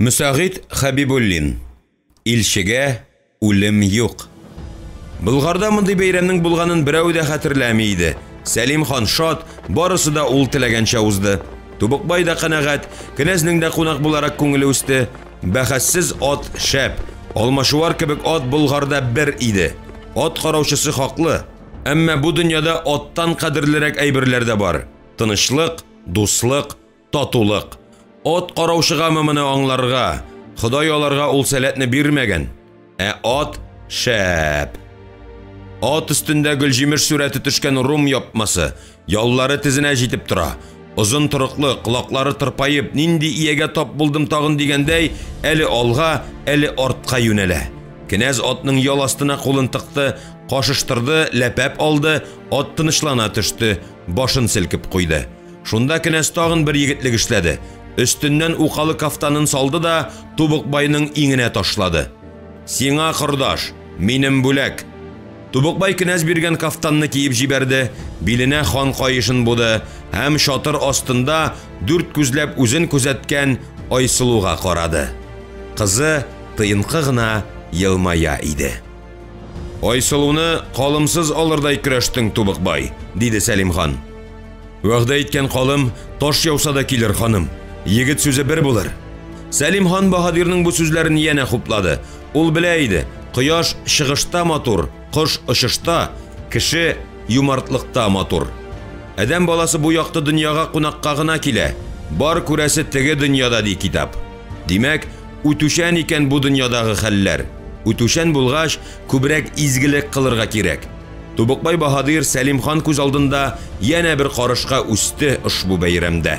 Мөсәгыйть Хәбибуллин. Илчегә үлем юк. Булгарда мондый бәйрәмнең булганын берәү дә хәтерләми иде. Сәлим хан шат, барысы да ул теләгәнчә узды. Тубыкбай да канәгать, кенәзнең дә кунак буларак күңеле үсте. Бәхәссез ат шәп, алмашуар кебек ат Булгарда бер иде. Ат караучысы хаклы. Әмма бу дөньяда аттан кадерлерәк әйберләр дә бар. Тынычлык, дуслык, татулык. Ат караучыга моны аңларга, Ходай аларга ул сәләтне бирмәгән. Ат шәп. Ат өстендә гөлҗимеш сүрәте төшкән рум япмасы, яллары тезенә җитеп тора. Озын торыклы, колаклары тырпайып, нинди иягә тап булдым тагын дигәндәй, әле алга, әле артка юнәлә. Кенәз атның ял астына кулын тыкты, кашыштырды, ләпәп алды, ат тынычлана төште, башын селкеп куйды. Шунда кенәз тагын бер егетлек эшләде. Өстеннән укалы кафтанын салды да Тубыкбайның иңенә ташлады. Сиңа кордаш, минем бүләк. Тубыкбай кенәз биргән кафтанны киеп җибәрде, биленә хан каешын буды, һәм шатыр астында дүрт күзләп үзен күзәткән Айсылуга карады. Кызы тыйынкы гына елмая иде. Айсылуны калымсыз алырдай көрәштең, Тубыкбай, диде Сәлим хан. Вәгъдә иткән калым таш яуса да килер, ханым. Егет сүзе бер булыр. Сәлим хан Баһадирның бу сүзләрен янә хуплады. Ул белә иде, кояш чыгышта матур, кош очышта, кеше юмартлыкта матур. Адәм баласы бу якты дөньяга кунакка гына килә. Бар күрәсе теге дөньяда ди китап. Димәк, үтүшән икән бу дөньядагы хәлләр. Үтүшән булгач, күбрәк изгелек кылырга кирәк. Тубыкбай Баһадир Сәлим хан күз алдында янә бер карышка үсте ушбу бәйрәмдә.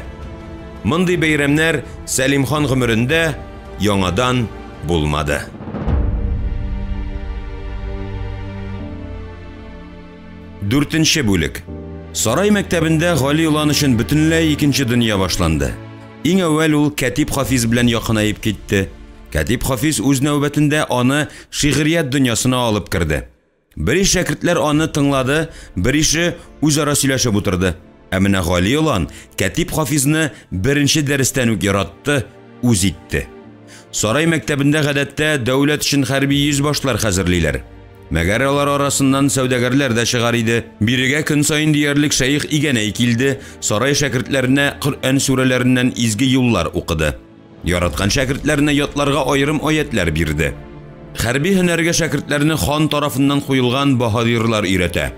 Мондый бәйрәмнәр Сәлим хан гомерендә яңадан булмады. Дүртенче бүлек. Сарай мәктәбендә Гали улан өчен бөтенләй икенче дөнья башланды. Иң әүвәл ул Кәтип Хафиз белән якынайып китте. Кәтип Хафиз үз нәүбәтендә аны шигърият дөньясына алып керде. Бер шәкертләр аны тыңлады, бер ише үзара сөйләшеп утырды. Ә менә Гали улан Кәтип Хафизны беренче дәрестән үк яратты, үз итте. Сарай мәктәбендә гадәттә дәүләт өчен хәрби йөзбашлар хәзерлиләр. Мәгәр алар арасыннан сәүдәгәрләр дә чыгар иде. Бирегә көн сайын диярлек шәйх игәнәй килде, сарай шәкертләренә Коръән сүрәләреннән изге юллар укыды. Яраткан шәкертләренә ятларга аерым аятлар бирде. Хәрби һөнәргә шәкертләрне хан тарафыннан куелган Баһадирлар өйрәтә.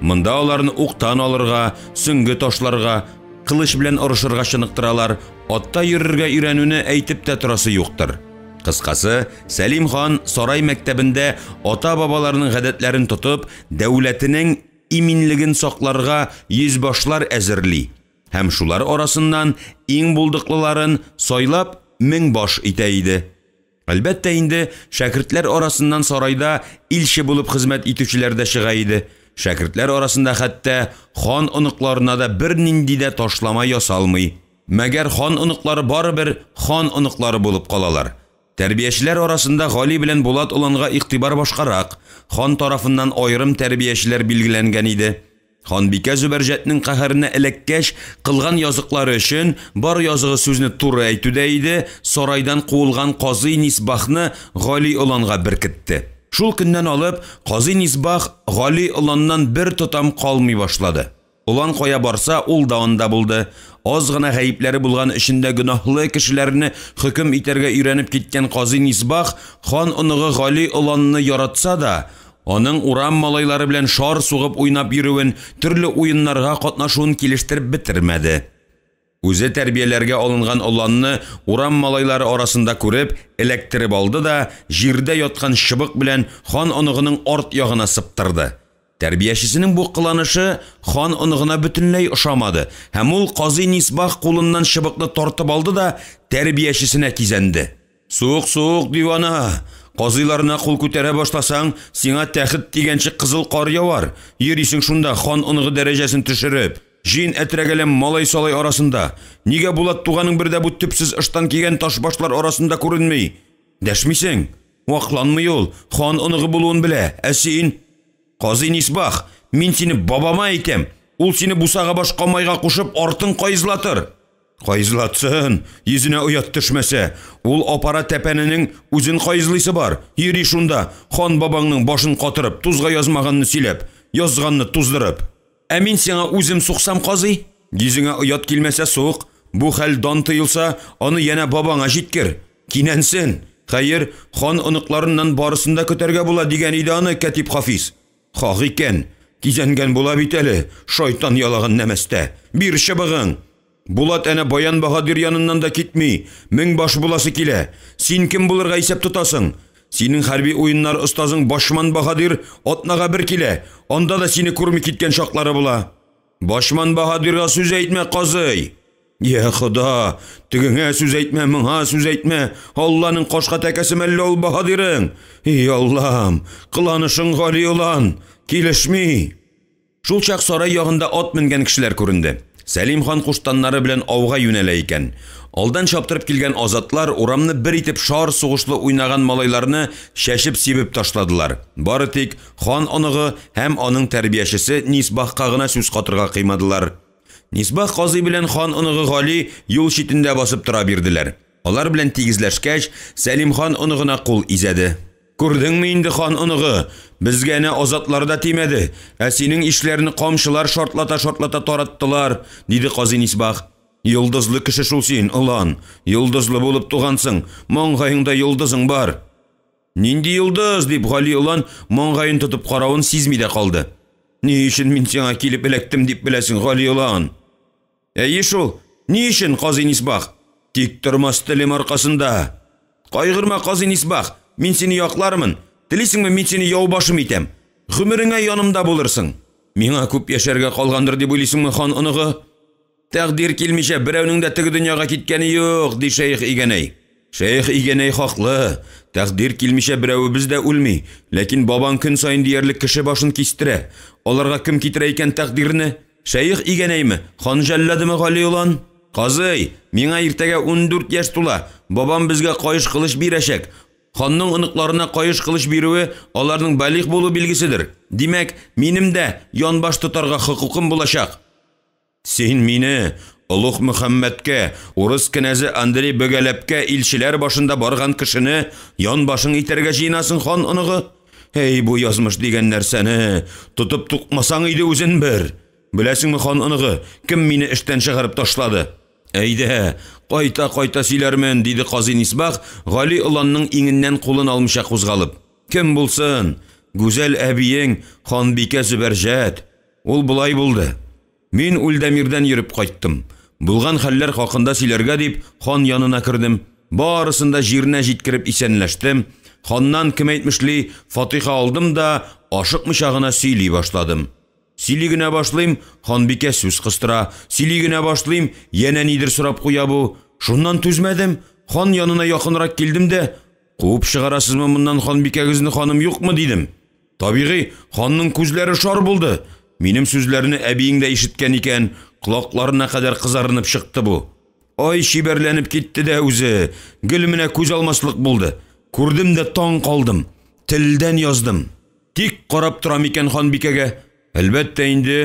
Монда аларны уктан алырга, сөңге ташларга, кылыч белән орышырга чыныктыралар, атта йөрергә өйрәнүне әйтеп тә торасы юктыр. Кыскасы, Сәлим хан сарай мәктәбендә ата-бабаларның гадәтләрен тотып, дәүләтенең иминлеген сакларга йөзбашлар әзерли. Һәм шулар арасыннан иң булдыклыларын сайлап 1000 баш итә иде. Әлбәттә инде шәкертләр арасыннан сарайда илче булып хезмәт итүчеләр дә чыга иде. Шәкертләр арасында хәтта хан оныкларына да бер нинди дә ташлама ясалмый. Мәгәр хан оныклары барыбер хан оныклары булып калалар. Тәрбиячеләр арасында Гали белән Булат уланга игътибар башкарак, хан тарафыннан аерым тәрбиячеләр билгеләнгән иде. Ханбикә Зөбәрҗәтнең каһәренә эләккәч, кылган языклары өчен бар языгы сүзне туры әйтүдә иде, сарайдан куылган Казый Нисбахны Гали уланга беркетте. Шул көннән алып, Казый Нисбах Гали уланнан бер тотам калмый башлады. Улан кая барса, ул да анда булды. Аз гына гаипләре булган өчендә гөнаһлы кешеләрне хөкем итәргә өйрәнеп киткән Казый Нисбах хан оныгы Гали уланны яратса да, аның урам малайлары белән шар сугып уйнап йөрүен, төрле уеннарга катнашуын килештереп бетермәде. Үзе тәрбияләргә алынган уланны урам малайлары арасында күреп, эләктереп алды да, җирдә яткан чыбык белән хан оныгының арт ягына сыптырды. Тәрбиячесенең бу кыланышы хан оныгына бөтенләй ошамады, һәм ул Казый Нисбах кулыннан чыбыкны тартып алды да тәрбиячесенә кизәнде. Сук, дивана! Казыйларына кул күтәрә башласаң, сиңа тәхет дигәнче кызыл кар явар. Йөрисең шунда хан оныгы дәрәҗәсен төшереп. Җин әтрәгәләм малай-салай арасында. Нигә Булат туганың бердә бу төпсез ыштан кигән ташбашлар арасында күренми? Дәшмисең? Вакланмый ул, хан оныгы булуын белә. Ә син? Казый Нисбах, мин сине бабама әйтәм. Ул сине бусага башка майга кушып артын кайзлатыр. Кайзлатсын, йөзенә оят төшмәсә, ул апара тәпәненең үзен кайзлыйсы бар. Йөри шунда, хан бабаңның башын катырып, тузга язмаганны сөйләп, язганны туздырып. Ә мин сиңа үзем суксам казый? Йөзеңә оят килмәсә сук, бу хәл дан тыелса, аны янә бабаңа җиткер. Кинәнсен. Хәер, хан оныкларыннан барысында көтәргә була дигән иде аны Кәтип Хафиз. Хак икән, кизәнгән була бит әле, шайтан ялаган нәмәстә. Бир чыбыгың. Булат әнә Баян Баһадир яныннан да китми, мең баш буласы килә. Син кем булырга исәп тотасың? Синең хәрби уеннар остазың Башман Баһадир атнага бер килә. Анда да сине күрми киткән шаклары була. Башман Баһадирга сүз әйтмә, казый. Я Худа, тегеңә сүз әйтмә, моңа сүз әйтмә. Алланың кашка тәкәсе мәллә ул Баһадирың. Ей Аллам, кыланышың гали улан, килешми. Шул чак сарай ягында ат менгән кешеләр күренде. Сәлим хан куштаннары белән ауга юнәлә икән. Алдан чаптырып килгән азатлар урамны бер итеп шар сугышлы уйнаган малайларны шәшеп сибеп ташладылар. Бары тик хан оныгы һәм аның тәрбиячесе Нисбахка гына сүз катырга кыймадылар. Нисбах казый белән хан оныгы Гали юл читендә басып тора бирделәр. Алар белән тигезләшкәч, Сәлим хан оныгына кул изәде. Күрдеңме инде хан оныгы? Безгә нә азатлар да тимәде. Ә синең ишләрне камчылар шартлата тараттылар, диде казый Нисбах. Йолдызлы кеше шул син, улан. Йолдызлы булып тугансың. Маңгаеңда йолдызың бар. Нинди йолдыз, дип Гали улан маңгаен тотып каравын сизми дә калды. Ни өчен мин сиңа килеп эләктем дип беләсең, Гали улан? Әйе шул. Ни өчен, казый Нисбах? Тик тормас телем аркасында. Кайгырма, казый Нисбах. Мин сине яклармын. Телисеңме, мин сине яубашым итәм. Гомереңә янымда булырсың. Миңа күп яшәргә калгандыр дип уйлыйсыңмы, хан оныгы? Тәкъдир килмичә берәүнең дә теге дөньяга киткәне юк, ди Шәйх Игәнәй. Шәйх Игәнәй хаклы. Тәкъдир килмичә берәүбез дә үлми, ләкин бабаң көн сайын диярлек кеше башын кистерә. Аларга кем китерә икән тәкъдирне? Шәйх Игәнәйме? Хан җәлладымы, Гали улан? Казый, миңа иртәгә 14 яшь тула. Бабам безгә кайыш кылыч бирәчәк. Ханның оныкларына кайыш кылыч бирүе аларның балигъ булу билгеседер. Димәк, минем дә янбаш тотарга хукукым булачак. Син мине Улуг Мөхәммәдкә, урыс кенәзе Андрей Бөгәләпкә илчеләр башында барган кешене янбашың итәргә җыйнасың, хан оныгы. Эй, бу язмыш дигән нәрсәне тотып тукмасаң иде үзен бер. Беләсеңме, хан оныгы, кем мине эштән чыгарып ташлады? Әйдә, кайта сөйләрмен, диде казый Нисбах, Гали уланның иңеннән кулын алмыйча кузгалып. Кем булсын? Гүзәл әбиең Ханбикә Зөбәрҗәт. Ул булай булды. Мин Үлдәмирдән йөреп кайттым. Булган хәлләр хакында сөйләргә дип хан янына кердем. Барысында җиренә җиткереп исәнләштем. Ханнан кем әйтмешли, Фатиха алдым да ашыкмыйча гына сөйли башладым. Сөйли генә башлыйм, Ханбикә сүз кыстыра. Сөйли генә башлыйм, янә нидер сорап куя бу. Шуннан түзмәдем, хан янына якынрак килдем дә, куып чыгарасызмы моннан Ханбикәгезне, ханым, юкмы дидем. Табигый, ханның күзләре шар булды. Минем сүзләрне әбиең дә ишеткән икән, колакларына кадәр кызарынып чыкты бу. Ай шибәрләнеп китте дә үзе, гөл менә күз алмаслык булды. Күрдем дә таң калдым. Телдән яздым. Тик карап торам икән Ханбикәгә. Әлбәттә инде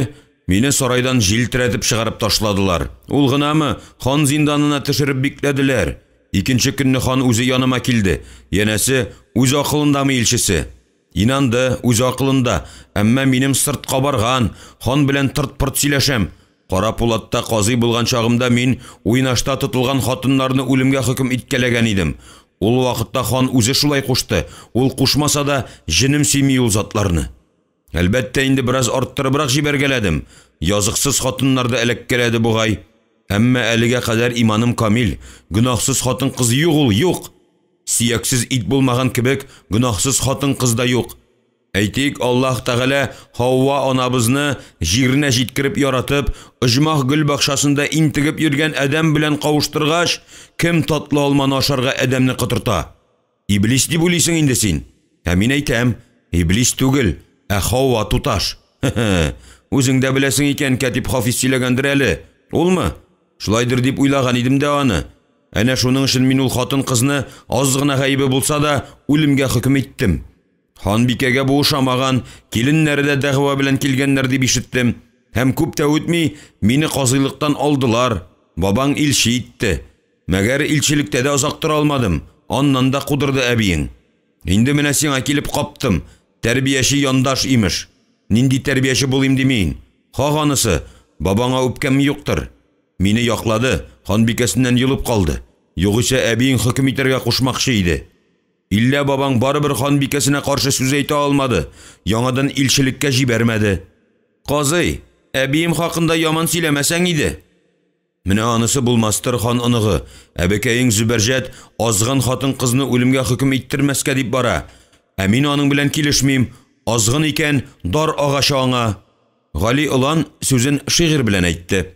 мине сарайдан җилтерәтеп чыгарып ташладылар. Ул гынамы, хан зинданына төшереп бикләделәр. Икенче көнне хан үзе яныма килде. Янәсе, үз акылындамы илчесе. Инанды, үз акылында, әмма минем сыртка барган, хан белән тырт-пырт сөйләшәм. Кара Пулатта казый булган чагымда мин уйнашта тотылган хатыннарны үлемгә хөкем иткәләгән идем. Ул вакытта хан үзе шулай кушты. Ул кушмаса да җинем сөйми ул затларны. Әлбәттә инде бераз арттырыбрак җибәргәләдем. Языксыз хатыннарды эләккәләде бугай. Әмма әлегә кадәр иманым камил. Гөнаһсыз хатын кыз юк ул, юк. Сияксез ит булмаган кебек, гөнаһсыз хатын кыз да юк. Әйтик, Аллаһ Тәгалә Хаува анабызны җиренә җиткереп яратып, Ыжмах гөл бакчасында интегеп йөргән адәм белән кавыштыргач, кем татлы алманы ашарга адәмне кытырта? Иблис дип уйлыйсың инде син. Ә мин әйтәм, иблис түгел, ә Хаува туташ. Үзең дә беләсең икән, Кәтип Хафиз сөйләгәндер әле. Улмы? Шулайдыр дип уйлаган идем дә аны. Әнә шуның өчен мин ул хатын кызны аз гына гаибе булса да үлемгә хөкем иттем. Ханбикәгә бу ошамаган, киленнәре дә дәгъва белән килгәннәр дип ишеттем. Һәм күп тә үтми мине казыйлыктан алдылар. Бабаң илче итте. Мәгәр илчелектә дә озак тора алмадым. Аннан да кудырды әбиең. Инде менә сиңа килеп каптым. Тәрбияши яндаш имеш. Нинди тәрбияши булыйм димин. Хаганысы, бабаңа үпкәм юктыр. Мине яклады, ханбикәсеннән йылып калды. Югыйсә әбиең хөкем итәргә кушмакчы иде. Иллә бабаң барыбер ханбикәсенә каршы сүз әйтә алмады. Яңадан илчелеккә җибәрмәде. Казый, әбием хакында яман сөйләмәсәң иде. Менә анысы булмастыр хан оныгы. Әбекәең Зөбәрҗәт азгын хатын кызны үлемгә хөкем иттермәскә дип бара. Ә мин аның белән килешмим. Азгын икән, дар агачы аңа. Гали Улан сүзен шигырь белән әйтте.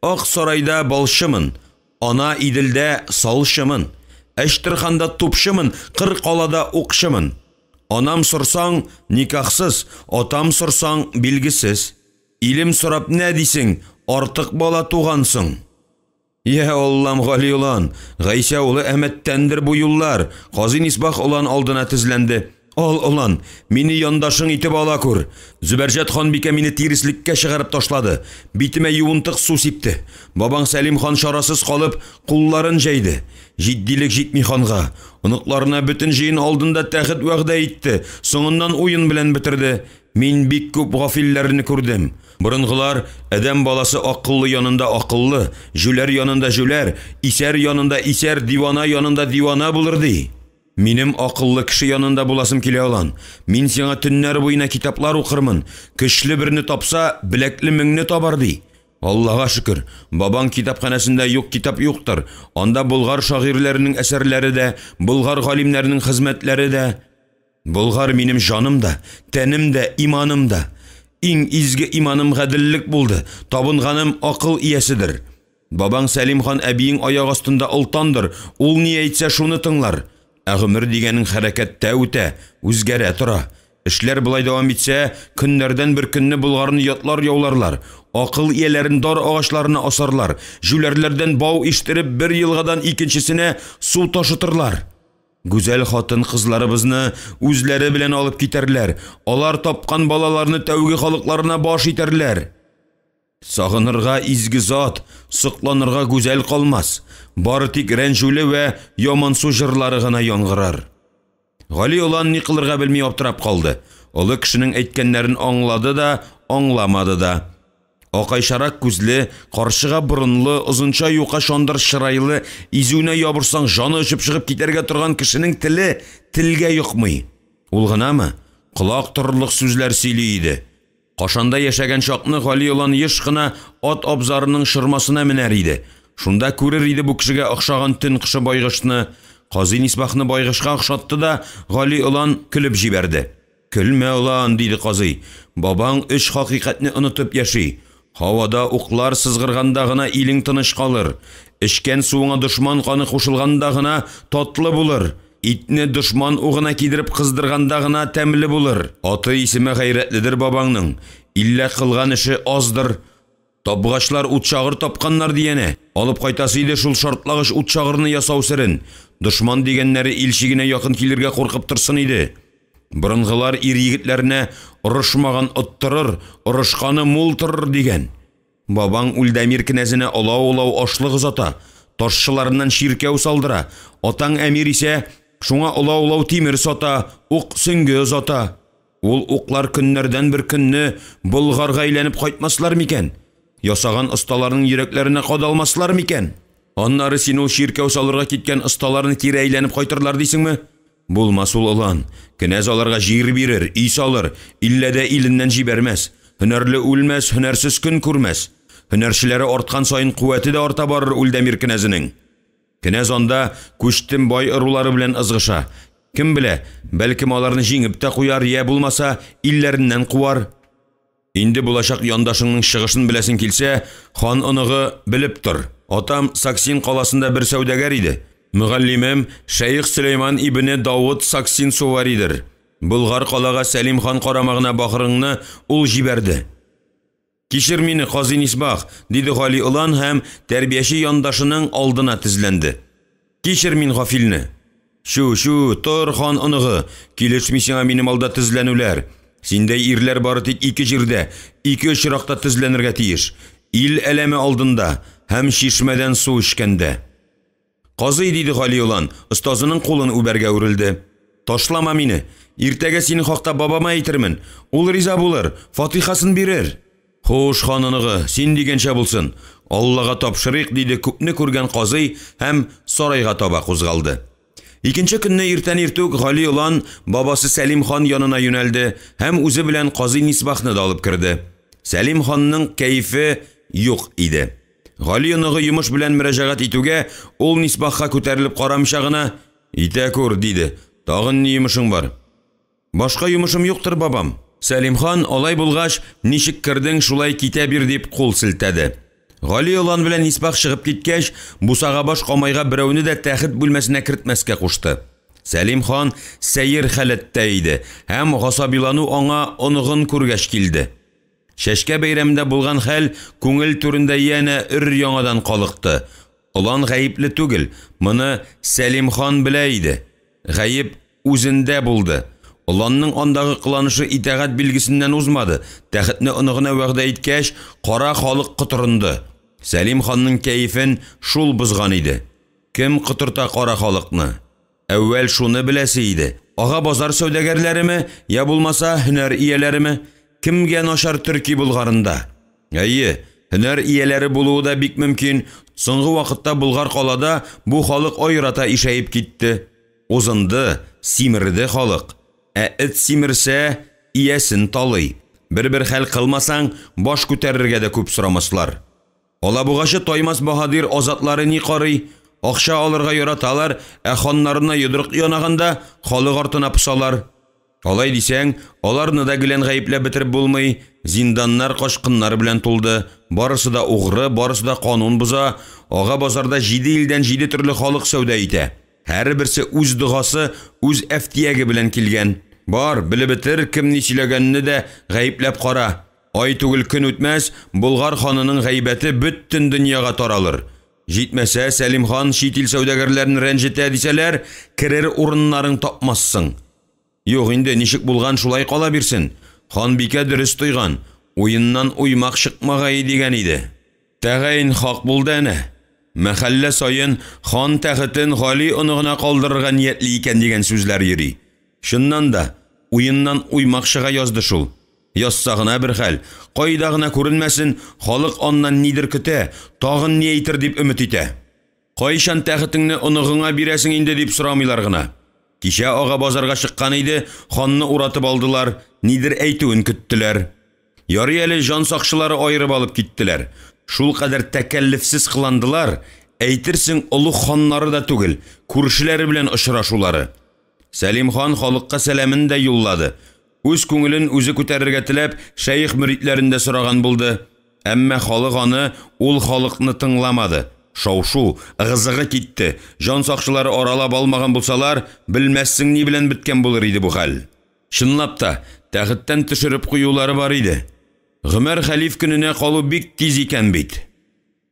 Ак сарайда балшымын, ана иделдә салшымын. Әштирханда тупшымын, кыр калада укшымын. Анам сорсаң никахсыз, атам сорсаң билгесез. Илем сорап нә дисең, артык бала тугансың. Я Аллам, Гали Улан, Гайса улы Әмәттәндер бу юллар. Казый Нисбах Улан алдына тезләнде. Ал Улан, мине яндашың итеп ала күр. Зөбәрҗәт ханбикә мине тиреслеккә чыгарып ташлады. Битемә юынтык су сипте. Бабаң Сәлим хан шарасыз калып, кулларын җәйде. Җитдилек җитми ханга. Оныкларына бөтен җыен алдында тәхет вәгъдә итте. Соңыннан уен белән бетерде. Мин бик күп гафилләрне күрдем. Борынгылар адәм баласы акыллы янында акыллы, жүләр янында жүләр, исәр янында исәр, дивана янында дивана булыр ди. Минем акыллы кеше янында буласым килә Улан. Мин сиңа төннәр буена китаплар укырмын. Көчле берне тапса, билекле меңне табар ди. Аллага шөкер, бабаң китапханәсендә юк китап юктыр. Анда Болгар шагыйрьләренең әсәрләре дә, Болгар галимнәренең хезмәтләре дә. Болгар минем җаным да, тәнем дә, иманым да. Иң изге иманым гаделлек булды. Табынганым акыл ияседер. Бабаң Сәлим хан әбиең аяк астында олтандыр. Ул ни әйтсә шуны тыңлар. Гомер дигәнең хәрәкәттә үтә, үзгәрә тора. Эшләр булай дәвам итсә, көннәрдән бер көнне Булгарны ятлар яуларлар. Акыл ияләрен дар агачларына асарлар. Жүләрләрдән бау иштереп бер елгадан икенчесенә су ташытырлар. Гүзәл хатын кызларыбызны үзләре белән алып китәрләр. Алар тапкан балаларны тәүге халыкларына баш итәрләр. Сагынырга изге зат, сокланырга гүзәл калмас. Бары тик рәнҗүле вә ямансу җырлары гына яңгырар. Гали Улан ни кылырга белми аптырап калды. Олы кешенең әйткәннәрен аңлады да, аңламады да. Акайшарак күзле, каршыга борынлы, озынча юка шандыр чырайлы, изүнә ябырсаң жаны өчеп чыгып китәргә торган кешенең теле телгә йокмый. Ул гынамы? Кулак торырлык сүзләр сөйли иде. Кашанда яшәгән чакны Гали Улан еш кына ат абзарының шырмасына менәр иде. Шунда күрер иде бу кешегә охшаган төн кышы байгышны. Казый Нисбахны байгышка охшатты да Гали Улан көлеп җибәрде. Көлмә Улан, диде казый. Бабаң үч хакыйкатьне онытып яши. Havada уклар сызгырганда гына илең тыныч калыр. Эчкән суыңа дошман каны кушылганда гына татлы булыр. Итне дошман угына кидереп кыздырганда гына тәмле булыр. Аты исеме гайрәтледер бабаңның. Иллә кылган эше аздыр. Табгачлар утчагыр тапканнар дияне. Алып кайтасы иде шул шартлагыч утчагырны ясау серен. Дошман дигәннәре илчигенә якын килергә куркып торсын иде. Борынгылар ир егетләренә урышмаган оттырыр, урышканы мултырыр дигән. Бабаң Үлдәмир кенәзенә олау-олау ашлык узата, ташчыларыннан ширкәү салдыра. Атаң әмир исә шуңа олау-олау тимер сата, ук сөңге узата. Ул уклар көннәрдән бер көнне Болгарга әйләнеп кайтмаслар микән? Ясаган осталарның йөрәкләренә кадалмаслар микән? Аннары син ул ширкәү салырга киткән осталарны кире әйләнеп кайтырлар дисеңме? Булмас ул Улан. Кенәз аларга җир бирер, үй салыр, иллә дә иленнән җибәрмәс. Һөнәрле үлмәс, һөнәрсез көн күрмәс. Һөнәрчеләре арткан сайын куәте дә арта барыр Үлдәмир кенәзенең. Кенәз анда күчтем бай ырулары белән ызгыша. Кем белә, бәлкем аларны җиңеп тә куяр, я булмаса илләреннән куар. Инде булачак яндашыңның чыгышын беләсең килсә, хан оныгы белеп тор. Атам Саксин каласында бер сәүдәгәр иде. Мөгаллимем Шәйх Сөләйман ибне Давуд Саксин Суваридер. Болгар калага Сәлим хан карамагына бахырыңны ул җибәрде. Кичер мине, Казый Нисбах, диде Гали Улан һәм тәрбияче яндашының алдына тезләнде. Кичер мин гафилне. Шу, тор хан оныгы, килешми сиңа минем алда тезләнүләр. Синдәй ирләр бары тик ике җирдә, ике очракта тезләнергә тиеш. Ил әләме алдында һәм чишмәдән су эчкәндә. Казый, диде Гали улан, остазының кулын үбәргә үрелде. Ташлама мине. Иртәгә синең хакта бабама әйтермен. Ул риза булыр, фатихасын бирер. Хуш, ханыныгы, син дигәнчә булсын. Аллага тапшырыйк, диде күпне күргән казый һәм сарайга таба кузгалды. Икенче көнне иртән иртүк Гали улан бабасы Сәлим хан янына юнәлде һәм үзе белән казый Нисбахны да алып керде. Сәлим ханның кәйфе юк иде. Гали оныгы йомыш белән мөрәҗәгать итүгә, ул Нисбахка күтәрелеп карамыйча гына, "Итә күр", диде. "Тагын ни йомышың бар?" "Башка йомышым юктыр, бабам." Сәлим хан, алай булгач, "Ничек кирдең, шулай китә бир", дип кул селтәде. Гали улан белән Нисбах чыгып киткәч, бусага баш камайга берәүне дә тәхет бүлмәсенә кертмәскә кушты. Сәлим хан сәйер хәләттә иде һәм гасабилану аңа оныгын күргәч килде. Шәшкә бәйрәмендә булган хәл күңел түрендә яна яңадан калыкты. Улан гаепле түгел, моны Сәлим хан белә иде. Гаеп үзендә булды. Уланның андагы кыланышы итәгать билгесеннән узмады. Тәхетне оныгына вәгъдә иткәч, кара халык кытырынды. Сәлим ханның кәйфен шул бузган иде. Кем кытырта кара халыкны? Әүвәл шуны беләсе иде. Ага базар сәүдәгәрләреме, я булмаса һөнәр ияләреме? Кемгә начар төрки булгарында? Әйе, һөнәр ияләре булуы да бик мөмкин. Соңгы вакытта Булгар калада бу халык айрата ишәеп китте. Узынды, симерде халык. Эт симерсә, иясен талый. Бер хәл кылмасаң, баш күтәрергә дә күп сорамаслар. Алабугачы Таймас Баһадир азатлары ни карый? Акча алырга яраталар, ханнарына йодрык янаганда халык артына пысалар. Алай дисәң, аларны да гелән гаепләп бетереп булмый. Зинданнар кашкыннар белән тулды. Барысы да угры, барысы да канун буза. Ага базарда 7 илдән 7 төрле халык сәүдә итә. Һәр берсе үз догасы, үз әфтияге белән килгән. Бар, белеп бетер, кем ни сөйләгәнне дә гаепләп кара. Ай түгел көн үтмәс, Булгар ханының гайбәте бөтен дөньяга таралыр. Җитмәсә, Сәлим хан чит ил сәүдәгәрләрен рәнҗетә дисәләр, керер урыннарың тапмассың. Юк инде, ничек булган шулай кала бирсен. Хан бикә дөрес тойган, уеннан уймак чыкмагай дигән иде. Тәгаен хак булды әнә. Мәхәллә сайын хан тәхетен Гали оныгына калдырырга ниятли икән дигән сүзләр йөри. Шуннан да уеннан уймак чыга язды шул. Язса гына бер хәл, кайда гына күренмәсен, халык аннан нидер көтә, тагын ни әйтер дип өмет итә. Кайчан тәхетеңне оныгыңа бирәсең инде дип сорамыйлар гына. Кичә ага базарга чыккан иде, ханны уратып алдылар, нидер әйтүен көттеләр. Ярый әле жан сакчылары айырып алып киттеләр. Шул кадәр тәкәллифсез кыландылар, әйтерсең олуг ханнары да түгел, күршеләре белән очрашулары. Сәлим хан халыкка сәламын да юллады. Үз күңелен үзе күтәрергә теләп, шәйх мөритләрендә сораган булды. Әмма халык аны, ул халыкны тыңламады. Шау-шу, ыгызыгы китте. Жан сакчылары аралап алмаган булсалар, белмәссең ни белән биткән булыр иде бу хәл. Чынлап та, тәхеттән төшереп куюлары бар иде. Гомәр хәлиф көненә калу бик тиз икән бит.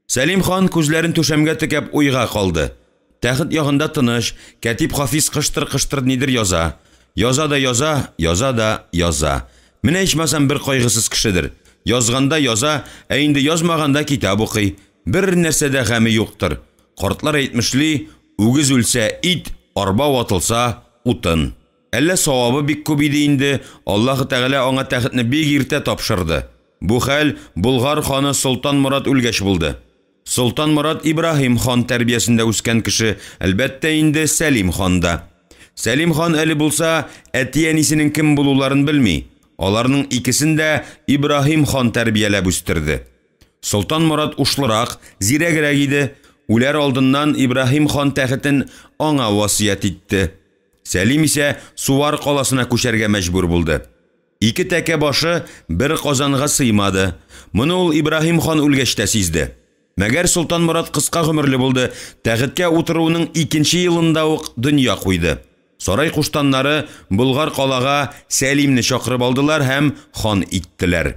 Сәлим хан күзләрен түшәмгә текәп уйга калды. Тәхет ягында тыныч, Кәтип Хафиз кыштыр-кыштыр нидер яза. Яза да яза, яза да яза. Менә ичмасам бер кайгысыз кешедер. Язганда яза, инде язмаганда китап укый. Бер нәрсәдә гаме юктыр. Картлар әйтмешли, үгез үлсә ит, арба ватылса утын. Әллә савабы бик күп иде инде, Аллаһы Тәгалә аңа тәхетне бик иртә тапшырды. Бу хәл Булгар ханы Солтан Мурат үлгәч булды. Солтан Мурат Ибраһим хан тәрбиясендә үскән кеше, әлбәттә инде Сәлим ханда. Сәлим хан әле булса, әти-әнисенең кем булуларын белми. Аларның икесен дә Ибраһим хан тәрбияләп үстерде. Солтан Мурат ушлырак, зирәгрәк иде. Үләр алдыннан Ибраһим хан тәхетен аңа васыят итте. Сәлим исә Сувар каласына күчәргә мәҗбүр булды. Ике тәкә башы бер казанга сыймады. Моны ул Ибраһим хан үлгәч тә сизде. Мәгәр Солтан Мурат кыска гомерле булды, тәхеткә утыруның 2нче елында ук дөнья куйды. Сарай куштаннары Булгар калага Сәлимне чакырып алдылар һәм хан иттеләр.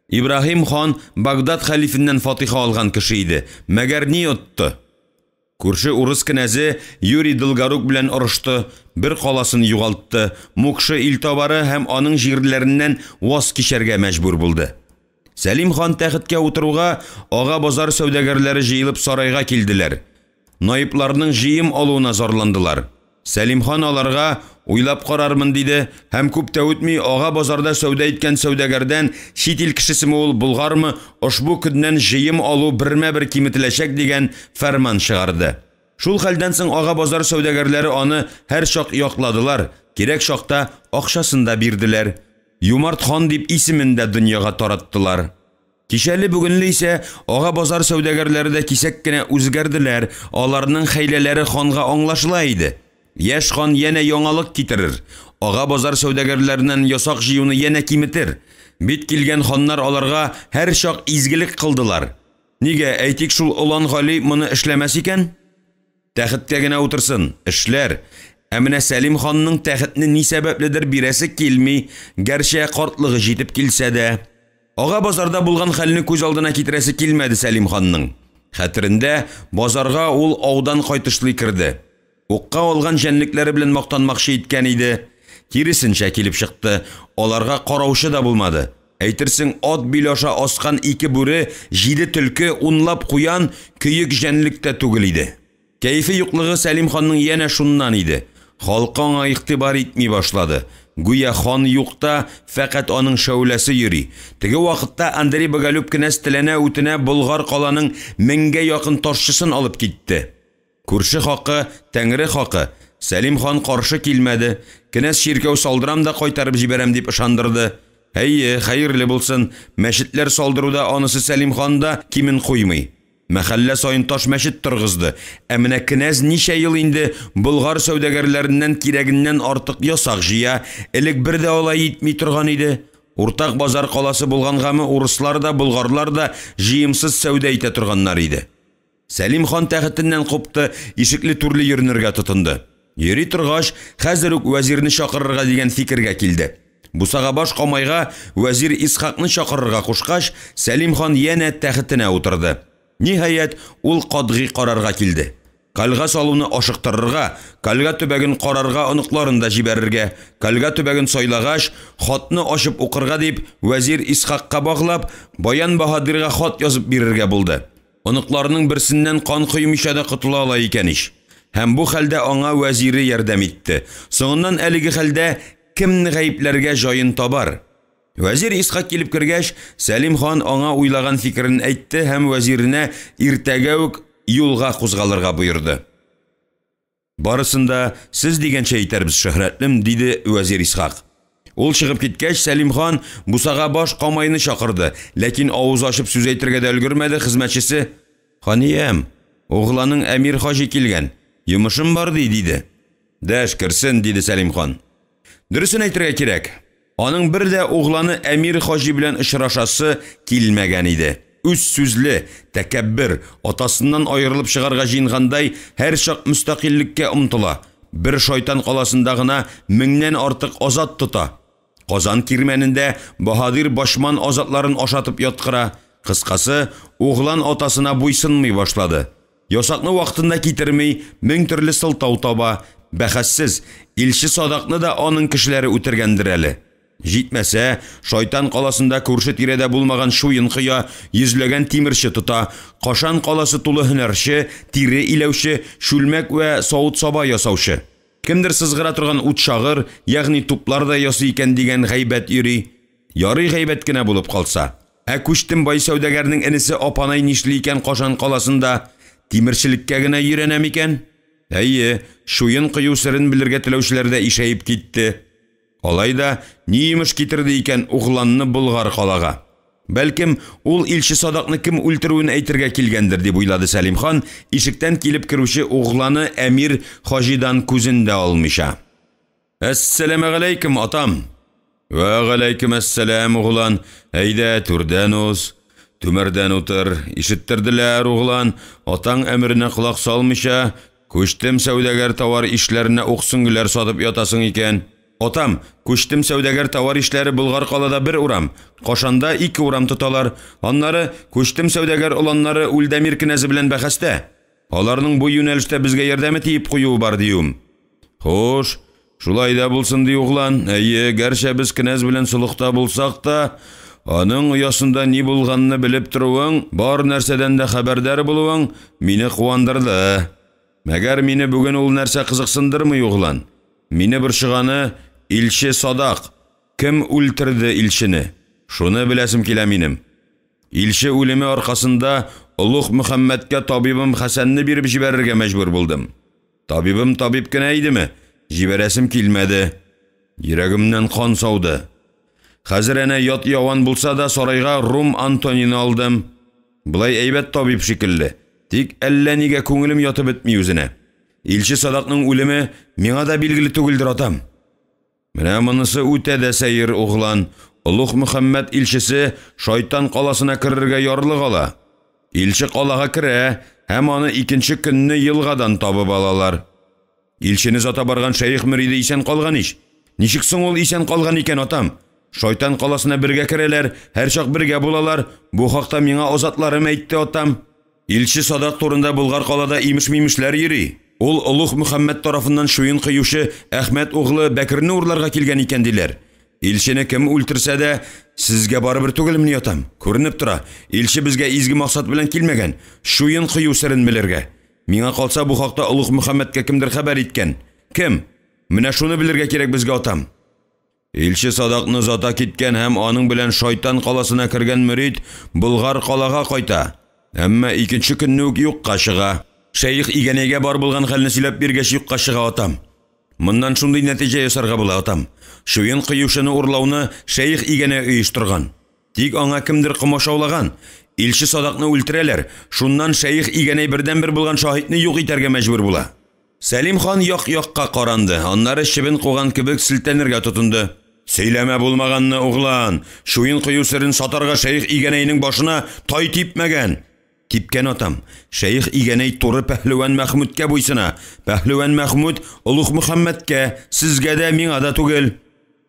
Ибраһим хан Багдад хәлифеннән фатиха алган кеше иде, мәгәр ни отты? Күрше урыс кенәзе Юрий Долгорук белән орышты, бер каласын югалтты, Мукшы илтабары һәм аның җирләреннән ваз кичәргә мәҗбүр булды. Сәлим хан тәхеткә утыруга ага базар сәүдәгәрләре җыелып сарайга килделәр. Наипларның җыем алуына зарландылар. Сәлим хан аларга уйлап карармын диде һәм күп тә үтми ага базарда сәүдә иткән сәүдәгәрдән чит ил кешесеме ул булгармы ошбу көннән җыем алу бермә-бер киметеләчәк дигән фәрман чыгарды. Шул хәлдән соң ага базар сәүдәгәрләре аны һәр чак якладылар, кирәк чакта акчасын да бирделәр. Юмарт хан дип исемен дә дөньяга тараттылар. Кичәле бүгенле исә ага базар сәүдәгәрләре дә кисәк кенә үзгәрделәр, аларның хәйләләре ханга аңлашыла иде. Яшь хан яна яңалык китерер, ага базар сәүдәгәрләреннән ясак җыюны яна киметер. Бит килгән ханнар аларга һәр чак изгелек кылдылар. Нигә әйтик шул Улан Гали моны эшләмәс икән? Тәхеткә генә утырсын, эшләр. Ә менә Сәлим ханның тәхетне ни сәбәпледер бирәсе килми, гәрчә картлыгы җитеп килсә дә. Ага базарда булган хәлне күз алдына китерәсе килмәде Сәлим ханның. Хәтерендә базарга ул аудан кайтышлый кирде. Укка алган җәнлекләре белән мактанмакчы иткән иде. Киресенчә килеп чыкты. Аларга караучы да булмады. Әйтерсең ат бил аша аскан 2 бүре, 7 төлке, 10лап куян, көйек җәнлектә түгел иде. Кәйфе юклыгы Сәлим ханның яна шуннан иде. Халкы аңа игътибар итми башлады. Гүя хан юкта фәкать аның шәүләсе йөри. Теге вакытта Андрей Боголюб кенәз теләнә үтенә Болгар каланың 1000гә якын ташчысын алып китте. Күрше хакы, Тәңре хакы. Сәлим хан каршы килмәде. Кенәз ширкәү салдырам да кайтарып җибәрәм дип ышандырды. Әйе, хәерле булсын. Мәчетләр салдыруда анысы Сәлим хан да кимен куймый. Мәхәллә сайын таш мәчет торгызды. Ә менә кенәз ничә ел инде Болгар сәүдәгәрләреннән кирәгеннән артык ясак җыя, элек бер дә алай итми торган иде. Уртак базар каласы булгангамы урыслар да, болгарлар да җыемсыз сәүдә итә торганнар иде. Сәлим хан тәхетеннән купты, ишекле түрле йөрнергә тотынды. Йөри торгач, хәзер үк вәзирне чакырырга дигән фикергә килде. Бусага баш камайга вәзир Исхакны чакырырга кушкач, Сәлим хан яна тәхетенә утырды. Ниһаять, ул кадгый карарга килде. Кальга салуны ашыктырырга, кальга төбәген карарга оныкларында җибәрергә, кальга төбәген сайлагач, хатны ачып укырга дип, вәзир Исхакка баглап, Баян Баһадирга хат язып бирергә булды. Оныкларның берсеннән кан кыймыйча да кытыла ала икән иш. Һәм бу хәлдә аңа вәзире ярдәм итте. Соңыннан әлеге хәлдә кемне гаепләргә җаен табар? Вәзир Исхак килеп кергәч, Сәлим хан аңа уйлаган фикерен әйтте һәм вәзиренә иртәгә үк юлга кузгалырга боерды. Барысында сез дигәнчә әйтәрбез шөһрәтлем, диде вәзир Исхак. Ул чыгып киткәч, Сәлим хан бусага баш камайны чакырды, ләкин авыз ачып сүз әйтергә дә өлгермәде хезмәтчесе. Ханиям, огланың Әмир хаҗи килгән. Йомышым бар диде. Дәш кирсен, диде Сәлим хан. Дөресен әйтергә кирәк. Аның бер дә огланы Әмир хаҗи белән очрашасы килмәгән иде. Үз сүзле, тәкәббер, атасыннан аерылып чыгарга җыенгандай, һәр чак мөстәкыйльлеккә омтыла. Бер шайтан каласында гына 1000нән артык азат тота. Казан кирмәнендә Баһадир башман азатларын ашатып яткыра. Кыскасы, оглан атасына буйсынмый башлады. Ясакны вакытында китерми, 1000 төрле сылтау таба. Бәхәссез, илче Садакны да аның кешеләре үтергәндер әле. Җитмәсә, шайтан каласында күрше тирәдә булмаган шуен кыя, йөзләгән тимерче тота. Кашан каласы тулы һөнәрче, тире иләүче, шүлмәк вә савыт саба ясаучы. Кемдер сызгыра торган ут шагыр, ягъни туплар да ясый икән дигән гайбәт йөри. Ярый гайбәт кенә булып калса. Ә күчтем бай сәүдәгәрнең энесе апанай нишли икән Кашан каласында, тимерчелеккә генә йөрәнә микән? Әйе, шуен кыю сырын белергә теләүчеләр дә ишәеп китте. Алайда ниемеш китерде икән угланны Болгар калага. Бәлкем, ул илче Садакны кем үлтерүен әйтергә килгәндер дип уйлады Сәлим хан, ишектән килеп керүче угланы Әмир хаҗидан күзен дә алмыйча. Әссәламу алейкум, атам. Ва алейкум әссәлам, углан. Әйдә, түрдән уз. Түмәрдән утыр. Ишеттерделәр, углан. Атаң әмеренә кулак салмыйча, күчтем сәүдәгәр товар ишләренә уксынгылар сатып ятасың икән. Атам, күчтем сәүдәгәр товар ишләре Болгар калада бер урам, Кашанда 2 урам тоталар. Аннары күчтем сәүдәгәр уланнары Үлдәмир кенәзе белән бәхәстә. Аларның бу юнәлештә безгә ярдәм итеп куюы бар диюм. Хош, шулай да булсын ди углан. Әйе, гәрчә без кенәз белән сулыкта булсак та, Аның оясында ни булганны белеп торуың, бар нәрсәдән дә хәбәрдар булуың мине куандырды. Мәгәр мине бүген ул нәрсә кызыксындырмый, углан. Мине борчыганы Илче Садак. Кем үлтерде Илчене? Шуны беләсем килә минем. Илче үлеме аркасында Улуг Мөхәммәдкә табибым Хәсәнне биреп җибәрергә мәҗбүр булдым. Табибым табиб кенә идеме? Җибәрәсем килмәде. Йөрәгемнән кан сауды. Хәзер әнә ят яван булса да сарайга Рум Антонины алдым. Булай әйбәт табиб шикелле. Тик әллә нигә күңелем ятып бетми үзенә. Илче Садакның үлеме миңа да билгеле түгелдер, атам. Менә монысы үтә дә сәер, углан. Улуг Мөхәммәд илчесе шайтан каласына керергә ярлык ала. Илче калага керә, һәм аны икенче көнне елгадан табып алалар. Илчене зата барган шәйх мөриде исән калган ич. Ничек соң ул исән калган икән, атам? Шайтан каласына бергә керәләр, һәр чак бергә булалар. Бу хакта миңа азатларым әйтте, атам. Илче Садак турында Болгар калада имеш-мимешләр йөри. Ул Улуг Мөхәммәд тарафыннан шуен кыюшы Әхмәт углы Бәкерне урларга килгән икән диләр. Илчене кем үлтерсә дә, сезгә барыбер түгелмени, атам. Күренеп тора, илче безгә изге максат белән килмәгән, шуен кыю серен белергә. Миңа калса бу хакта Улуг Мөхәммәдкә кемдер хәбәр иткән. Кем? Менә шуны белергә кирәк безгә, атам. Илче Садакны зата киткән һәм аның белән шайтан каласына кергән мөрид Болгар калага кайта. Әмма икенче көнне үк юкка чыга. Шәйх игәнәгә бар булган хәлне сөйләп биргәч юкка чыга, атам. Моннан шундый нәтиҗә ясарга була, атам. Шуен кыюшыны урлауны шәйх игәнә оештырган. Тик аңа кемдер комашаулаган. Илче Садакны үлтерәләр. Шуннан шәйх игәнә бердән-бер булган шаһитны юк итәргә мәҗбүр була. Сәлим хан як-якка каранды. Аннары чебен куган кебек силтәнергә тотынды. Сөйләмә булмаганны, углан. Шуен кыю серен сатарга шәйх игәнәйнең башына тай типмәгән. Типкән, атам. Шәйх игәнәй туры Пәһлеван Мәхмүдкә буйсына. Пәһлеван Мәхмүд Улуг Мөхәммәдкә, сезгә дә миңа да түгел.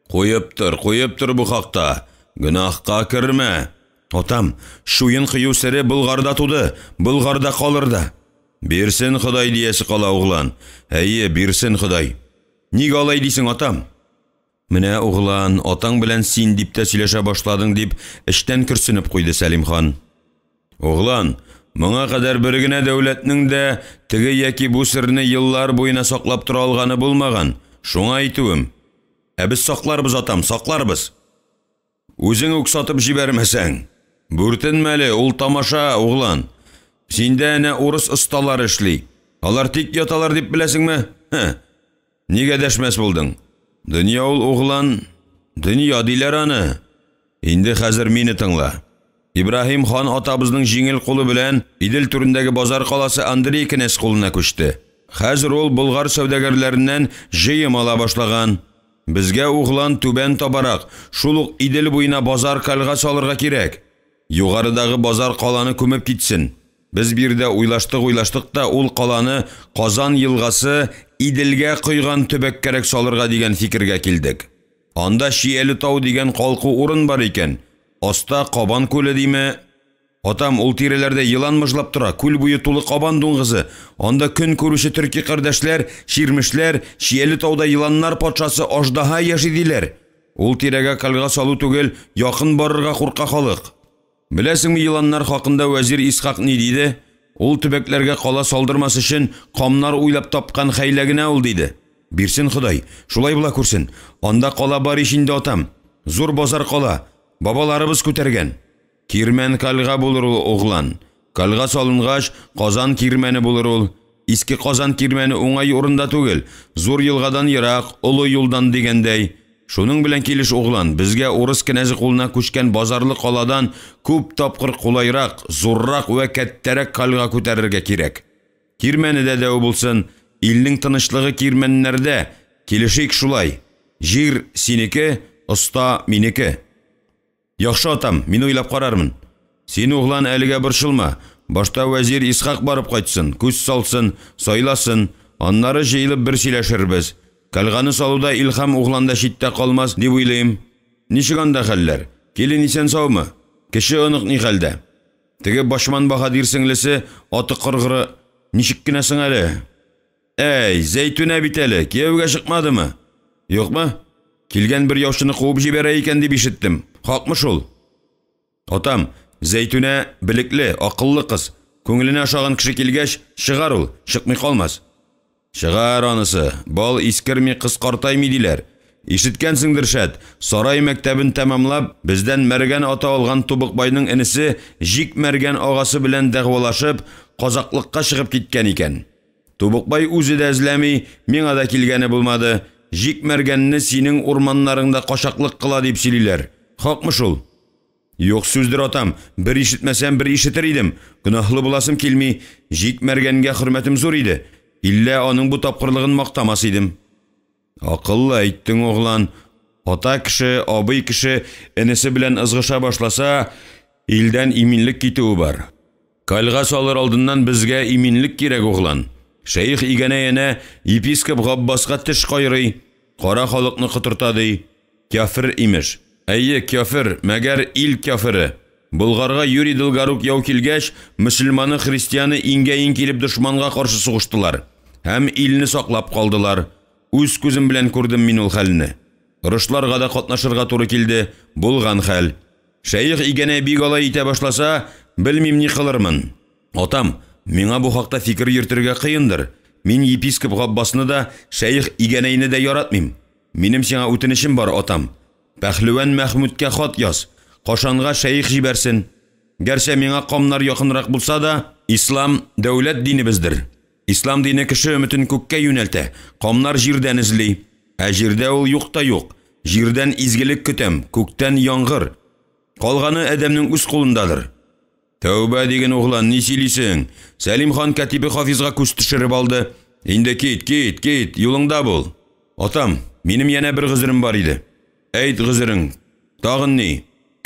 Куеп тор бу хакта. Гөнаһка кермә. Атам, шуен кыю сере Болгарда туды, Болгарда калырда. Бирсен Ходай диясе кала, углан. Әйе, бирсен Ходай. Нигә алай дисең, атам? Менә, углан, атаң белән син дип тә сөйләшә башладың дип эштән көрсенеп куйды Сәлим хан. Углан, моңа кадәр бер генә дәүләтнең дә теге яки бу серне еллар буена саклап тора алганы булмаган. Шуңа әйтүем. Без сакларбыз, атам, сакларбыз. Үзең үк сатып җибәрмәсәң. Бүртенмәле, ул тамаша, углан. Синдә әнә урыс осталары эшли. Алар тик яталар дип беләсеңме? Нигә дәшмәс булдың? Дөнья ул, углан, дөнья диләр аны. Инде хәзер мине тыңла. Ибраһим хан атабызның җиңел кулы белән Идел түрендәге базар каласы Андрей князь кулына күчте. Хәзер ул Болгар сәүдәгәрләреннән җыем ала башлаган. Безгә, углан, түбән табарак, шул ук Идел буена базар калга салырга кирәк. Югарыдагы базар каланы күмеп китсен. Без бирдә уйлаштык та ул каланы Казан елгасы Иделгә койган төбәк кирәк салырга дигән фикергә килдек. Анда Шиәле тау дигән калку урын бар икән. Аста Кабан күле диме? Атам, ул тирәләрдә йылан мыжлап тора, күл буе тулы кабан дуңгызы. Анда көн күрүче төрки кардәшләр, ширмешләр, Шиәле тауда йыланнар патшасы аждаһа яши диләр. Ул тирәгә калга салу түгел, якын барырга курка халык. Беләсеңме, йыланнар хакында вәзир Исхак ни диде? Ул төбәкләргә кала салдырмас өчен камнар уйлап тапкан хәйлә генә ул диде. Бирсен Ходай, шулай була күрсен. Анда кала бар ишинде, атам. Зур базар кала. Бабаларыбыз күтәргән. Кирмән калга булыр ул, углан. Калга салынгач, Казан кирмәне булыр ул. Иске Казан кирмәне уңай урында түгел. Зур елгадан ерак, олы юлдан дигәндәй. Шуның белән килеш, углан, безгә урыс кенәзе кулына күчкән базарлы каладан күп тапкыр кулайрак, зуррак вә кәттәрәк калга күтәрергә кирәк. Кирмәне дә булсын, илнең тынычлыгы кирмәннәрдә. Килешик шулай. Җир синеке, оста минеке. Яхшы, атам, мин уйлап карармын. Син, углан, әлегә борчылма. Башта вәзир Исхак барып кайтсын, күз салсын, сайласын, аннары җыелып бер сөйләшербез. Калганы салуда илһам угланда читтә калмас дип уйлыйм. Ничек анда хәлләр? Килен исән саумы? Кеше онык ни хәлдә? Теге Башман Баһадир сеңлесе аты кыргыры ничек кенә соң әле? Әй, Зәйтүнә бит әле, кияүгә чыкмадымы? Юкмы? Килгән бер яушыны куып җибәрә икән дип ишеттем. Хакмы шул? Атам, Зәйтүнә билекле, акыллы кыз. Күңеленә ошаган кеше килгәч, чыгар ул, чыкмый калмас. Чыгар анысы, бал искерми кыз картаймый диләр. Ишеткәнсеңдер шәт, сарай мәктәбен тәмамлап, бездән мәргән ата алган Тубыкбайның инесе Җик мәргән агасы белән дәгъвалашып, казаклыкка чыгып киткән икән. Тубыкбай үзе дә эзләми, миңа да килгәне булмады. Җик мәргәнне синең урманнарыңда качаклык кыла дип сөйлиләр. Хакмы шул? Юк сүздер атам, бер ишетмәсәм бер ишетер идем. Гөнаһлы буласым килми, Җик мәргәнгә хөрмәтем зур иде. Иллә аның бу тапкырлыгын мактамас идем. Акыллы әйттең, оглан. Ата кеше, абый кеше энесе белән ызгыша башласа, илдән иминлек китүе бар. Кальга салыр алдыннан безгә иминлек кирәк, оглан. Шәйх игәнәенә епископ Габбаска теш кайрый, кара халыкны кытырта ди. Кафир имеш. Әйе, кафир, мәгәр ил кафире. Булгарга Юрий Долгорук яу килгәч, мөселманы, христианы иңгә-иң килеп дошманга каршы сугыштылар. Һәм илне саклап калдылар. Үз күзем белән күрдем мин ул хәлне. Рышларга да катнашырга туры килде, булган хәл. Шәйх игәнә бик алай итә башласа, белмим ни кылырмын. Атам, миңа бу хакта фикер йөртергә кыендыр. Мин епископ Габбасны да, шәйх игәнәйне дә яратмыйм. Минем сиңа үтенечем бар, атам. Пәхлевән Мәхмүдкә хат яз. Кашанга шәйх җибәрсен. Гәрчә миңа камнар якынрак булса да, ислам дәүләт динебездер. Ислам дине кеше өметен күккә юнәлтә. Камнар җирдән эзли. Ә җирдә ул юк та юк. Җирдән изгелек көтәм, күктән яңгыр. Калганы адәмнең үз кулындадыр. Тәүбә дигән углан, ни сөйлисең? Сәлим хан Катибе Хафизга күз төшереп алды. Инде кит, юлыңда бул. Атам, минем яна бер гызырым бар иде. Әйт гызырың. Тагын ни?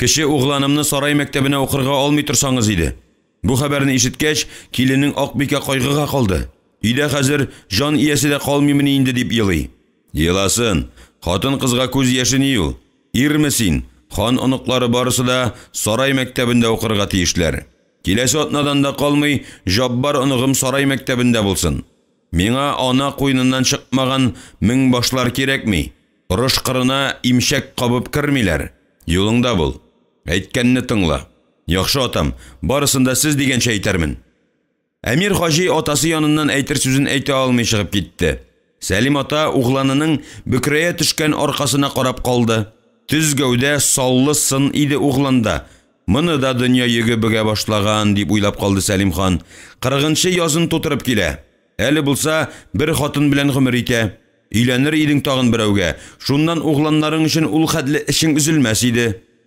Кеше угланымны сарай мәктәбенә укырга алмый торсаңыз иде. Бу хәбәрне ишеткәч, киленең Акбикә кайгыга калды. Өйдә хәзер җан иясе дә калмыймыни инде дип елый. Еласын, хатын кызга күз яшен ю. Ирме син? Хан оныклары барысы да сарай мәктәбендә укырга тиешләр. Киләсе атнадан да калмый, Жаббар оныгым сарай мәктәбендә булсын. Миңа ана куйныннан чыкмаган мең башлар кирәкми. Рыш кырына имшәк кабып кирмиләр. Юлыңда бул. Әйткәнне тыңла. Яхшы атам, барысында сез дигәнчә әйтәрмен. Әмир Хаҗи атасы яныннан әйтер сүзен әйтә алмый чыгып китте. Сәлим ата угланының бөкрәя төшкән аркасына карап калды. Төз гәүдә саллы сын иде угланда. Моны да дөнья йөге бөгә башлаган дип уйлап калды Сәлим хан. 40нчы язын тутырып килә. Әле булса бер хатын белән гомер итә. Өйләнер идең тагын берәүгә. Шуннан угланнарың өчен ул хәтле эшең üzülмәс иде.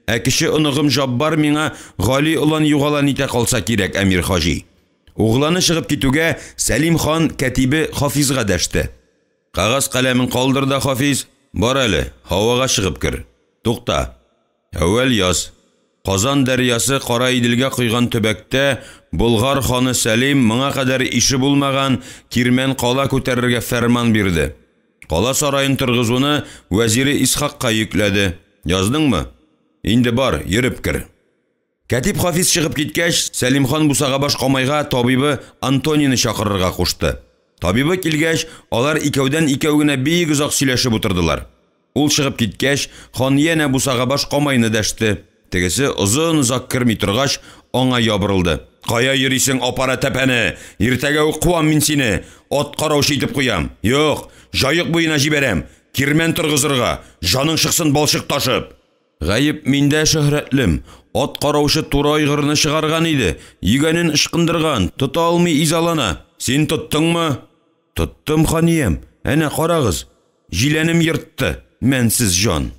Ә кеше оныгым Жаббар миңа Гали улан югалан итә калса кирәк, Әмир Хаҗи. Угланы чыгып китүгә Сәлим хан Катибе Хафизга дәште. Кагаз каләмен калдыр да, Хафиз, бар әле, һавага чыгып кер. Тукта. Әввәл яз. Казан дәрьясы Кара Иделгә куйган төбәктә Булгар ханы Сәлим моңа кадәр ише булмаган Кирмән кала күтәрергә фәрман бирде. Кала сарайын торгызуны вәзире Исхакка йөкләде. Яздыңмы? Инде бар, йөреп кер. Катиб Хафиз чыгып киткәч, Сәлим хан Бусагабаш камайга табибы Антонины чакырырга кушты. Табибы килгәч, алар икәүдән икәү генә бик озак сөйләшеп утырдылар. Ул чыгып киткәч, хан яна Бусагабаш камайны дәште. Тегесе озын-озак кирми торгач, аңа ябырылды. Кая йөрисең, апара тәпәне? Иртәгә үк куам мин сине. Ат караушы итеп куям. Юк, җаек буена җибәрәм. Кирмән торгызырга, җаның чыксын балчык ташып. Гаеп миндә шөһрәтлем. Ат караушы туры айгырны чыгарган иде. Йөгәнен ышкындырган, тота алмый изалана. Син тоттыңмы? Тоттым, ханием. Әнә карагыз. Җиләнем йыртты. Мәнсез җан.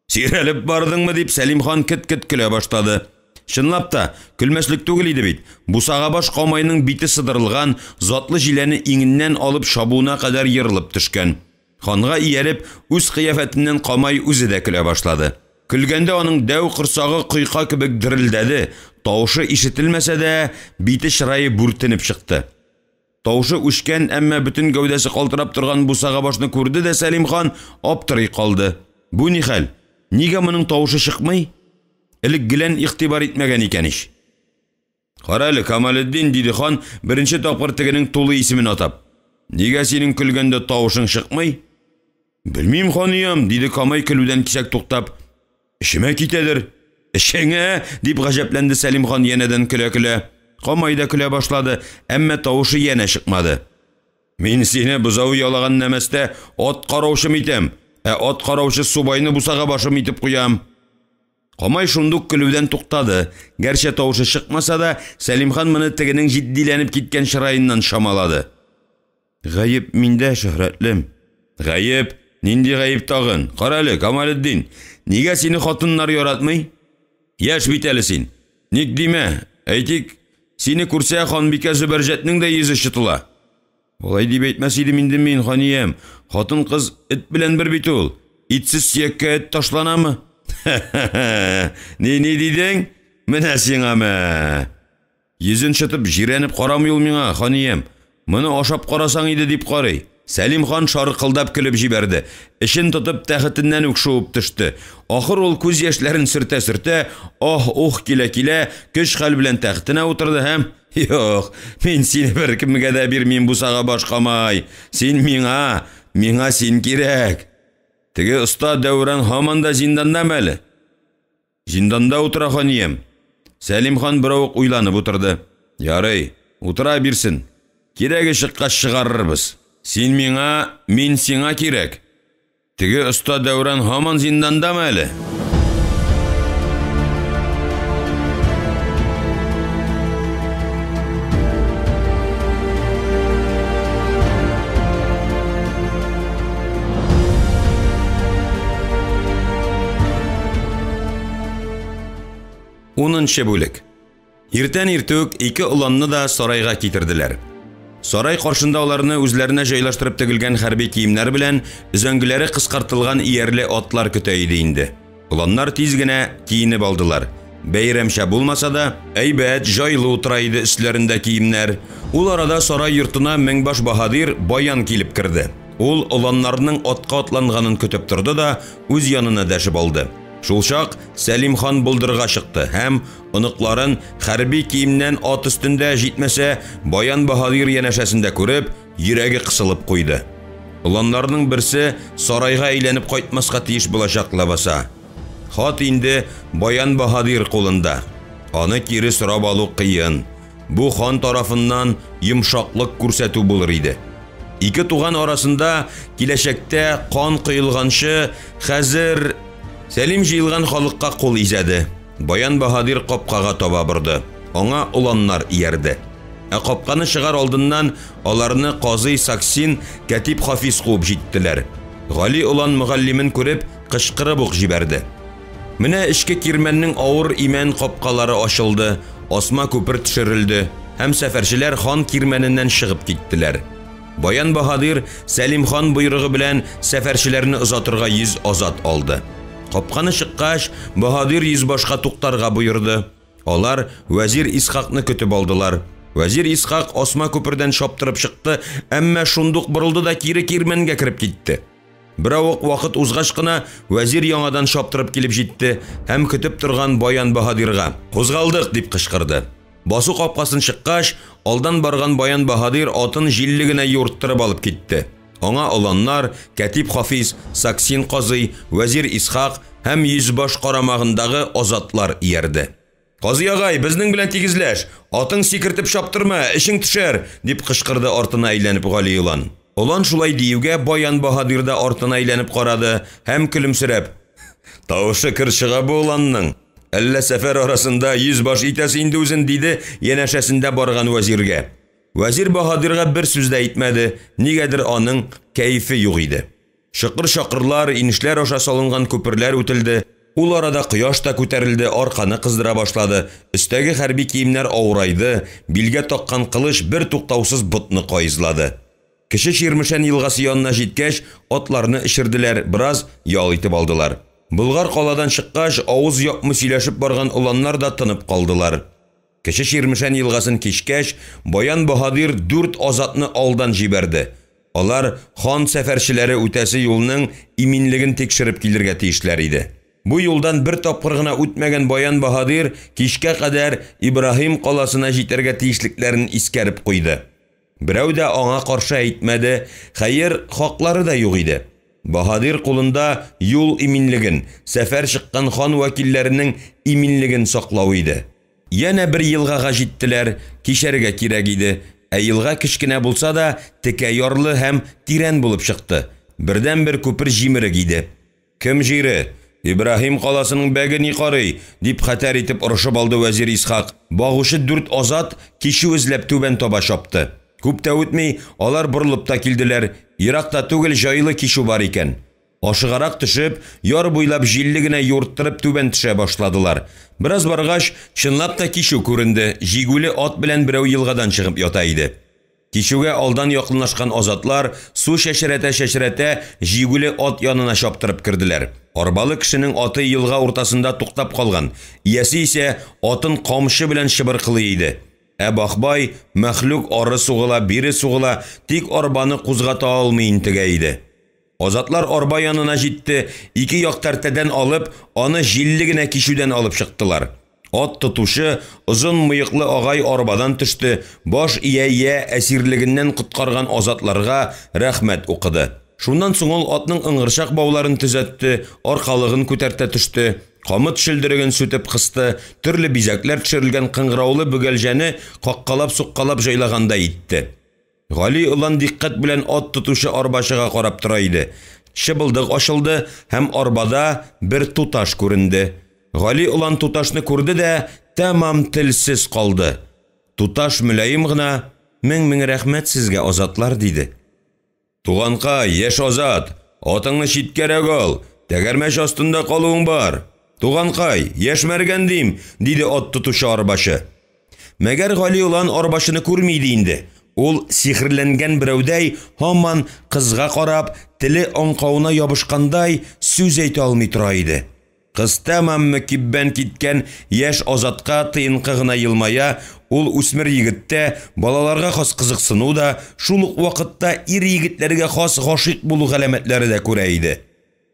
Сирәлеп бардыңмы дип Сәлим хан кит-кит көлә башлады. Чынлап та, көлмәслек түгел иде бит. Бусагабаш камайның бите сыдырылган, затлы җиләне иңеннән алып шабуына кадәр йырылып төшкән. Ханга ияреп, үз кыяфәтеннән камай үзе дә көлә башлады. Көлгәндә аның дәү кырсагы кыйка кебек дирелдәде. Тавышы ишетелмәсә дә, бите чырае бүртенеп чыкты. Тавышы үшкән, әмма бүтән гәүдәсе калтырап торган Бусагабашны күрде дә Сәлим хан аптырый калды. Бу ни хәл? Нигә моның тавышы чыкмый? Элек гелән игътибар итмәгән икән ич. Кара әле, Камалетдин, диде хан, беренче тапкыр тегенең тулы исемен атап. Нигә синең көлгәндә тавышың чыкмый? Белмим, ханиям, диде Камай көлүдән кисәк туктап. Эшемә китәдер. "Эшеңә?" дип гаҗәпләнде Сәлимхан янәдән көлә-көлә. Камай да көлә башлады, әмма тавышы янә чыкмады. "Мин сине бузау ялаган нәмәстә ат караучым итәм, ат караучы субайны бусага башым итеп куям." Камай шундук көлүдән туктады. Гәрчә тавышы чыкмаса да, Сәлимхан моны тегенең җитдиләнеп киткән чыраеннан шамалады. "Гаеп миндә, Шөһрәтлем." "Гаеп? Нинди гаеп тагын? Карале, Камалетдин, нигә сине хатыннар яратмый? Яшь бит әле син. Ник димә? Әйтик, сине күрсә Ханбикә Зөбәрҗәтнең дә йөзе чытыла." "Болай дип әйтмәс идем инде мин, ханиям. Хатын кыз эт белән бер бит ул. Итсез сөяккә эт ташланамы?" Ни дидең? Менә сиңамы? Йөзен чытып җирәнеп карамый ул миңа, ханиям. Моны ашап карасаң иде дип карый. Сәлимхан шаркылдап көлеп җибәрде. Эшен тотып тәхетеннән үк шуып төште. Ахыр ул күз яшьләрен сөртә-сөртә, ох килә-килә, көч-хәл белән тәхетенә утырды һәм: "Юк, мин сине беркемгә дә бирмим бусага башкамай. Син миңа син кирәк." "Теге оста Дәүран һаман да зиндандамы әле?" "Зинданда утыра, ханиям." Сәлимхан берәү ук уйланып утырды. "Ярый, утыра бирсен. Кирәге чыккач чыгарырбыз. Син миңа, мин сиңа кирәк. Теге оста Дәүран һаман зиндандамы әле?" Унынчы бүлек. Иртән иртүк ике уланны да сарайга китерделәр. Сарай каршында аларны үзләренә җайлаштырып тегелгән хәрби киемнәр белән өзәңгеләре кыскартылган иярле атлар көтә иде инде. Уланнар тиз генә киенеп алдылар. Бәйрәмчә булмаса да, әйбәт җайлы утыра иде өсләрендә киемнәр. Ул арада сарай йортына Меңбаш Баһадир баян килеп керде. Ул уланнарның атка атланганын көтеп торды да үз янына дәшеп алды. Шул чак Сәлимхан булдырга чыкты һәм оныкларын хәрби киемнән ат өстендә җитмәсә Баян Баһадир янәшәсендә күреп, йөрәге кысылып куйды. Уланнарның берсе сарайга әйләнеп кайтмаска тиеш булачак лабаса. Хат инде Баян Баһадир кулында. Аны кире сорап алу кыен. Бу хан тарафыннан йомшаклык күрсәтү булыр иде. Ике туган арасында киләчәктә кан кыйлганчы хәзер Сәлим җыелган халыкка кул изәде. Баян Баһадир капкага таба борды. Аңа уланнар иярде. Капканы чыгар алдыннан аларны Казый Саксин Катиб Хафиз куып җиттеләр. Гали улан мөгаллимен күреп кычкырып ук җибәрде. Менә эчке кирмәннең авыр имән капкалары ачылды, асма күпер төшерелде һәм сәфәрчеләр хан кирмәненнән чыгып киттеләр. Баян Баһадир Сәлимхан буйрыгы белән сәфәрчеләрне озатырга 100 азат алды. Капканы чыккач, Баһадир йөзбашка туктарга буйырды. Алар вәзир Исхакны көтеп алдылар. Вәзир Исхак асма күпердән шаптырып чыкты, әмма шундук борылды да кире кирмәнгә кирип китте. Берәү ук вакыт узгач кына вәзир яңадан шаптырып килеп җитте һәм көтеп торган Баян Баһадирга: "Кузгалдык!" дип кычкырды. Басу капкасын чыккач, алдан барган Баян Баһадир атын җилле генә юрттырып алып китте. Аңа уланнар Катиб Хафиз, Саксин Казый, вәзир Исхак һәм йөзбаш карамагындагы азатлар иярде. "Казый агай, безнең белән тигезләш, атың сикертеп шаптырма, эшең төшәр!" дип кычкырды артына әйләнеп Гали улан. Улан шулай диюгә Баян Баһадир да артына әйләнеп карады һәм көлемсерәп: "Тавышы кыр чыга бу уланның. Әллә сәфәр арасында йөзбаш итәсе инде үзен", диде янәшәсендә барган вәзиргә. Вәзир Баһадирга бер сүз дә әйтмәде, нигәдер аның кәйфе юк иде. Шыкыр-шакырлар, инешләр аша салынган күперләр үтелде. Ул арада кояш та күтәрелде, арканы кыздыра башлады. Өстәге хәрби киемнәр авырайды, билгә таккан кылыч бер туктаусыз ботны кайызлады. Кеше Чирмешән елгасы янына җиткәч, атларны ишерделәр, бераз ял итеп алдылар. Болгар каладан чыккач, авыз япмый сөйләшеп барган уланнар да тынып калдылар. Кеше Чирмешән елгасын кичкәч, Баян Баһадир 4 азатны алдан җибәрде. Алар хан сәфәрчеләре үтәсе юлның иминлеген тикшереп килергә тиешләр иде. Бу юлдан бер тапкыр гына үтмәгән Баян Баһадир кичкә кадәр Ибраһим каласына җитәргә тиешлекләрен искәреп куйды. Берәү дә аңа каршы әйтмәде, хәер, хаклары да юк иде. Баһадир кулында юл иминлеген, сәфәр чыккан хан вәкилләренең иминлеген саклау иде. Яна бер елгага җиттеләр, кишәргә кирәк иде. Елга кичкенә булса да, текә ярлы һәм тирән булып чыкты. Бердән бер күпер җимерек иде. Кем җире? Ибраһим каласының бәге ни карый? Дип хәтәр итеп урышып алды вәзир Исхак. Багушы 4 азат кишу эзләп түбән таба шапты. Күп тә үтми, алар борылып та килделәр. Еракта түгел җайлы кишу бар икән. Ашыгарак төшеп, яр буйлап җилле генә юрттырып түбән төшә башладылар. Бераз баргач, чынлап та кишу күренде. Җигүле ат белән берәү елгадан чыгып ята иде. Кишүгә алдан якынлашкан азатлар су шәшәрәтә җигүле ат янына чаптырып керделәр. Арбалы кешенең аты елга уртасында туктап калган. Иясе исә атын камчы белән шыбыркылый иде. Бахбай мәхлук ары сугыла, бире сугыла, тик арбаны кузгата алмый интегә иде. Азатлар арба янына җитте, ике як тәртәдән алып, аны җилле генә кишүдән алып чыктылар. Ат тотушы озын мыйыклы агай арбадан төште, баш ия әсирлегеннән коткарган азатларга рәхмәт укыды. Шуннан соң ул атның ыңгырчак бауларын төзәтте, аркалыгын күтәртә төште, камыт шелдереген сүтеп кысты, төрле бизәкләр төшерелгән кыңгыраулы бөгәлҗәне каккалап-суккалап җайлаганда итте. Гали улан диккать белән ат тотушы арбачыга карап тора иде. Шыбылдык ачылды һәм арбада бер туташ күренде. Гали улан туташны күрде дә тәмам телсез калды. Туташ мөлаим гына: "Мең рәхмәт сезгә, азатлар", диде. "Туганка, яшь азат, атыңны читкәрәк ал, тәгәрмәч астында калуың бар. Туганкай, яшмәргән дим", диде ат тотушы арбачы. Мәгәр Гали улан арбачыны күрмиде инде. Ул сихрләнгән берәүдәй һаман кызга карап, теле аңкавына ябышкандай сүз әйтә алмый тора иде. Кыз тәмам мөкиббән киткән яшь азатка тыйынкы гына елмая, ул үсмер егеттә балаларга хас кызыксыну да, шул ук вакытта ир егетләргә хас гашыйк булу галәмәтләре дә күрә иде.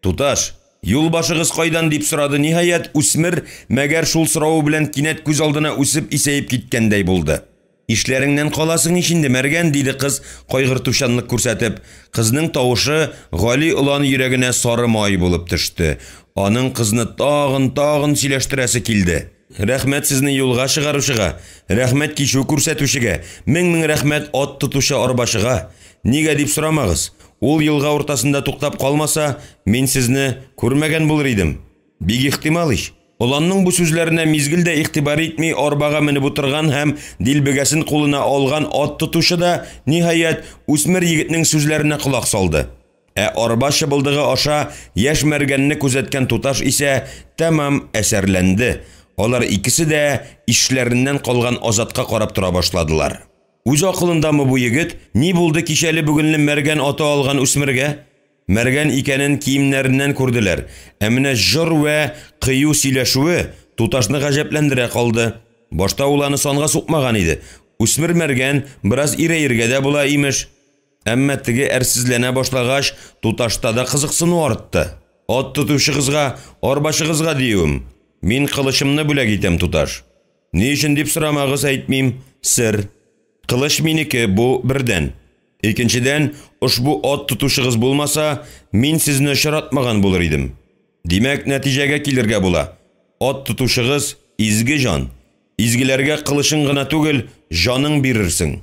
"Туташ, юлбашыгыз кайдан?" дип сорады. Ниһаять, үсмер мәгәр шул сорау белән кинәт күз алдына үсеп исәеп киткәндәй булды. "Ишләреңнән каласың ичинде, мәргән", диде кыз кайгыртучанлык күрсәтеп. Кызның тавышы Гали улан йөрәгенә сары май булып төште. Аның кызны тагын сөйләштерәсе килде. "Рәхмәт сезне юлга чыгаручыга, рәхмәт кишу күрсәтүчегә, мең рәхмәт ат тотушы арбачыга. Нигә дип сорамагыз? Ул елга уртасында туктап калмаса, мин сезне күрмәгән булыр идем. Бик ихтимал ич." Уланның бу сүзләренә мизгелдә игътибар итми арбага менеп утырган һәм дилбегәсен кулына алган ат тотушы да ниһаять үсмер егетнең сүзләренә колак салды. Арба шыбылдыгы аша яшь мәргәнне күзәткән туташ исә тәмам әсәрләнде. Алар икесе дә ишләреннән калган азатка карап тора башладылар. Үз акылындамы бу егет, ни булды кичәле бүгенле мәргән аты алган үсмергә? Мәргән икәнен киемнәреннән күрделәр. Менә җыр вә кыю сөйләшүе туташны гаҗәпләндерә калды. Башта ул аны санга сукмаган иде. Үсмер мәргән бераз ирә-иргә дә була имеш. Әмма теге әрсезләнә башлагач, туташта да кызыксыну артты. "Ат тотучы кызга, арбачыгызга диюм. Мин кылычымны бүләк итәм, туташ. Ни өчен дип сорамагыз, әйтмим, сер. Кылыч минеке, бу бердән. Икенчедән, ушбу ат тотучыгыз булмаса, мин сезне очратмаган булыр идем. Димәк, нәтиҗәгә килергә була. Ат тотучыгыз изге җан. Изгеләргә кылышың гына түгел, җаның бирерсең.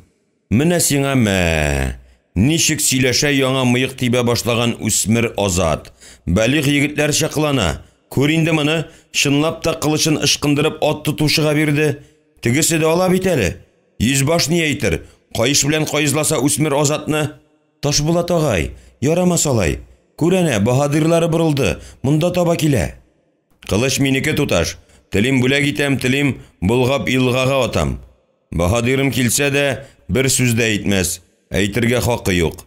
Менә сиңа мә." Ничек сөйләшә яңа мыек тибә башлаган үсмер азат. Бәлиг егетләр чаклана. Күр инде моны, чынлап та кылычын ышкындырып ат тотучыга бирде. Тегесе дә ала бит әле. Йөзбаш ни әйтер? Кайыш белән кайызласа үсмер азатны? "Ташбулат агай, ярамас алай. Күрәнә, баһадирлары борылды, монда таба килә." "Кылыч минеке, туташ. Телим бүләк итәм, телим булгап илгага атам. Баһадирым килсә дә бер сүз дә әйтмәс. Әйтергә хакы юк."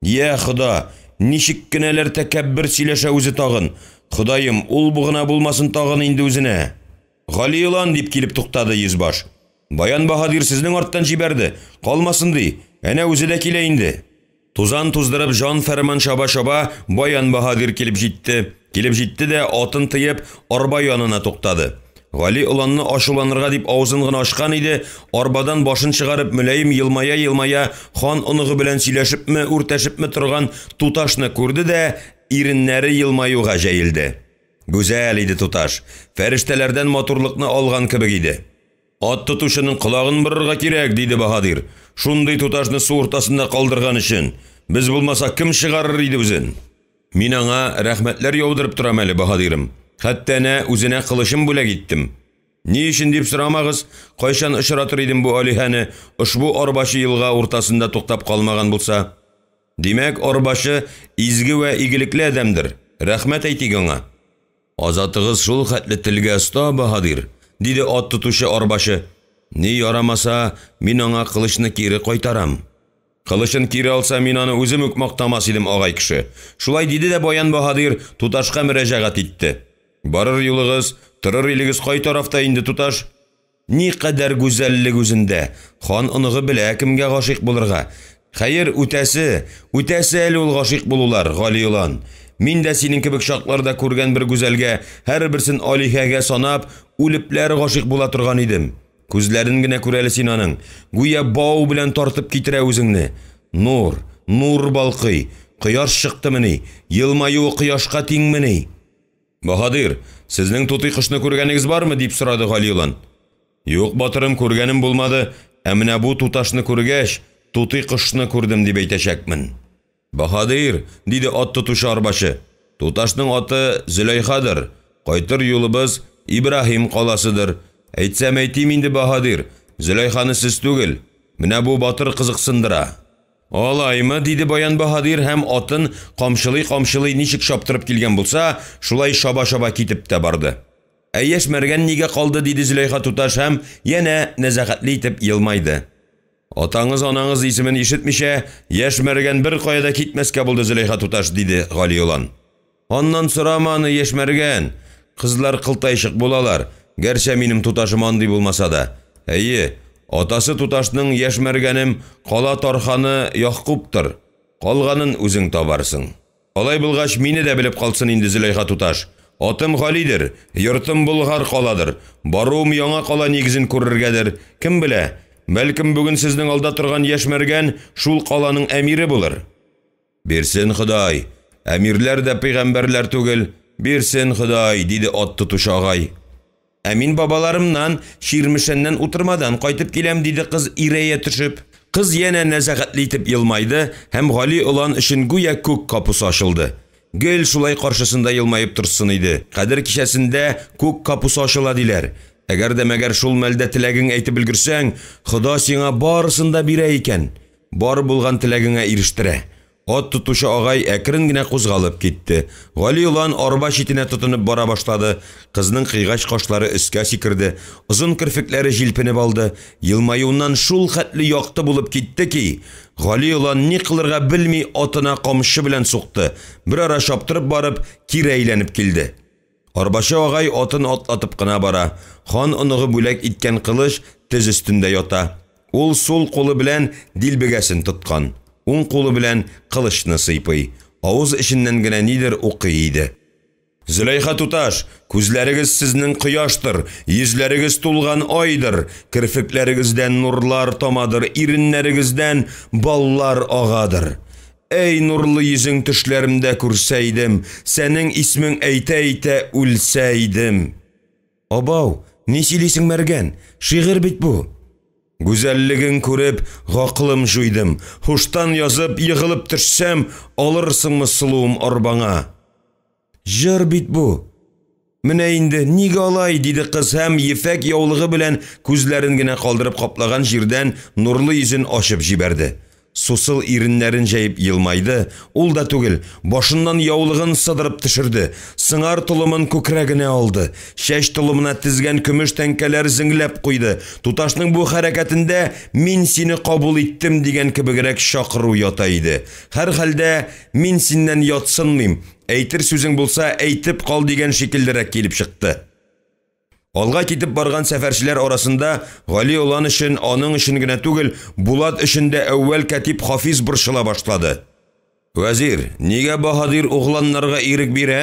"Я Хода, ничек кенәләр тәкәббер сөйләшә үзе тагын. Ходаем, ул бугына булмасын тагын инде үзенә." "Гали улан", дип килеп туктады йөзбаш. "Баян баһадир сезнең арттан җибәрде. Калмасын ди. Әнә үзе дә килә инде." Тузан туздырып җан фәрман шаба-шаба Баян баһадир килеп җитте. Килеп җитте дә атын тыеп арба янына туктады. Гали уланны ашуланырга дип авызын гына ачкан иде, арбадан башын чыгарып мөләем елмая хан оныгы белән сөйләшепме, үртәшепме торган туташны күрде дә, иреннәре елмаюга җәелде. Гүзәл иде туташ, фәрештәләрдән матурлыкны алган кебек иде. Ат тотушының колагын борырга кирәк, диде Баһадир. Шундый туташны су уртасында калдырган өчен. Без булмаса кем чыгарыр иде үзен? Мин аңа рәхмәтләр яудырып торам әле, Баһадирым. Хәтта нә үзенә кылышым бүләк иттем. Ни өчен дип сорамагыз, кайчан очратыр идем бу алихәне, ушбу арбашы елга уртасында туктап калмаган булса. Димәк, арбашы изге вә игелекле адәмдер. Рәхмәт әйтик аңа. Азатыгыз шул хәтле телгә оста, Баһадир, диде ат тотучы арбашы. Ни ярамаса, мин аңа кылычны кире кайтарам. Кылычын кире алса, мин аны үзем үк мактамас идем, агай кеше. Шулай диде дә Баян Баһадир туташка мөрәҗәгать итте. Барыр юлыгыз, торыр илегез кай тарафта инде, туташ? Ни кадәр гүзәллек үзендә. Хан оныгы белә кемгә гашыйк булырга. Хәер, үтәсе әле ул гашыйк булулар, Гали улан. Мин дә синең кебек шакларда күргән бер гүзәлгә, һәрберсен алихәгә санап, үлепләр гашыйк була торган идем. Күзләрен генә күрәле син аның, гүя бау белән тартып китерә үзеңне. Нур балкый, кояш чыктымыни, елмаю кояшка тиңмени? Баһадир, сезнең тутый кышны күргәнегез бармы, дип сорады Гали улан. Юк, батырым, күргәнем булмады, ә менә бу туташны күргәч, тутый кышны күрдем дип әйтәчәкмен. Баһадир, диде ат тотучы арбашы, туташның аты Зөләйхадыр, кайтыр юлыбыз Ибраһим каласыдыр. Әйтсәм әйтим инде, Баһадир, Зөләйханы сез түгел, менә бу батыр кызыксындыра. Алаймы, диде Баян Баһадир һәм атын камшылый ничек шаптырып килгән булса, шулай шаба китеп тә барды. Яшьмәргән нигә калды, диде Зөләйха туташ һәм янә нәзакәтле итеп елмайды. Атаңыз, анаңыз исемен ишетмичә, яшьмәргән бер кайда китмәскә булды, Зөләйха туташ, диде Гали улан. Аннан сораманы, яшьмәргән. Кызлар кылтайчык булалар, гәрчә минем туташым андый булмаса да. Әйе, атасы туташның яшьмәргәнем кала тарханы Яхкубтыр. Калганын үзең табарсың. Алай булгач, мине дә белеп калсын инде, Зөләйха туташ. Атым Галидер, йортым Болгар каладыр. Баруым яңа кала нигезен күрергәдер. Кем белә? Бәлкем бүген сезнең алда торган яшьмәргән шул каланың әмире булыр. Бирсен Ходай. Әмирләр дә пәйгамбәрләр түгел. Бирсен Ходай, диде ат тотучы агай. Мин бабаларымнан ширмешәннән утырмадан кайтып киләм, диде кыз ирәя төшеп. Кыз янә нәзакәтле итеп елмайды һәм Гали улан өчен гүя күк капусы ачылды. Гел шулай каршысында елмайып торсын иде. Кадер кичәсендә күк капусы ачыла диләр. Әгәр дә мәгәр шул мәлдә теләгең әйтеп өлгерсәң, Хода сиңа барысын да бирә икән. Бар булган теләгеңә ирештерә. Ат тотучы агай әкрен генә кузгалып китте. Гали улан арба читенә тотынып бара башлады. Кызның кыйгач кашлары өскә сикерде. Озын кирфекләре җилпенеп алды. Елмаюыннан шул хәтле якты булып китте ки, Гали улан ни кылырга белми атына камчы белән сукты. Бер ара шаптырып барып, кире әйләнеп килде. Арбашы агай атын атлатып кына бара. Хан оныгы бүләк иткән кылыч тез өстендә ята. Ул сул кулы белән дилбегәсен тоткан. Уң кулы белән кылычны сыйпый. Авыз эченнән генә нидер укый иде. Зөләйха туташ, күзләрегез сезнең кояштыр, йөзләрегез тулган айдыр, кирфекләрегездән нурлар тамадыр, иреннәрегездән баллар агадыр. Эй нурлы йөзең төшләремдә күрсәйдем, сәнең исмең әйтә үлсәйдем. Абау, ни сөйлисең мәргән? Шигырь бит бу. Гүзәллеген күреп, гақлым жуйдым. Хуштан язып, йығылып төшсәм, алырсыңмы сылуым арбаңа. Жыр бит бу. Менә инде, нигә алай, диде кыз һәм ефәк яулыгы белән күзләрен генә калдырып каплаган җирдән нурлы йөзен ачып җибәрде. Сусыл иреннәрен җәеп елмайды, ул да түгел, башыннан яулыгын сыдырып төшерде, сыңар тулымын күкрәгенә алды, шәч тулымына тезгән көмеш тәңкәләр зеңләп куйды. Туташның бу хәрәкәтендә мин сине кабул иттем дигән кебегрәк шакыру ята иде. Һәр хәлдә мин синнән ятсынмыйм, әйтер сүзең булса әйтеп кал дигән шикеллерәк килеп чыкты. Алга китеп барган сәфәрчеләр арасында Гали улан өчен, аның өчен генә түгел, Булат өчен дә әүвәл Катип Хафиз борчыла башлады. Вәзир, нигә Баһадир угланнарга ирек бирә?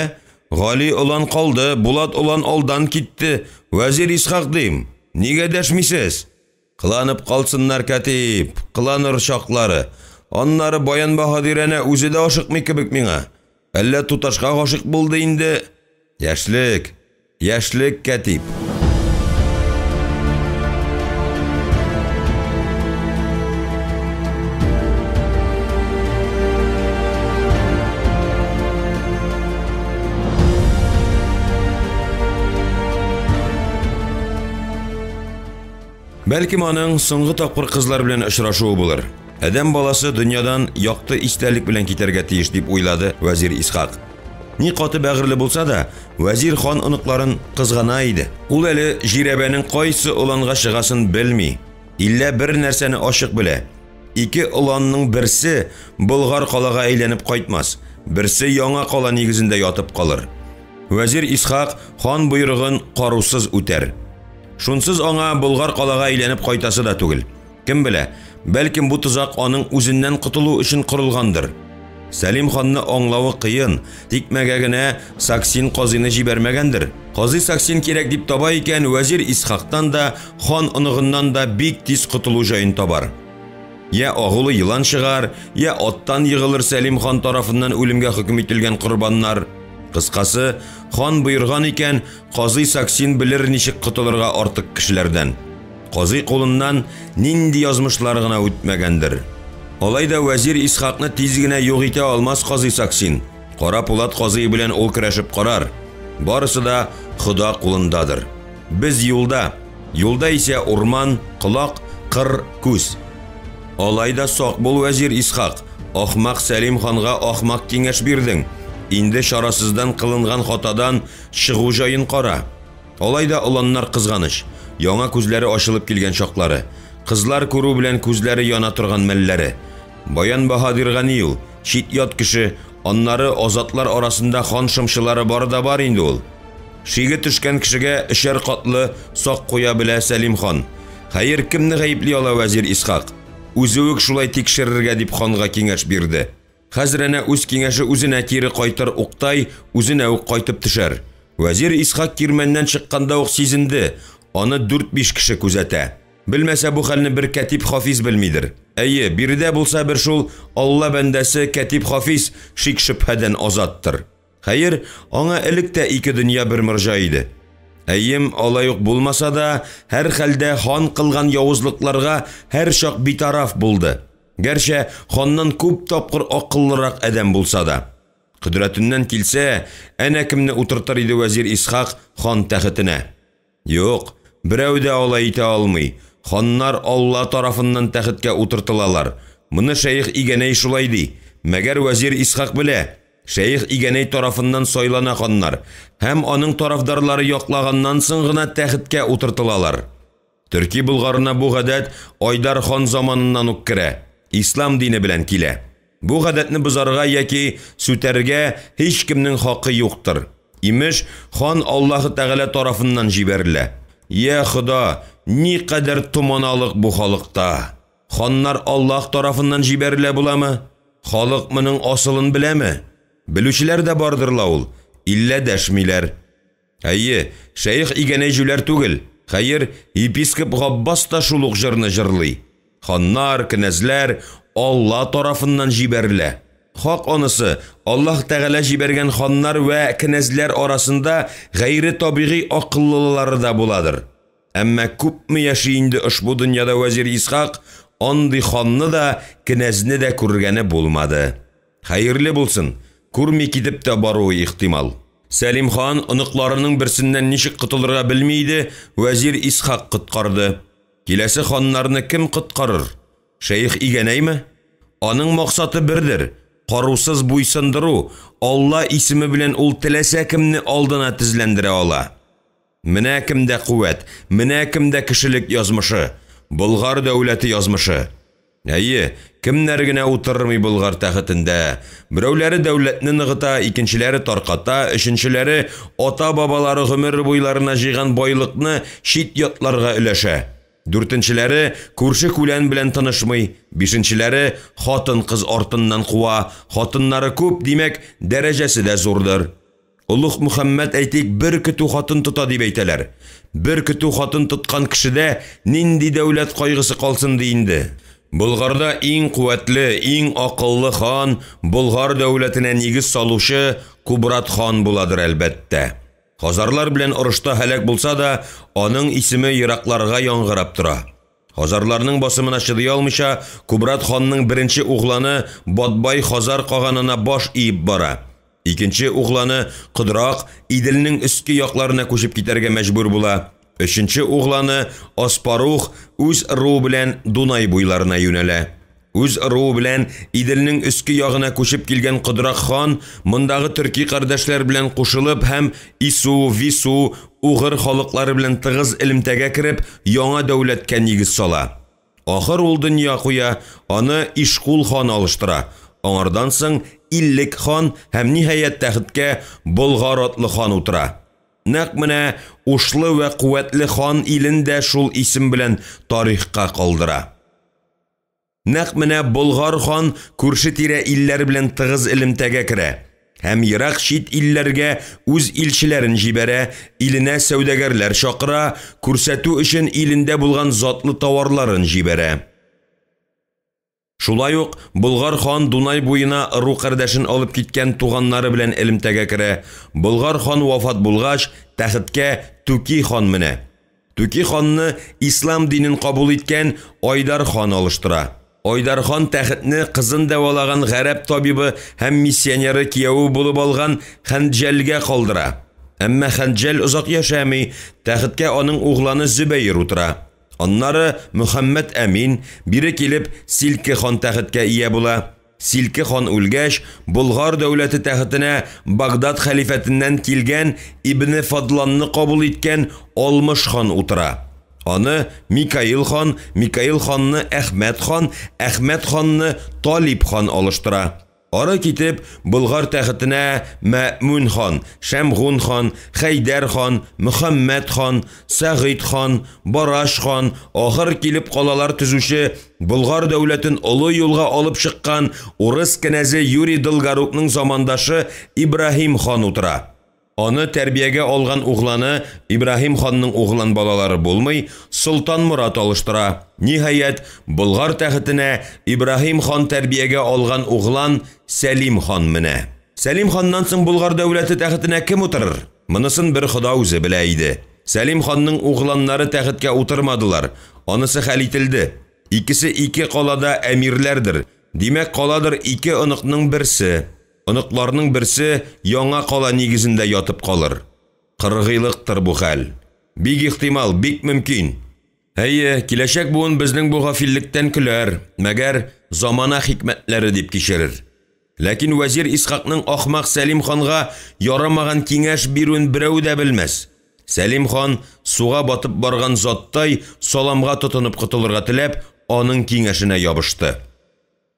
Гали улан калды, Булат улан алдан китте. Вәзир Исхак дим. Нигә дәшмисез? Кыланып калсыннар Кәтип, кыланыр чаклары. Аннары Баян Баһадирәне үзе дә ашыкмый кебек миңа. Әллә туташка гашык булды инде. Яшьлек, яшьлек Кәтип. Бәлким аның соңгы тапкыр кызлар белән очрашуы булыр. Адәм баласы дөньядан якты истәлек белән китәргә тиеш дип уйлады Вәзир Исхак. Ни каты бәгырле булса да, Вәзир хан оныкларын кызгана иде. Ул әле жирәбәнең кайсы уланга чыгасын белми. Иллә бер нәрсәне ачык белә. Ике уланның берсе Болгар калага әйләнеп кайтмас, берсе яңа кала нигезендә ятып калыр. Вәзир Исхак хан буйрыгын карусыз үтәр. Шунсыз аңа Болгар калага әйләнеп кайтасы да түгел. Кем белә, бәлким бу тузак аның үзеннән кытылу өчен корылгандыр. Сәлим ханны аңлавы кыен, тикмәгә генә Саксин казыйны җибәрмәгәндер. Казый Саксин кирәк дип таба икән, Вәзир Исхактан да, хан оныгыннан да бик тиз кытылу җаен табар. Я агулы йылан чыгар, я аттан егылыр Сәлим хан тарафыннан үлемгә хөкем ителгән корбаннар. Кыскасы, хан буйырган икән, Казый Саксин белер ничек кытылырга артык кешеләрдән. Казый кулыннан нинди язмышлар гына үтмәгәндер. Алайда Вәзир Исхакны тиз генә юк итә алмас Казый Саксин. Кара Пулат казый белән ул көрәшеп карар. Барысы да Хода кулындадыр. Без юлда исә урман, кылак, кыр, күз. Алайда сак бул Вәзир Исхак. Ахмак Сәлим ханга ахмак киңәш бирдең. Инде шарасыздан кылынган хатадан чыгу җаен кара. Алайда уланнар кызганыч, яңа күзләре ачылып килгән шаклары, кызлар күрү белән күзләре яна торган мәлләре. Баян Баһадир Ганиул, чит ят кеше, аннары азатлар арасында хан шымшылары бар да бар инде ул. Шиге төшкән кешегә эшәр катлы сак куя белә Сәлим хан. Хәер, кемне гаепли ала Вәзир Исхак? Үзе үк шулай тикшерергә дип ханга киңәш бирде. Хәзрәнә үз киңәше үзенә кире кайтыр уктай, үзенә үк кайтып төшәр. Вәзир Исхак кирмәннән чыкканда ук сизенде, аны 4-5 кеше күзәтә. Белмәсә бу хәлне бер Кәтип Хафиз белмидер. Әйе, биредә булса бер шул Алла бәндәсе Кәтип Хафиз шик шөбһәдән азаттыр. Хәер, аңа элек тә ике дөнья бер мөрҗа иде. Әйем, алай ук булмаса да, һәр хәлдә хан кылган явызлыкларга һәр чак битараф булды. Гәрчә ханнан күп тапкыр акыллырак адәм булса да. Кыдрәтеннән килсә, әнә кемне утыртыр иде Вәзир Исхак хан тәхетенә. Юк, берәү дә алай итә алмый. Ханнар Алла тарафыннан тәхеткә утыртылалар. Моны Шәйх Игәнәй шулай ди. Мәгәр Вәзир Исхак белә, Шәйх Игәнәй тарафыннан сайлана ханнар, һәм аның тарафдарлары яклаганнан соң гына тәхеткә утыртылалар. Төрки Булгарына бу гадәт Айдар хан заманыннан ук керә. Ислам дине белән килә. Бу гадәтне бозарга яки сүтәргә һеч кемнең хакы юктыр. Имеш, хан Аллаһы Тәгалә тарафыннан җибәрелә. Я Хода, ни кадәр туманалык бу халыкта. Ханнар Аллаһ тарафыннан җибәрелә буламы? Халык моның асылын беләме? Белүчеләр дә бардыр ул, иллә дәшмиләр. Әйе, Шәйх Игәнәй җүләр түгел. Хәер, епископ Габбас та шул ук җырны җырлый. Ханнар, кенәзләр Алла тарафыннан җибәрелә. Хак анысы, Аллаһ Тәгалә җибәргән ханнар вә кенәзләр арасында гайре табигый акыллылары да буладыр. Әмма күпме яши инде ошбу дөньяда Вәзир Исхак, андый ханны да, кенәзне дә күргәне булмады. Хәерле булсын, күрми китеп тә баруы ихтимал. Сәлим хан оныкларының берсеннән ничек кытылырга белмейде, Вәзир Исхак кыткарды. Киләсе ханнарны кем кыткарыр? Шәйх Игәнәйме? Аның максаты бердер. Карусыз буйсындыру, Алла исеме белән ул теләсә кемне алдына тезләндерә ала. Менә кемдә куәт, менә кемдә кешелек язмышы, Болгар дәүләте язмышы. Әйе, кемнәр генә утырмый Болгар тәхетендә. Берәүләре дәүләтне ныгыта, икенчеләре тарката, өченчеләре ата-бабалары гомер буйларына җыйган байлыкны чит ятларга өләшә. Дүртенчеләре күрше-күлән белән тынышмый, бишенчеләре хатын-кыз артыннан куа, хатыннары күп, димәк, дәрәҗәсе дә зурдыр. Улуг Мөхәммәд әйтик бер көтү хатын тота дип әйтәләр. Бер көтү хатын тоткан кешедә нинди дәүләт кайгысы калсын ди инде. Болгарда иң куәтле, иң акыллы хан, Болгар дәүләтенә нигез салучы Кубрат хан буладыр әлбәттә. Хазарлар белән орышта һәлак булса да, аның исеме еракларга яңгырап тора. Хазарларның басымына чыдый алмыйча, Кубрат ханның беренче угланы Батбай Хазар каганына баш иеп бара. Икенче угланы Кыдрак Иделнең өске якларына күчеп китәргә мәҗбүр була. Өченче угланы Аспарух үз руу белән Дунай буйларына юнәлә. Үз руу белән Иделнең өске ягына күчеп килгән Кыдрак хан мондагы төрки кардәшләр белән кушылып һәм Ису, Вису, угыр халыклары белән тыгыз элемтәгә кереп, яңа дәүләткә нигез сала. Ахыр ул дөнья куя, аны Ишкул хан алыштыра. Аңардан соң Иллек хан һәм ниһаять тәхеткә Болгар атлы хан утыра. Нәкъ менә ушлы вә куәтле хан илен дә шул исем белән тарихка калдыра. Нәкъ менә Болгар хан күрше-тирә илләр белән тыгыз элемтәгә керә. Һәм ерак чит илләргә үз илчеләрен җибәрә, иленә сәүдәгәрләр чакыра, күрсәтү өчен илендә булган затлы товарларын җибәрә. Шулай ук Болгар хан Дунай буена ру кардәшен алып киткән туганнары белән элемтәгә керә. Болгар хан вафат булгач, тәхеткә Туки хан менә. Туки ханны ислам динен кабул иткән Айдар хан алыштыра. Айдар хан тәхетне кызын дәвалаган гарәп табибы һәм миссионеры кияү булып алган Хәнҗәлгә калдыра. Әмма Хәнҗәл узак яшәми, тәхеткә аның угланы Зөбәйр утыра. Аннары Мөхәммәд Әмин бире килеп Силке хан тәхеткә ия була. Силке хан үлгәч, Болгар дәүләте тәхетенә Багдад хәлифәтеннән килгән Ибне Фадланны кабул иткән Алмыш хан утыра. Аны Микаил хан, Микаил ханны Әхмәд хан, Әхмәд ханны Талиб хан алыштыра. Ара китеп, Болгар тәхетенә Мәъмүн хан, Шәмгун хан, Хәйдәр хан, Мөхәммәд хан, Сәгыйд хан, Бараш хан, ахыр килеп калалар төзүче, Болгар дәүләтен олы юлга алып чыккан урыс кенәзе Юрий Долгорукның замандашы Ибраһим хан утыра. Аны тәрбиягә алган угланы Ибраһим ханның углан балалары булмый, Солтан Мурат алыштыра. Ниһаять, Болгар тәхетенә Ибраһим хан тәрбиягә алган углан Сәлим хан менә. Сәлим ханнан соң Болгар дәүләте тәхетенә кем утырыр? Монысын бер Хода үзе белә иде. Сәлим ханның угланнары тәхеткә утырмадылар. Анысы хәл ителде. Икесе ике калада әмирләрдер. Димәк, каладыр ике оныкның берсе. Оныкларның берсе яңа кала нигезендә ятып калыр. Кыргыйлыктыр бу хәл. Бик ихтимал, бик мөмкин. Әйе, киләчәк буын безнең бу гафиллектән көләр, мәгәр замана хикмәтләре дип кичерер. Ләкин вәзир Исхакның ахмак Сәлим ханга ярамаган киңәш бирүен берәү дә белмәс. Сәлим хан суга батып барган заттай саламга тотынып кытылырга теләп, аның киңәшенә ябышты.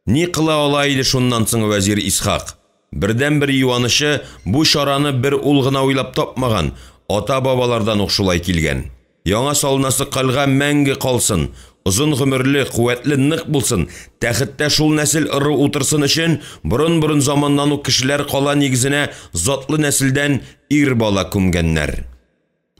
Ни кыла ала иде шуннан соң вәзир Исхак? Бердән бер юанышы бу шараны бер ул гына уйлап тапмаган, ата-бабалардан ук шулай килгән. Яңа салынасы калга мәңге калсын, озын гомерле, куәтле нык булсын, тәхеттә шул нәсел ыры утырсын өчен, борын заманнан ук кешеләр кала нигезенә затлы нәселдән ир бала күмгәннәр.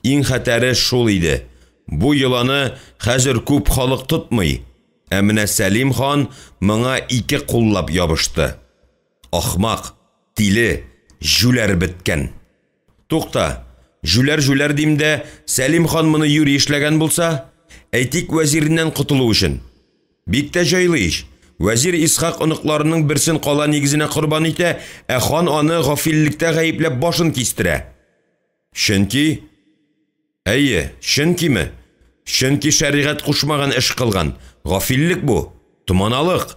Иң хәтәре шул иде. Бу йоланы хәзер күп халык тотмый. Ә менә Сәлим хан моңа ике куллап ябышты. Ахмак, тиле, жүләр беткән. Тукта, жүләр димдә, Сәлим хан моны юри эшләгән булса, әйтик вәзиреннән кутылу өчен. Бик тә җайлы иш. Вәзир Исхак оныкларының берсен кала нигезенә курбан итә, ә хан аны гафиллектә гаепләп башын кистерә. Чөнки, әйе, чөнкиме? Чөнки шәригать кушмаган эш кылган. Гафиллек бу, туманалык.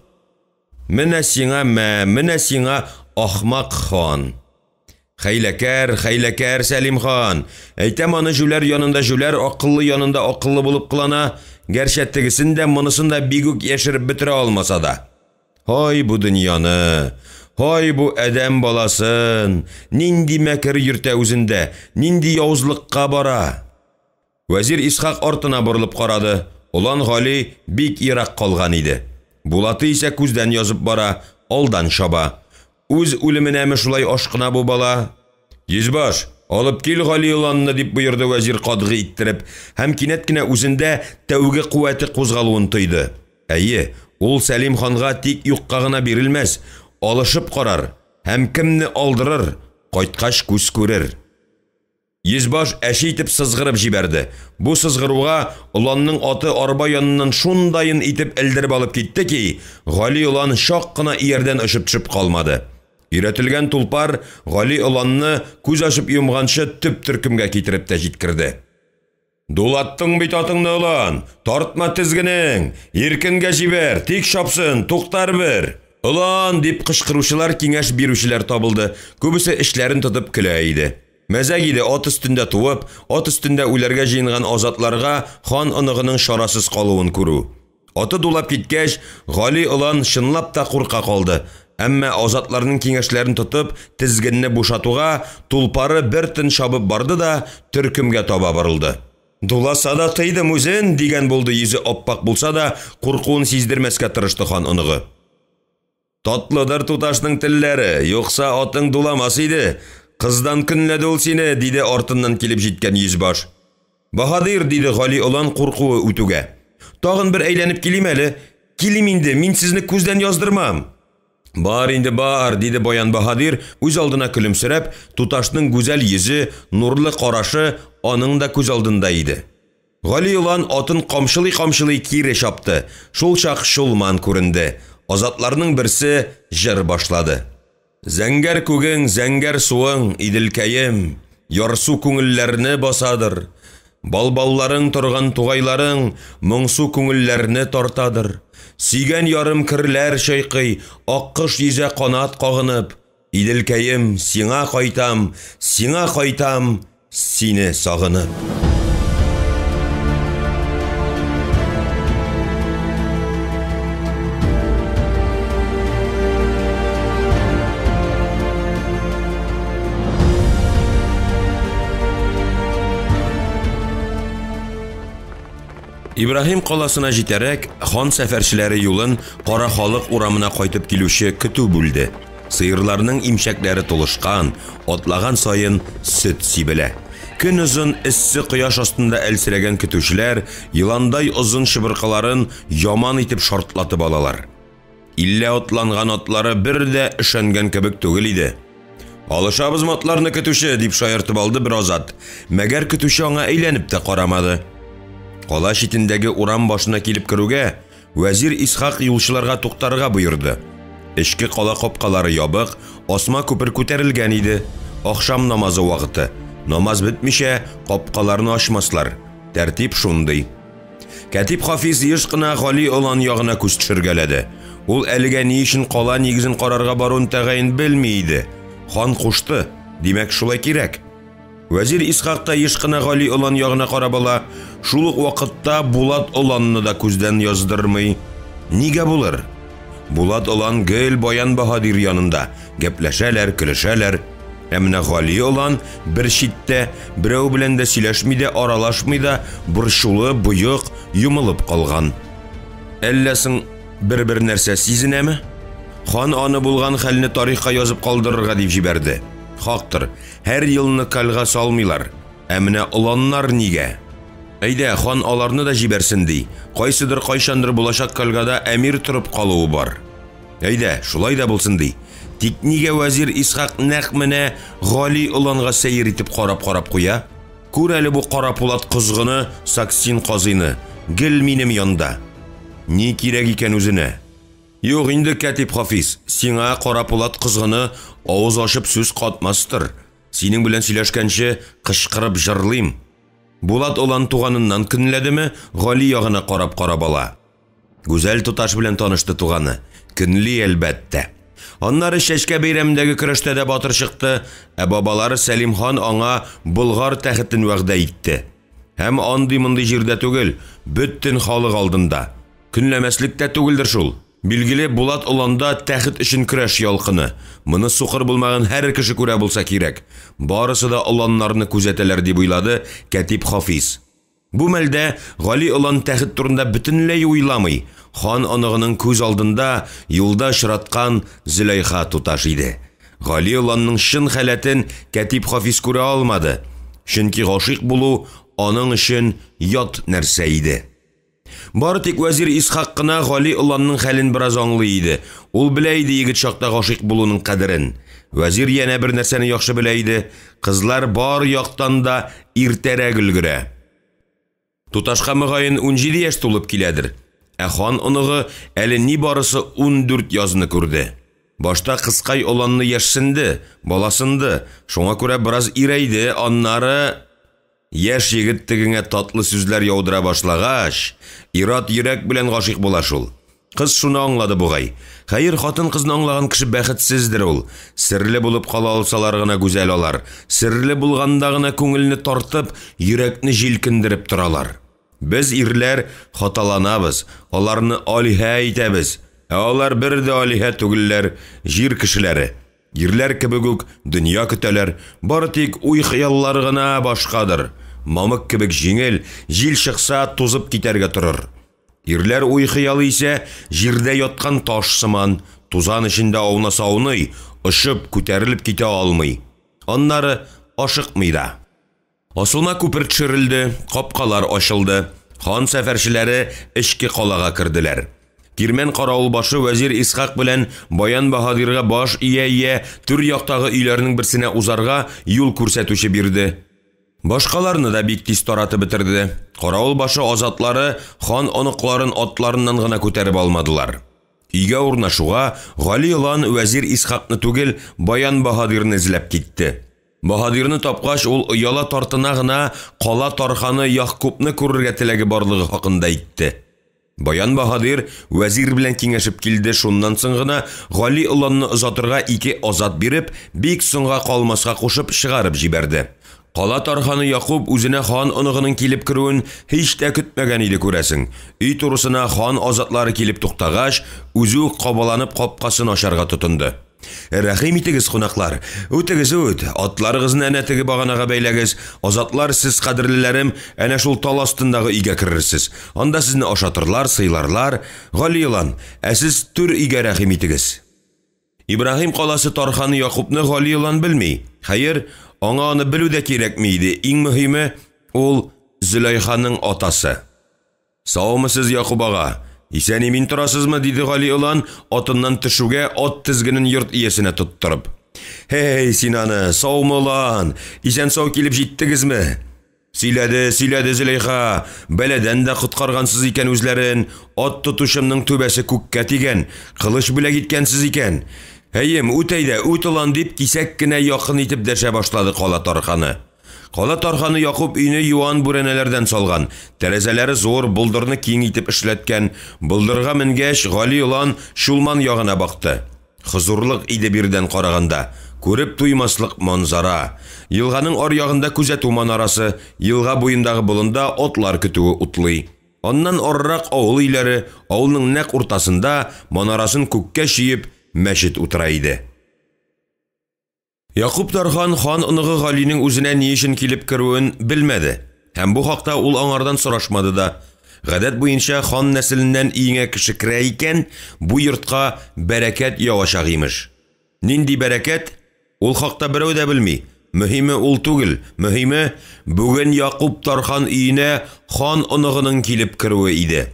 Менә сиңа ахмак хан. Хәйләкәр Сәлим хан. Әйтәм, аны жүләр янында жүләр, акыллы янында акыллы булып кылана, гәрчә тегесен дә, монысын да бик үк яшереп бетерә алмаса да. Һай бу дөньяны, һай бу адәм баласын, нинди мәкер йөртә үзендә, нинди явызлыкка бара. Вәзир Исхак артына борылып карады. Улан Гали бик ерак калган иде. Булаты исә күздән язып бара, алдан шаба. Үз үлеменәме шулай ашкына бу бала? Йөзбаш, алып кил Гали уланны дип боерды вәзир кадгы иттереп, һәм кинәт кенә үзендә тәүге куәте кузгалуын тойды. Әйе, ул Сәлим ханга тик юкка гына бирелмәс, алышып карар, һәм кемне алдырыр, кайткач күз күрер. Йөзбаш әши итеп сызгырып җибәрде. Бу сызгыруга уланның аты арба яныннан шундайын итеп элдереп алып китте ки, Гали улан шак кына иярдән очып төшеп калмады. Өйрәтелгән тулпар Гали уланны күз ачып йомганчы төп төркемгә китереп тә җиткерде. Дулаттың бит атыңны улан, тартма тизгенең, иркенгә җибәр, тик шапсын, туктар бер. Улан дип кычкыручылар, киңәш бирүчеләр табылды. Күбесе эшләрен тотып көлә иде. Мәзәк иде ат өстендә туып, ат өстендә үләргә җыенган азатларга хан оныгының шарасыз калуын күрү. Аты дулап киткәч, Гали улан шынлап та курка калды. Әмма азатларның киңәшләрен тотып, тизгенне бушатуга тулпары бер тын шабып барды да төркемгә таба барылды. Дуласа да тыйдым үзен дигән булды, йөзе аппак булса да, куркуын сиздермәскә тырышты хан оныгы. Татлыдыр туташның телләре, юкса атың дуламас иде. Кыздан көнләде ул сине, диде артыннан килеп җиткән Йөзбаш. Баһадир, диде Гали улан куркуы үтүгә. Тагын бер әйләнеп килим әле. Килим инде, мин сезне күздән яздырмам. Бар инде бар, диде Баян Баһадир, үз алдына көлемсерәп, туташның гүзәл йөзе, нурлы карашы аның да күз алдында иде. Гали улан атын камшылый-камшылый кире шапты. Шул чак шулман күренде. Азатларның берсе җыр башлады. Зәңгәр күгең, зәңгәр суың, иделкәем, ярсу күңелләрне басадыр. Балбалларың торган тугайларың, моңсу күңелләрне тартадыр. Сөйгән ярым кирләр шайкый, аккыш йөзә канат кагынып. Иделкәем, сиңа кайтам, сине сагынып. Ибраһим каласына җитәрәк, хан сәфәрчеләре юлын Кара халык урамына кайтып килүче көтү бүлде. Сыерларның имчәкләре тулышкан, атлаган сайын сөт сибелә. Көн узын эссе кояш астында әлсерәгән көтүчеләр йыландай озын шыбыркаларын яман итеп шартлатып алалар. Илле атланган атлары бер дә ишәнгән кебек түгел иде. Алышабыз атларны көтүче, дип шаяртып алды бер азат. Мәгәр көтүче аңа әйләнеп тә карамады. Кала читендәге урам башына килеп керүгә, вәзир Исхак юлчыларга туктарга боерды. Эшке кала капкалары ябык, асма күпер күтәрелгән иде. Ахшам намазы вакыты. Намаз бетмичә, капкаларны ачмаслар. Тәртип шундый. Катип Хафиз еш кына Гали улан ягына күз төшергәләде. Ул әлегә ни өчен кала нигезен карарга баруын тәгаен белми иде. Хан кушты, димәк шулай кирәк. Вәзир Исхак та еш кына Гали улан ягына карап ала, шул ук вакытта Булат уланны да күздән яздырмый. Нигә булыр? Булат улан гел Баян Баһадир янында, гәпләшәләр, көлешәләр. Әмма Гали улан бер читтә, берәү белән дә сөйләшми дә, аралашмый да, борчулы, буйык, юмылып калган. Әлләсең бер нәрсә сизенәме? Хан аны булган хәлне тарихка язып калдырырга дип җибәрде. Хактыр, һәр елны калга салмыйлар. Әмма уланнар нигә? Әйдә, хан аларны да җибәрсен ди. Кайсыдыр кайчандыр булачак калгада әмир турып калуы бар. Әйдә, шулай да булсын ди. Тик нигә вәзир Исхак нәкъ менә Гали уланга сәйер итеп карап куя? Күр әле бу кара пулат кызгыны, Саксин казыйны, гел минем янда. Ни кирәк икән үзенә? Юк инде, Катип Хафиз, сиңа кара пулат кызгыны авыз ачып сүз катмастыр. Синең белән сөйләшкәнче кычкырып җырлыйм. Булат улан туганыннан көнләдеме, Гали ягына карап ала. Гүзәл туташ белән танышты туганы. Көнли әлбәттә. Аннары чәчкә бәйрәмендәге көрәштә дә батыр чыкты, бабалары Сәлим хан аңа Болгар тәхетен вәгъдә итте. Һәм андый-мондый җирдә түгел, бөтен халык алдында. Көнләмәслек тә түгелдер шул. Билгеле, Булат уланда тәхет өчен көрәш ялкыны. Моны сукыр булмаган һәр кеше күрә булса кирәк. Барысы да уланнарны күзәтәләр дип уйлады Катип Хафиз. Бу мәлдә Гали улан тәхет турында бөтенләй уйламый. Хан аныгының күз алдында юлда очраткан Зөләйха туташ иде. Гали уланның шын хәләтен Кәтип Хафиз күрә алмады. Чөнки гашыйк булу аның өчен ят нәрсә иде. Бары тик вәзир Исхак кына Гали уланның хәлен бераз аңлый иде. Ул белә иде егет чакта гашыйк булуның кадерен. Вәзир яна бер нәрсәне яхшы белә иде. Кызлар бар яктан да иртәрәк өлгерә. Туташка мөгаен 17 яшь тулып киләдер. Ә хан оныгы әле ни барысы 14 язны күрде. Башта кыскай уланны яшсенде, баласынды. Шуңа күрә бераз ирәйде, аннары яшь егет тегеңә татлы сүзләр яудыра башлагач, ират йөрәк белән гашыйк була шул. Кыз шуны аңлады бугай. Хәер, хатын кызны аңлаган кеше бәхетсездер ул. Серле булып кала алсалар гына гүзәл алар. Серле булганда гына күңелне тартып, йөрәкне җилкендереп торалар. Без ирләр хаталанабыз, аларны алиһә әйтәбез. Алар бер дә алиһә түгелләр, җир кешеләре. Ирләр кебек үк дөнья көтәләр, бары тик уй-хыяллары гына башкадыр. Мамык кебек җиңел, җил чыкса тузып китәргә торыр. Ирләр уй-хыялы исә җирдә яткан таш сыман, тузан эчендә аунаса-ауный, ышып күтәрелеп китә алмый. Аннары ашыкмый да. Асылма күпер төшерелде, капкалар ачылды. Хан сәфәрчеләре эчке калага керделәр. Кирмән каравыл башы вәзир Исхак белән Баян Баһадирга баш ия түр яктагы өйләрнең берсенә узарга юл күрсәтүче бирде. Башкаларны да бик тиз таратып бетерде. Каравыл башы азатлары хан аныкларын атларыннан гына күтәреп алмадылар. Өйгә урнашуга Гали улан вәзир Исхакны түгел, Баян Баһадирны эзләп китте. Баһадирны тапкач, ул ояла тартына гына кала Тарханы Яхкубны күрергә теләге барлыгы хакында әйтте. Баян Баһадир вәзир белән киңәшеп килде, шуннан соң гына Гали уланны озатырга 2 азат биреп, бик соңга калмаска кушып чыгарып җибәрде. Кала Тарханы Яхуб үзенә хан оныгының килеп керүен һич тә көтмәгән иде күрәсең. Өй турысына хан азатлары килеп туктагач, үзе кабаланып капкасын ачарга тотынды. Рәхим итегез, кунаклар, үтегез үт, атларыгызны әнә теге баганага бәйләгез, азатлар сез кадерлеләрем, әнә шул тал астындагы өйгә керерсез. Анда сезне ашатырлар, сыйларлар. Гали улан, ә сез түр өйгә рәхим итегез. Ибраһим каласы Тарханы Яхубны Гали улан белми. Хәер, аңа аны белү дә кирәкми иде. Иң мөһиме, ул Зөләйханың атасы. Саумысыз Яхуб ага? Исән мин торасызмы, диде Гали улан, атыннан төшүгә ат тизгенен йорт иясенә тоттырып. Хей, син аны, саумы улан, исән сау килеп җиттегезме? Сөйләде Зөләйха, бәләдән дә коткаргансыз икән үзләрен, ат тотушымның түбәсе күккә тигән, кылыч белән киткәнсез икән. Әйем, үтәйдә, үт улан дип кисәк кенә якын итеп дәшә башлады Кала Тарханы. Кала Тарханы Яхуб өйне юан бүрәнәләрдән салган, тәрәзәләре зур, булдырны киң итеп эшләткән. Булдырга менгәч, Гали улан Шулман ягына бакты. Хозурлык иде бирдән караганда, күреп туймаслык манзара. Елганың ар ягында күзәтү манарасы, елга буендагы болында атлар көтүе утлый. Аннан аррак авыл өйләре, авылның нәкъ уртасында манарасын күккә чиеп мәчет утыра иде. Яхуб Тархан хан оныгы Галинең үзенә ни өчен килеп керүен белмәде. Һәм бу хакта ул аңардан сорашмады да. Гадәт буенча хан нәселеннән иңә кеше керә икән, бу йортка бәрәкәт явачак имеш. Нинди бәрәкәт? Ул хакта берәү дә белми. Мөһиме ул түгел. Мөһиме бүген Яхуб Тархан өенә хан оныгының килеп керүе иде.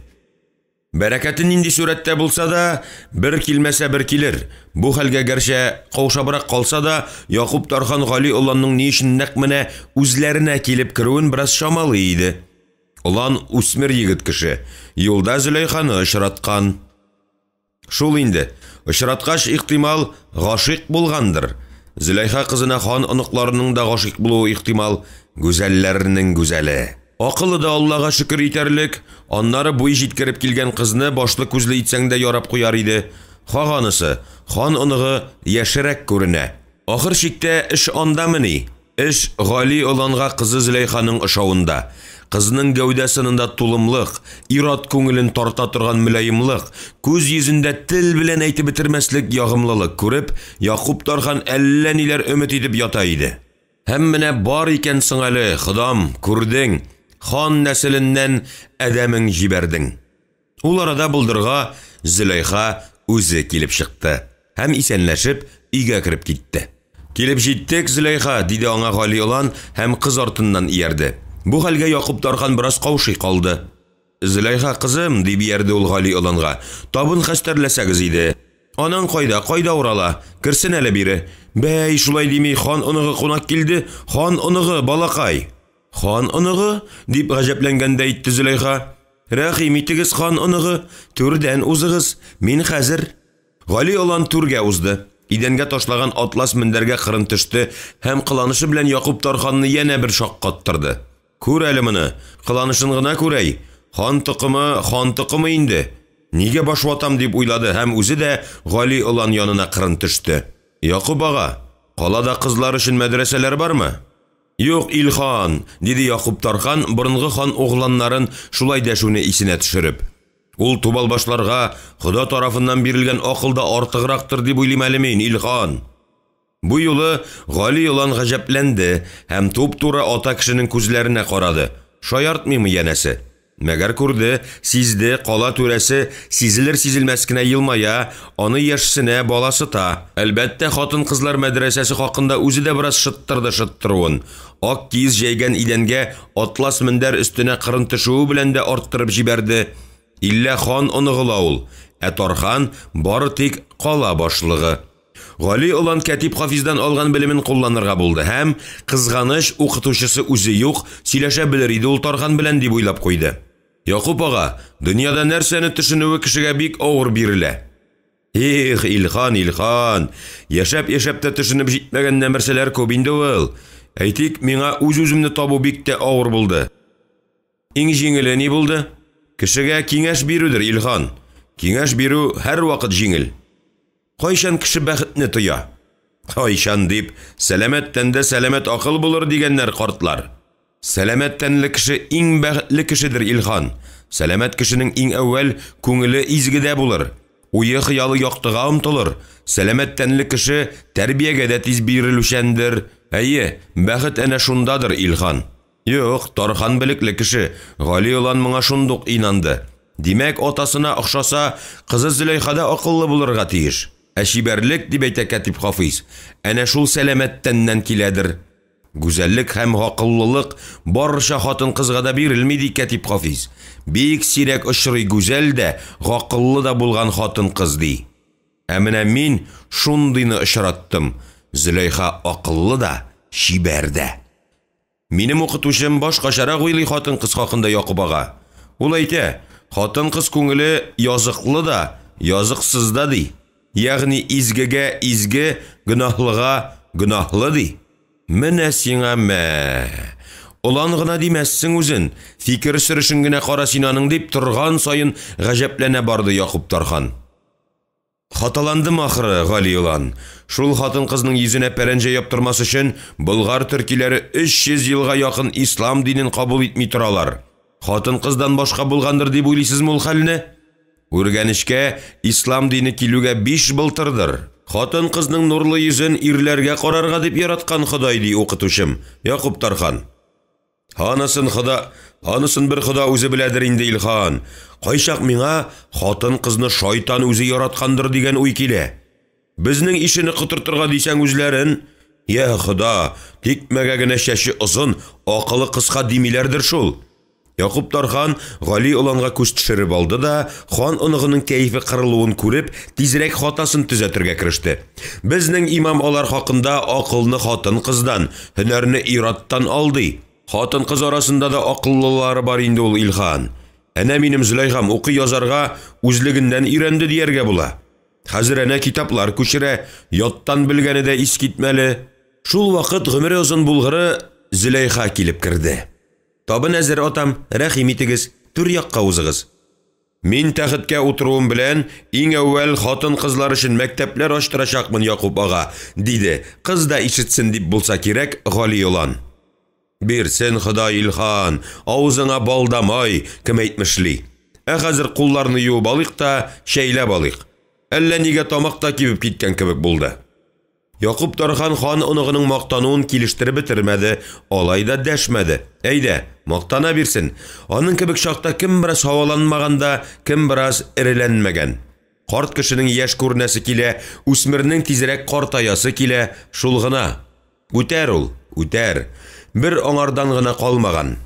Бәрәкәте нинди сүрәттә булса да, бер килмәсә бер килер. Бу хәлгә гәрчә каушабрак калса да, Яхуб Тархан Гали уланның ни өчен нәкъ менә үзләренә килеп керүен бераз шамалы иде. Улан үсмер егет кеше, юлда Зөләйханы очраткан. Шул инде, очраткач ихтимал гашыйк булгандыр. Зөләйха кызына хан оныкларының да гашыйк булуы ихтимал, гүзәлләрнең гүзәле. Акылы да Аллага шөкер итәрлек, аннары буй җиткереп килгән кызны башлы күзле итсәң дә ярап куяр иде. Хаганысы, хан оныгы яшерәк күренә. Ахыр чиктә эш андамыни? Эш Гали уланга кызы Зөләйханың ошавында. Кызның гәүдәсендә тулымлык, ират күңелен тарта торган мөлаемлык, күз йөзендә тел белән әйтеп бетермәслек ягымлылык күреп, Яхуб Тархан әллә ниләр өмет итеп ята иде. Һәм менә бар икән соң әле, Худам, күрдең, хан нәселеннән әдәмең җибәрдең. Ул арада булдырга Зөләйха үзе килеп чыкты. Һәм исәнләшеп өйгә кирип китте. Килеп җиттек, Зөләйха, диде аңа Гали олан һәм кыз артыннан иярде. Бу хәлгә Якуб Тархан бераз каушый калды. Зөләйха, кызым, дип иярде ул Гали оланга. Табын хәстәрләсәгез иде. Анаң кайда урала? Кирсен әле бире. Бәй, шулай дими, хан оныгы кунак килде. Хан оныгы, балакай. Хан оныгы? Дип гаҗәпләнгәндә әйтте Зөләйха. Рәхим итегез, хан оныгы, түрдән узыгыз. Мин хәзер. Гали олан түргә узды. Идәнгә ташлаган атлас мендәргә кырын төште һәм кыланышы белән Якуб Тарханны янә бер шаккаттырды. Күр әле моны, кыланышын гына күрәй. Хан тыкымы инде. Нигә баш ватам дип уйлады һәм үзе дә Гали олан янына кырын төште. Якуб ага, калада кызлар өчен мәдрәсәләр бармы? Юк, Илхан, диде Якуб Тархан борынгы хан огланнарын шулай дәшүне исенә төшереп. Ул тубал башларга Хода тарафыннан бирелгән акылда артыграктыр дип уйлыйм әле мин, Илхан. Бу юлы Гали олан гаҗәпләнде һәм туп-туры ата кешенең күзләренә карады. Шаяртмыймы янәсе? Мәгәр күрде, сизде, кала түрәсе сизелер-сизелмәс кенә елмая, аны яшьсенә баласыта. Әлбәттә, хатын-кызлар мәдрәсәсе хакында үзе дә бераз шыттыруын. Ак киез җәйгән идәнгә атлас мендәр өстенә кырын төшүе белән дә арттырып җибәрде. Иллә хан оныгыла ул, Тархан бары тик кала башлыгы. Гали олан Кәтип Хафиздан алган белемен кулланырга булды һәм кызганыч укытучысы үзе юк, сөйләшә белер иде ул Тархан белән дип уйлап куйды. Якуб ага, дөньяда нәрсәне төшенүе кешегә бик авыр бирелә. Их, Илхан, яшәп тә төшенеп җитмәгән нәрсәләр күп инде ул. Әйтик, миңа үз-үземне табу бик тә авыр булды. Иң җиңеле ни булды? Кешегә киңәш бирүдер, Илхан. Киңәш бирү һәр вакыт җиңел. Кайчан кеше бәхетне тоя? Кайчан дип, сәламәт тәндә сәламәт акыл булыр дигәннәр картлар. Сәламәт тәнле кеше иң бәхетле кешедер, Илхан. Сәламәт кешенең иң әүвәл күңеле изгедә булыр. Уе хыялы яктыга омтылыр. Сәламәт тәнле кеше тәрбиягә дә тиз бирелүчәндер. Әйе, бәхет әнә шундадыр, Илхан. Юк, Тархан билекле кеше. Гали олан моңа шундук инанды. Димәк, атасына охшаса, кызы Зөләйхада акыллы булырга тиеш. Әшибәрлек дип әйтә Кәтип Хафиз. Әнә шул сәламәттәннән киләдер. Гүзәллек һәм акыллылык барча хатын-кызга да бирелми ди Кәтип Хафиз. Бик сирәк очрый гүзәл дә, акыллы да булган хатын-кыз ди. Ә менә мин шундыйны очраттым. Зөләйха акыллы да, шибәр дә. Минем укытучым башкачарак уйлый хатын-кыз хакында Якуб ага. Ул әйтә, хатын-кыз күңеле языклы да, языксыз да ди. Ягъни изгегә изге, гөнаһлыга гөнаһлы ди. Менә сиңа мә. Улан гына димәссең үзен, фикер сөришен генә кара син аның дип торган саен гаҗәпләнә барды Якуб Тархан. Хаталандым ахыры, Гали улан. Шул хатын-кызның йөзенә пәрәнҗә яптырмас өчен Болгар төркиләре 300 елга якын ислам динен кабул итми торалар. Хатын-кыздан башка булгандыр дип уйлыйсызмы ул хәлне? Үргәнешкә ислам дине килүгә 5 былтырдыр. Хатын-кызның нурлы йөзен ирләргә карарга дип яраткан Ходай ди укытучым, Якуб Тархан. Анысын бер Хода үзе беләдер инде, Илхан. Кайчак миңа хатын-кызны шайтан үзе яраткандыр дигән уй килә. Безнең ишене кытыртырга дисәң үзләрен, я Хода, тикмәгә генә чәче озын, акылы кыска димиләрдер шул. Якуб Тархан Гали оланга күз төшереп алды да, хан оныгының кәефе кырылуын күреп, тизрәк хатасын төзәтергә кереште. Безнең имам алар хакында акылны хатын-кыздан, һөнәрне ираттан алды. Хатын-кыз арасында да акыллылары бар инде ул, Илхан. Әнә минем Зөләйхам укый язарга үзлегеннән өйрәнде дияргә була. Хәзер әнә китаплар күчерә, яттан белгәне дә ис китмәле. Шул вакыт гомере озын булгыры Зөләйха килеп керде. Табын әзер атам, рәхим итегез, түр якка узыгыз. Мин тәхеткә утыруым белән иң әүвәл хатын-кызлар өчен мәктәпләр ачтырачакмын, Якуб ага, диде. Кыз да ишетсен дип булса кирәк, Гали олан. Бирсен Ходай, Илхан, авызыңа балдамай, кем әйтмешли. Хәзер кулларны юып алыйк та, шәйләп алыйк. Әллә нигә тамакта кибеп киткән кебек булды. Якуб Тархан хан оныгының мактануын килештереп бетермәде, алай да дәшмәде. Әйдә, мактана бирсен. Аның кебек чакта кем бераз һаваланмаганда, кем бераз эреләнмәгән. Карт кешенең яшь күрнәсе килә, үсмернең тизрәк картаясы килә, шул гына. Үтәр ул, үтәр. Бер аңардан гына калмаган.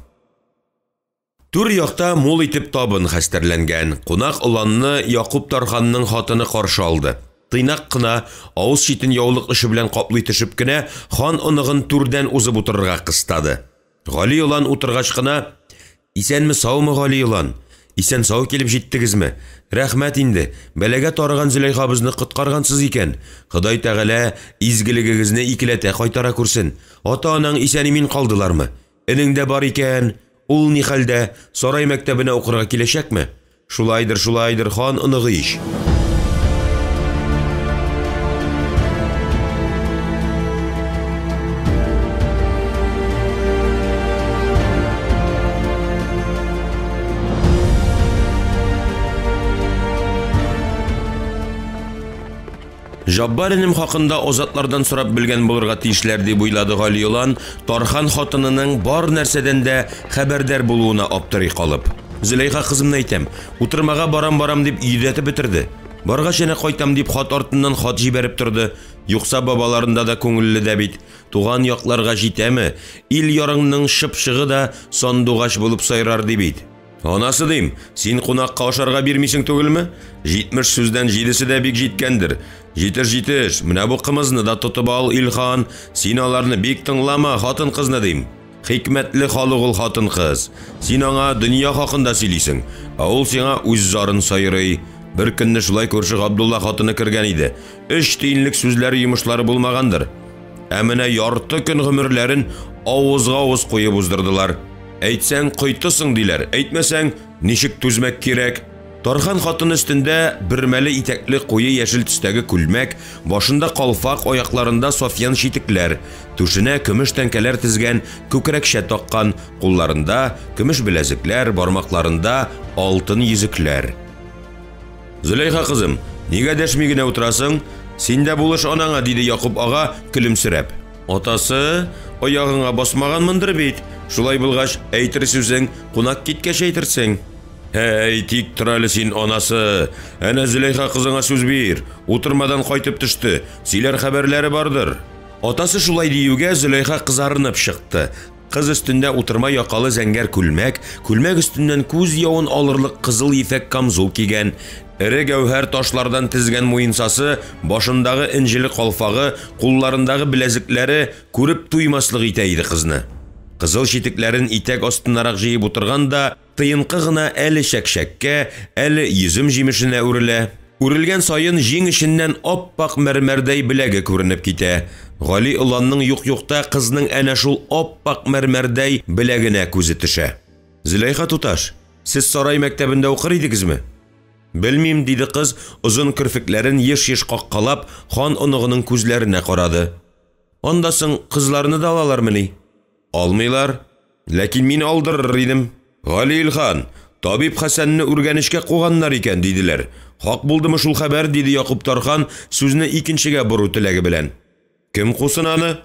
Түр якта мул итеп табын хәстәрләнгән. Кунак уланны Якуб Тарханның хатыны каршы алды. Тыйнак кына, авыз читен яулык ише белән каплый төшеп кенә, хан оныгын түрдән узып утырырга кыстады. Гали улан утыргач кына, "Исәнме, саумы, Гали улан? Исән сау килеп җиттегезме? Рәхмәт инде. Бәләгә тарыган Зөләйхабызны коткаргансыз икән. Ходай Тәгалә изгелегегезне икеләтә кайтара күрсен. Ата-анаң исән-имин калдылармы? Энең дә бар икән. Ул ни хәлдә? Сарай мәктәбенә укырга киләчәкме?" Шулайдыр, хан оныгы иш. Жаббар инем хакында озатлардан сорап белгән булырга тиешләр дип уйлады Гали улан, Тархан хатынының бар нәрсәдән дә хәбәрдар булуына аптырый калып. Зөләйха кызымны әйтәм, утырмага барам дип йөдәтеп бетерде. Баргач әнә кайтам дип хат артыннан хат җибәреп торды. Юкса бабаларында да күңелле дә бит. Туган якларга җитәме? Ил ярыңның шыпшыгы да сандугач булып сайрар ди бит. Анасы дим, син кунакка ашарга бирмисең түгелме? 70 сүздән 7-се дә бик җиткәндер. Җитеш, менә бу кымызны да тотып ал, Илхан, син аларны бик тыңлама, хатын кызны дим. Хикмәтле халык ул хатын кыз. Син аңа дөнья хакында сөйлисең, ул сиңа үз зарын сайрый. Бер көнне шулай күрше Габдулла хатыны кергән иде. 3 тиенлек сүзләр йомышлары булмагандыр. Ә менә ярты көн гомерләрен авызга-авыз куеп уздырдылар. Әйтсәң кайтысың диләр, әйтмәсәң ничек түзмәк кирәк? Тархан хатын өстендә бермәле итәкле куе яшел төстәге күлмәк, башында калфак, аякларында софьян читекләр, түшенә көмеш тәңкәләр тезгән, күкрәкчә таккан, кулларында көмеш беләзекләр, бармакларында алтын йөзекләр. Зөләйха кызым, нигә дәшми генә утырасың? Синдә булыш анаңа, диде Якуб ага көлемсерәп. Атасы, аягыңа басмаганмындыр бит. Шулай булгач, әйтер сүзең, кунак киткәч әйтерсең. Hey, тик тор әле син, анасы. Әнә Зөләйха кызыңа сүз бир. Утырмадан кайтып төште. Сөйләр хәбәрләре бардыр. Атасы шулай диюгә Зөләйха кызарынып чыкты. Кыз өстендә утырма якалы зәңгәр күлмәк, күлмәк өстеннән күз явын алырлык кызыл ефәк камзул кигән. Эре гәүһәр ташлардан тезгән муенсасы, башындагы инҗеле калфагы, кулларындагы беләзекләре күреп туймаслык итә иде кызны. Кызыл читекләрен итәк астынарак җыеп утырганда, тыйынкы гына әле шәкшәккә, әле йөзем җимешенә үрелә. Үрелгән сайын җиң эченнән аппак мәрмәрдәй беләге күренеп китә. Гали уланның юк-юкта кызның әнә шул аппак мәрмәрдәй беләгенә күзе төшә. Зөләйха туташ, сез сарай мәктәбендә укыр идегезме? Белмим, диде кыз, озын кирфекләрен еш-еш каккалап, хан оныгының күзләренә карады. Анда соң кызларны да алалармыни? Алмыйлар, ләкин мин алдырыр идем. Гали Илхан, табиб Хәсәнне үргәнешкә куганнар икән, диделәр. Хак булдымы шул хәбәр, диде Якуб Тархан сүзне икенчегә бору теләге белән. Кем кусын аны?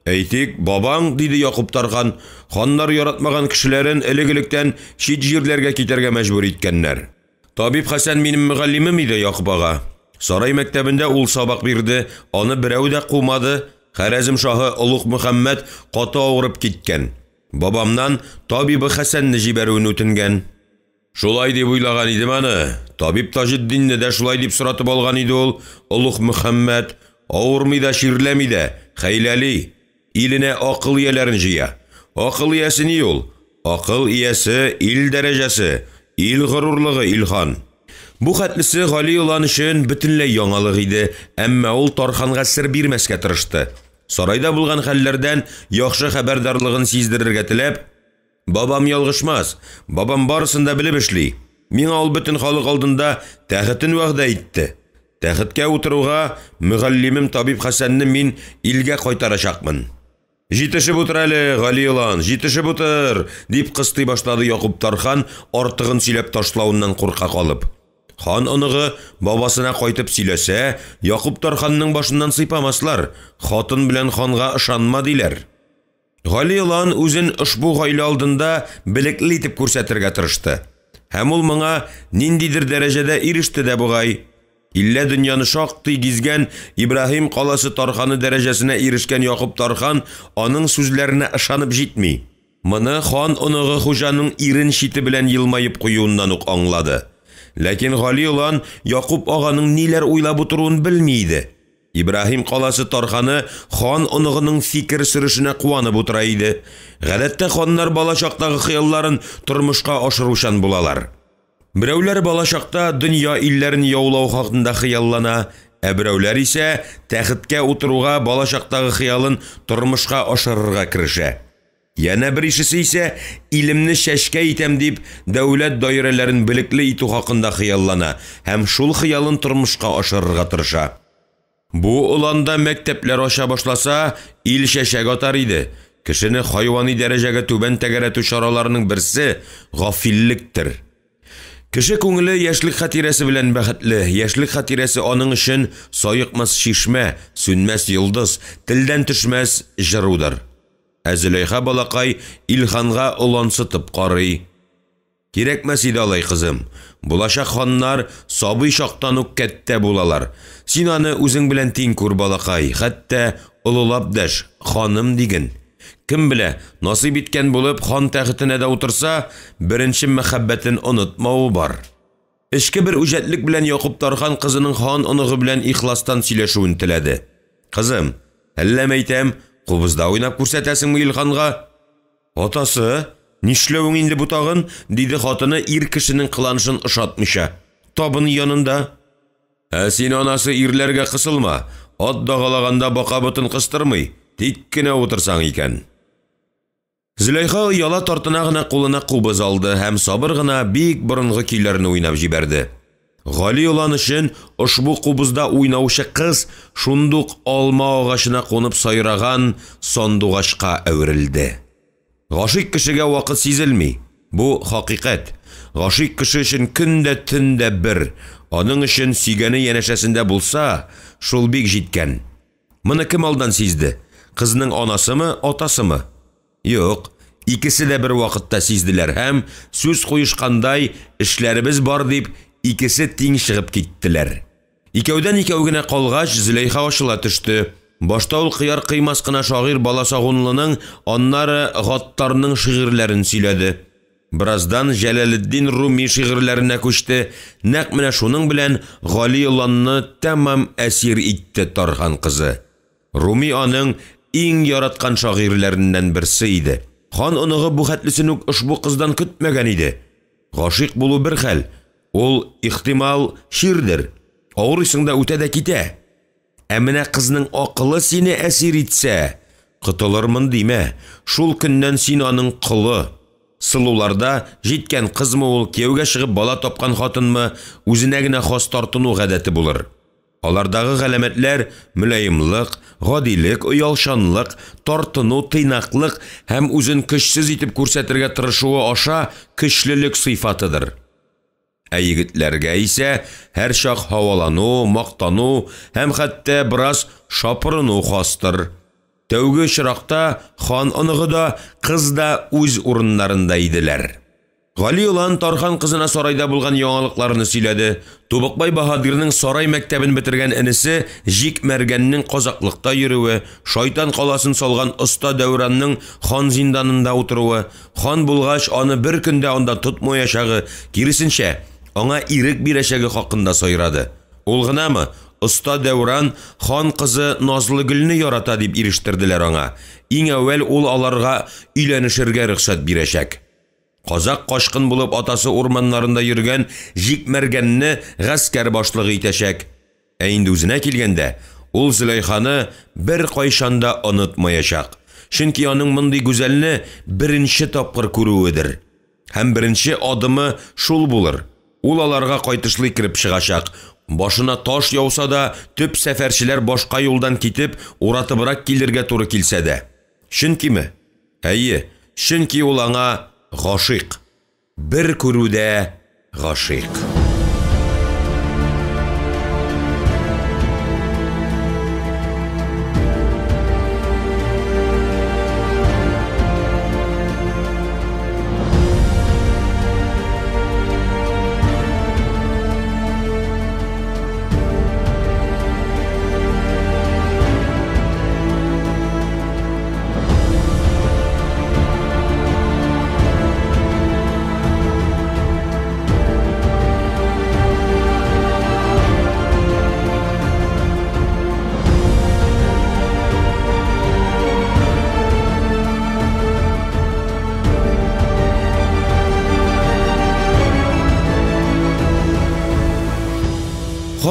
Әйтик, бабаң, диде Якуб Тархан. Ханнар яратмаган кешеләрен элек-электән чит җирләргә китәргә мәҗбүр иткәннәр. Табиб Хәсән минем мөгаллимем иде, Якуб ага. Сарай мәктәбендә ул сабак бирде, аны берәү дә кумады. Хәрәзем шаһы Улуг Мөхәммәд каты авырып киткән. Бабамнан табибы Хәсәнне җибәрүен үтенгән. Шулай дип уйлаган идем аны. Табиб Таҗетдинне дә шулай дип соратып алган иде ул. Улуг Мөхәммәд авырмый да, ширләми дә, хәйләли, иленә акыл ияләрен җыя. Акыл иясе ни ул? Акыл иясе ил дәрәҗәсе, ил горурлыгы, Илхан. Бу хәтлесе Гали улан өчен бөтенләй яңалык иде, әмма ул Тарханга сер бирмәскә тырышты. Сарайда булган хәлләрдән яхшы хәбәрдарлыгын сиздерергә теләп, бабам ялгышмас, бабам барысын да белеп эшли. Миңа ул бөтен халык алдында тәхетен вәгъдә итте. Тәхеткә утыруга мөгаллимем табиб Хәсәнне мин илгә кайтарачакмын. Җитешеп утыр әле, Гали улан, җитешеп утыр, дип кыстый башлады Якуб Тархан, артыгын сөйләп ташлауыннан курка калып. Хан оныгы бабасына кайтып сөйләсә, Якуб Тарханның башыннан сыйпамаслар, хатын белән ханга ышанма диләр. Гали улан үзен ошбу гаилә алдында билекле итеп күрсәтергә тырышты. Һәм ул моңа ниндидер дәрәҗәдә иреште дә бугай. Илле дөньяны шактый гизгән Ибраһим каласы Тарханы дәрәҗәсенә ирешкән Якуб Тархан аның сүзләренә ышанып җитми. Моны хан оныгы Хуҗаның ирен чите белән елмаеп куюыннан ук аңлады. Ләкин Гали улан Якуб аганың ниләр уйлап утыруын белми иде. Ибраһим каласы Тарханы хан оныгының фикер сөрешенә куанып утыра иде. Гадәттә ханнар балачактагы хыялларын тормышка ашыручан булалар. Берәүләр балачакта дөнья илләрен яулау хакында хыяллана, берәүләр исә тәхеткә утыруга балачактагы хыялын тормышка ашырырга керешә. Яна беришесе исә илемне шәшкә итәм дип дәүләт даирәләрен билекле итү хакында хыяллана һәм шул хыялын тормышка ашырырга тырыша. Бу уланда мәктәпләр аша башласа, ил шәшәк атар иде. Кешене хайвани дәрәҗәгә түбән тәгәрәтү чараларының берсе гафиллектер. Кеше күңеле яшьлек хатирәсе белән бәхетле. Яшьлек хатирәсе аның өчен саекмас шишмә, сүнмәс йолдыз, телдән төшмәс җырудыр. Зөләйха балакай Илханга улансытып карый. Кирәкмәс иде алай кызым. Булачак ханнар сабый чактан ук кәттә булалар. Син аны үзең белән тиң күр балакай, хәтта улылап дәш, ханым диген. Кем белә, насыйп иткән булып хан тәхетенә дә утырса, беренче мәхәббәтен онытмау бар. Эшке бер үҗәтлек белән Якуб Тархан кызының хан оныгы белән ихластан сөйләшүен теләде. Кызым, әллә мәйтәм, кубызда уйнап күрсәтәсеңме Илханга? Атасы, нишләвең инде бу тагын? Диде хатыны ир кешенең кыланышын ышатмыйча. Табын янында. Син анасы ирләргә кысылма. Ат дагалаганда бака бутын кыстырмый. Тик кенә утырсаң икән. Зөләйха яла тартына гына кулына кубыз алды һәм сабыр гына бик борынгы көйләрне уйнап җибәрде. Гали улан өчен ошбу кубызда уйнаучы кыз шундук алма агачына конып сайраган сандугачка әверелде. Гашык кешегә вакыт сизелми. Бу хакыйкать. Гашык кеше өчен көндә төндә бер, аның өчен сөйгәне янәшәсендә булса, шул бик җиткән. Моны кем алдан сизде? Кызның анасымы, атасымы? Юк, икесе дә бер вакытта сизделәр һәм сүз куешкандай эшләребез бар дип икесе тиң чыгып киттеләр. Икәүдән икәү генә калгач Зөләйха ачыла төште. Башта ул кыяр кыймас кына шагыйрь Баласагунлының, аннары Гаттарның шигырьләрен сөйләде. Бираздан Җәләлетдин Руми шигырьләренә күчте. Нәкъ менә шуның белән Гали уланны тәмам әсир итте Тархан кызы. Руми аның иң яраткан шагыйрьләреннән берсе иде. Хан оныгы бу хәтлесен үк ошбу кыздан көтмәгән иде. Гашык булу бер хәл, ул ихтимал ширдер. Авырысыңда үтә дә китә. Менә кызның акылы сине әсир итсә, кытылырмын димә. Шул көннән син аның кылы. Сылуларда җиткән кызмы ул, кияүгә чыгып бала тапкан хатынмы, үзенә генә хас тартыну гадәте булыр. Алардагы галәмәтләр мөлаимлык, гадилек, уялшанлык, тартыну, тыйнаклык һәм үзен көчсез итеп күрсәтергә тырышуы аша көчлелек сыйфатыдыр. Егетләргә исә һәр чак һавалану, мактану һәм хәтта бераз шапырыну хастыр. Тәүге чиракта хан оныгы да, кыз да үз урыннарында иделәр. Гали улан Тархан кызына сарайда булган яңалыкларны сөйләде. Тубыкбай Баһадирның сарай мәктәбен бетергән энесе Җик Мәргәннең казаклыкта йөрүе, шайтан каласын салган оста Дәүранның хан зинданында утыруы, хан булгач аны бер көндә анда тотмаячагы, киресенчә, аңа ирек бирәчәге хакында сайрады. Ул гынамы, оста Дәүран хан кызы Назлыгөлне ярата дип ирештерделәр аңа. Иң әүвәл ул аларга өйләнешергә рөхсәт бирәчәк. Казак кашкын булып атасы урманнарында йөргән Җик Мәргәнне гаскәр башлыгы итәчәк. Инде үзенә килгәндә, ул Зөләйханы бер кайшанда онытмаячак. Чөнки аның мондый гүзәлне беренче тапкыр күрүедер. Һәм беренче адымы шул булыр. Ул аларга кайтышлый кирип чыгачак. Башына таш яуса да, төп сәфәрчеләр башка юлдан китеп, уратыбрак килергә туры килсә дә. Чөнкиме? Әйе, чөнки ул аңа гашык. Бер күрүдә гашык.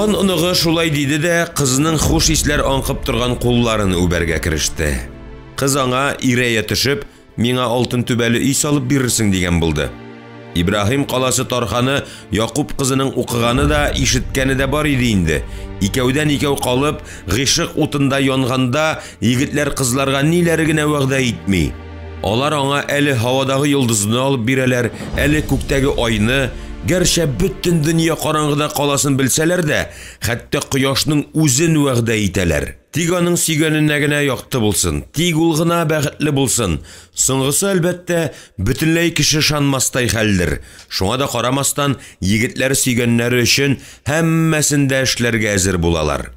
Хан оныгы шулай диде дә, кызның хуш исләр аңкып торган кулларын үбәргә кереште. Кыз аңа ирәя төшеп, миңа алтын түбәле үй салып бирерсең дигән булды. Ибраһим каласы Тарханы Якуб кызының укыганы да, ишеткәне дә бар иде инде. Икәүдән икәү калып, гыйшык утында янганда, егетләр кызларга ниләр генә вәгъдә итми. Алар аңа әле һавадагы йолдызны алып бирәләр, әле күктәге айны. Гәрчә бөтен дөнья караңгыда каласын белсәләр дә, хәтта кояшның үзен вәгъдә итәләр. Тик аның сөйгәненә генә якты булсын, тик ул гына бәхетле булсын. Соңгысы әлбәттә бөтенләй кеше шанмастай хәлдер. Шуңа да карамастан, егетләр сөйгәннәре өчен һәммәсен дә эшләргә әзер булалар.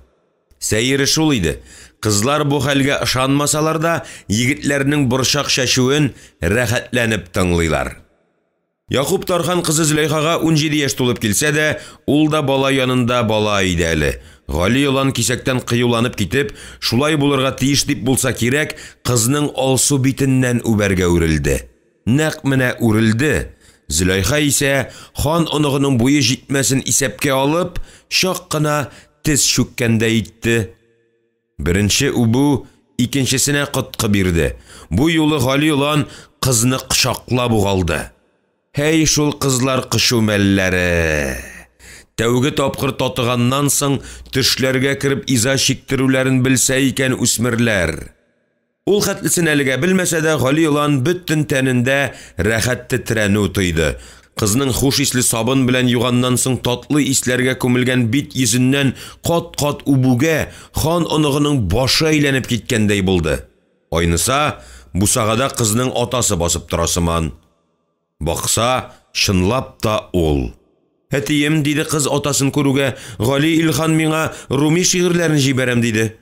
Сәйре шул иде. Кызлар бу хәлгә ышанмасалар да, егетләрнең борчак шәшүен рәхәтләнеп тыңлыйлар. Якуб Тархан кызы Зөләйхага 17 яшь тулып килсә дә, ул да бала янында бала иде әле. Гали елан кисәктән кыюланып китеп, шулай булырга тиеш дип булса кирәк, кызның алсу битеннән үбәргә үрелде. Нәкъ менә үрелде. Зөләйха исә хан оныгының буе җитмәсен исәпкә алып, шак кына тез чүккәндә итте. Беренче үбү икенчесенә коткы бирде. Бу юлы Гали елан кызны кочаклап угалды. Хәй шул кызлар кышу мәлләре. Тәүге тапкыр татыганнан соң төшләргә кереп иза чиктерүләрен белсә икән үсмерләр. Ул хәтлесен әлегә белмәсә дә, Гали елан бөтен тәнендә рәхәт тетрәнү тойды. Кызның хуш исле сабын белән юганнан соң татлы исләргә күмелгән бит йөзеннән кат-кат үбүгә хан оныгының башы әйләнеп киткәндәй булды. Айныса, бусагада кызның атасы басып тора сыман. Бакса, шынлап та ул. Әтием, диде кыз атасын күрүгә, Гали Илхан миңа руми шигырьләрен җибәрәм диде.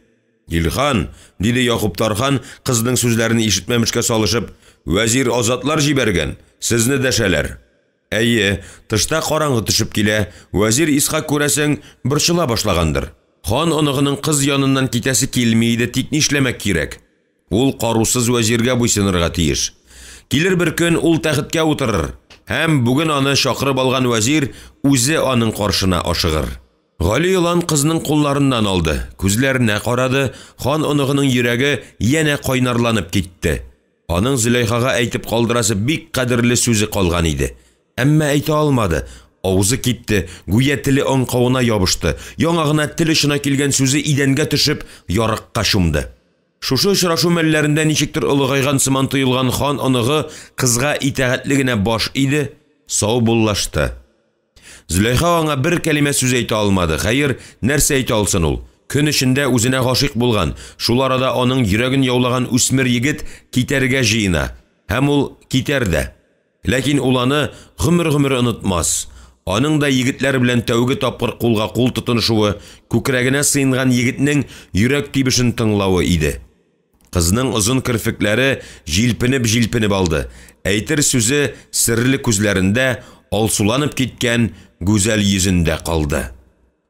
Илхан, диде Якуб Тархан кызның сүзләрен ишетмәмешкә салышып, вәзир азатлар җибәргән, сезне дәшәләр. Әйе, тышта караңгы төшеп килә, вәзир Исхак күрәсең борчыла башлагандыр. Хан оныгының кыз яныннан китәсе килми иде, тик нишләмәк кирәк? Ул карусыз вәзиргә буйсынырга тиеш. Килер бер көн ул тәхеткә утырыр, һәм бүген аны шакырып алган вәзир үзе аның каршына ашыгыр. Гали елан кызның кулларыннан алды, күзләренә карады, хан оныгының йөрәге янә кайнарланып китте. Аның Зөләйхага әйтеп калдырасы бик кадерле сүзе калган иде. Әмма әйтә алмады. Авызы китте, гүя теле аңкавына ябышты. Яңагына тел очына килгән сүзе идәнгә төшеп, ярыкка чумды. Шушы очрашу мәлләрендә ничектер олыгайган сыман тоелган хан оныгы кызга итәгатьле генә баш иде, сау буллашты. Зөләйха аңа бер кәлимә сүз әйтә алмады. Хәер, нәрсә әйтә алсын ул? Көн эчендә үзенә гашыйк булган, шул арада аның йөрәген яулаган үсмер егет китәргә җыена. Һәм ул китәр дә. Ләкин ул аны гомер-гомер онытмас. Аның да егетләр белән тәүге тапкыр кулга кул тотынышуы, күкрәгенә сыйнган егетнең йөрәк тибешен тыңлавы иде. Кызның озын кирфекләре җилпенеп алды. Әйтер сүзе серле күзләрендә, алсуланып киткән гүзәл йөзендә калды.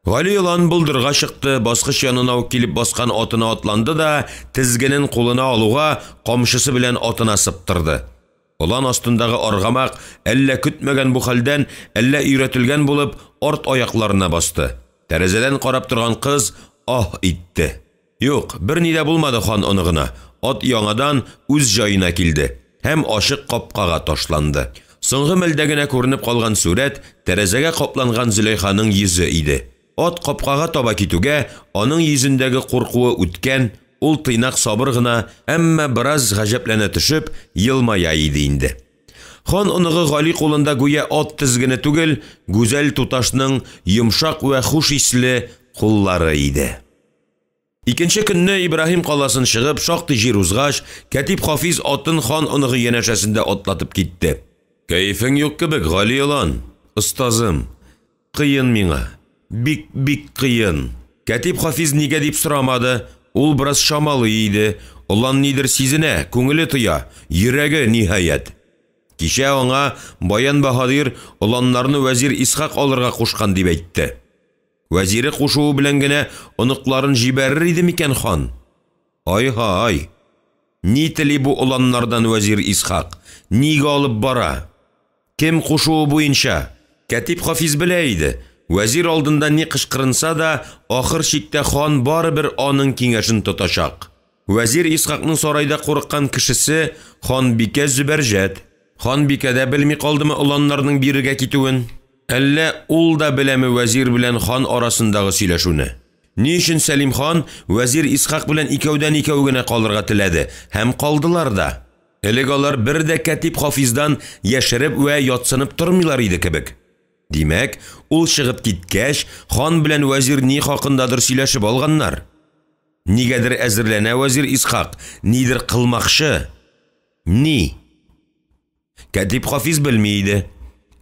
Гали елан булдырга чыкты, баскыч янына ук килеп баскан атына атланды да, тизгенен кулына алуга камчысы белән атына сыптырды. Улан астындагы аргамак әллә көтмәгән бу хәлдән, әллә өйрәтелгән булып, арт аякларына басты. Тәрәзәдән карап торган кыз итте. Юк, берни дә булмады хан оныгына. Ат яңадан үз җаена килде һәм ашык капкага ташланды. Соңгы мәлдә генә күренеп калган сурәт тәрәзәгә капланган Зөләйханың йөзе иде. Ат капкага таба китүгә, аның йөзендәге куркуы үткән, ул тыйнак сабыр гына, әмма бераз гаҗәпләнә төшеп, елмая иде инде. Хан оныгы Гали кулында гүя ат тизгене түгел, гүзәл туташның йомшак вә хуш исле куллары иде. Икенче көнне Ибраһим каласын чыгып, шактый җир узгач, Кәтип Хафиз атын хан оныгы янәшәсендә атлатып китте. Кәефең юк кебек, Гали елан, остазым. Кыен миңа. Бик кыен. Кәтип Хафиз нигә дип сорамады. Ул бераз шамалы иде. Улан нидер сизенә, күңеле тоя, йөрәге ниһаят. Кичә аңа Баян Баһадир уланнарны вәзир Исхак алырга кушкан дип әйтте. Вәзире кушуы белән генә оныкларын җибәрер иде микән хан? Ай-һай. Ни тели бу уланнардан вәзир Исхак? Нигә алып бара? Кем кушуы буенча? Кәтип Хафиз белә иде. Вәзир алдында ни кычкырынса да, ахыр чиктә хан барыбер аның киңәшен тотачак. Вәзир Исхакның сарайда курыккан кешесе ханбикә Зөбәрҗәт. Ханбикә дә белми калдымы уланнарның бирегә китүен? Әллә ул да беләме вәзир белән хан арасындагы сөйләшүне? Ни өчен Сәлим хан вәзир Исхак белән икәүдән икәү генә калырга теләде һәм калдылар да? Элек алар бер дә Катип Хафиздан яшереп вә ятсынып тормыйлар иде кебек. Димәк, ул чыгып киткәч, хан белән вәзир ни хакындадыр сөйләшеп алганнар. Нигәдер әзерләнә вәзир Исхак, нидер кылмакчы. Ни? Катип Хафиз белми иде.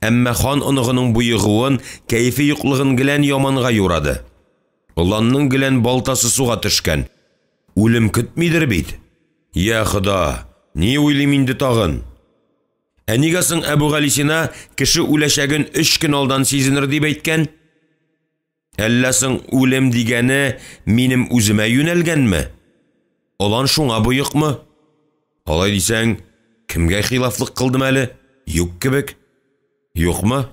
Әмма хан оныгының буйыгуын, кәефе юклыгын гелән яманга юрады. Уланның гелән балтасы суга төшкән. Үлем көтмидер бит. Я Хода, ни уйлыйм инде тагын? Нигә соң Әбүгалисина кеше үләчәген 3 көн алдан сизенер дип әйткән? Әллә соң үлем дигәне минем үземә юнәлгәнме? Олан шуңа буйыкмы? Алай дисәң, кемгә хилафлык кылдым әле? Юк кебек. Юкмы?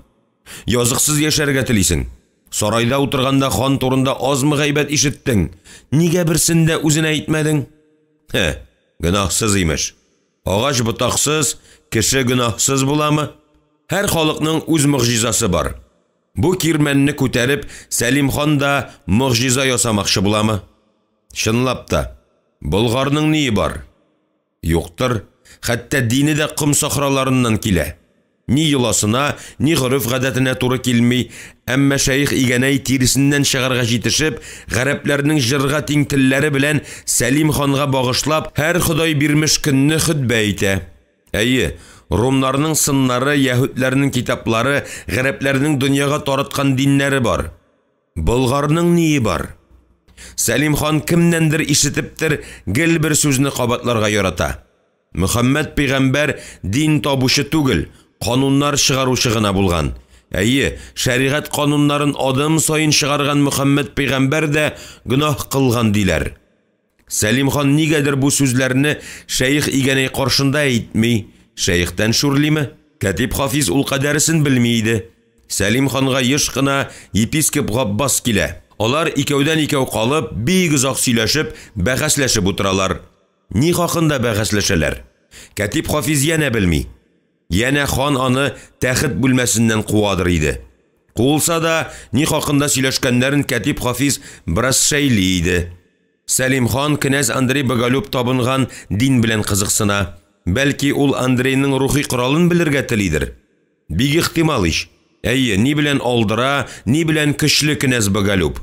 Языксыз яшәргә телисең. Сарайда утырганда хан турында азмы гайбәт ишеттең? Нигә берсен дә үзенә әйтмәдең? Гөнаһсыз имеш. Агач ботаксыз, кеше гөнаһсыз буламы? Һәр халыкның үз мөгъҗизасы бар. Бу кирмәнне күтәреп, Сәлим хан да мөгъҗиза ясамакчы буламы? Чынлап та, Болгарның ни бар? Юктыр, хәтта дине дә ком сахраларыннан килә. Ни йоласына, ни гырыф гадәтенә туры килми, әмма шәйх игәнәй тиресеннән чыгарга җитешеп, гарәпләрнең җырга тиң телләре белән Сәлим ханга багышлап, һәр Ходай бирмеш көнне хутбә әйтә. Әйе, Ромнарның сыннары, яһүдләрнең китаплары, гарәпләрнең дөньяга тараткан диннәре бар. Болгарның ни бар? Сәлим хан кемнәндер ишетептер, гел бер сүзне кабатларга ярата. Мөхәммәд пәйгамбәр дин табучы түгел, кануннар чыгаручы гына булган. Әйе, шәригать кануннарын адым сайын чыгарган Мөхәммәд пәйгамбәр дә гөнаһ кылган диләр. Сәлим хан нигәдер бу сүзләрне шәйх игәнәй каршында әйтми, шәйхтән шүрлиме? Катип Хафиз ул кадәресен белми иде. Сәлим ханга еш кына епископ Габбас килә. Алар икәүдән икәү калып, бик озак сөйләшеп, бәхәсләшеп утыралар. Ни хакында бәхәсләшәләр? Катип Хафиз янә белми. Янә хан аны тәхет бүлмәсеннән куадыр иде. Кулса да, ни хакында сөйләшкәннәрен Катип Хафиз бераз шәйли иде. Сәлим хан князь Андрей Боголюб табынган дин белән кызыксына. Бәлки ул Андрейның рухи коралын белергә телидер. Бик ихтимал иш. Әйе, ни белән алдыра, ни белән көчле князь Боголюб.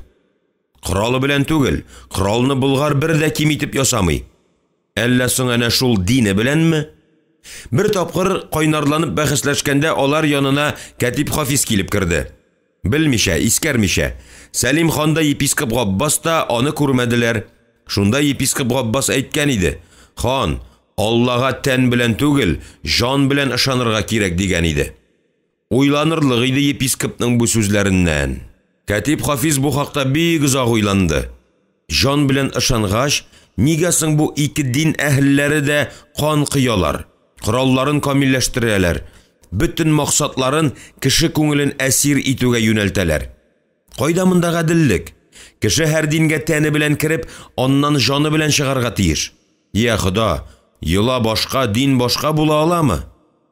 Коралы белән түгел, коралны Болгар бер дә ким итеп ясамый. Әллә соң әнә шул дине беләнме? Бер тапкыр кайнарланып бәхәсләшкәндә алар янына Катип Хафиз килеп керде. Белмичә, искәрмичә. Сәлим хан да епископ Габбас та аны күрмәделәр. Шунда епископ Габбас әйткән иде. Хан, Аллага тән белән түгел, жан белән ышанырга кирәк дигән иде. Уйланырлык иде епископның бу сүзләреннән. Катип Хафиз бу хакта бик озак уйланды. Жан белән ышангач, нигә соң бу ике дин әһелләре дә кан кыялар, коралларын камилләштерәләр, бөтен максатларын кеше күңелен әсир итүгә юнәлтәләр? Кайда монда гаделлек? Кеше һәр дингә тәне белән кирип, аннан жаны белән чыгарга тиеш. Я Хода, йола башка, дин башка була аламы?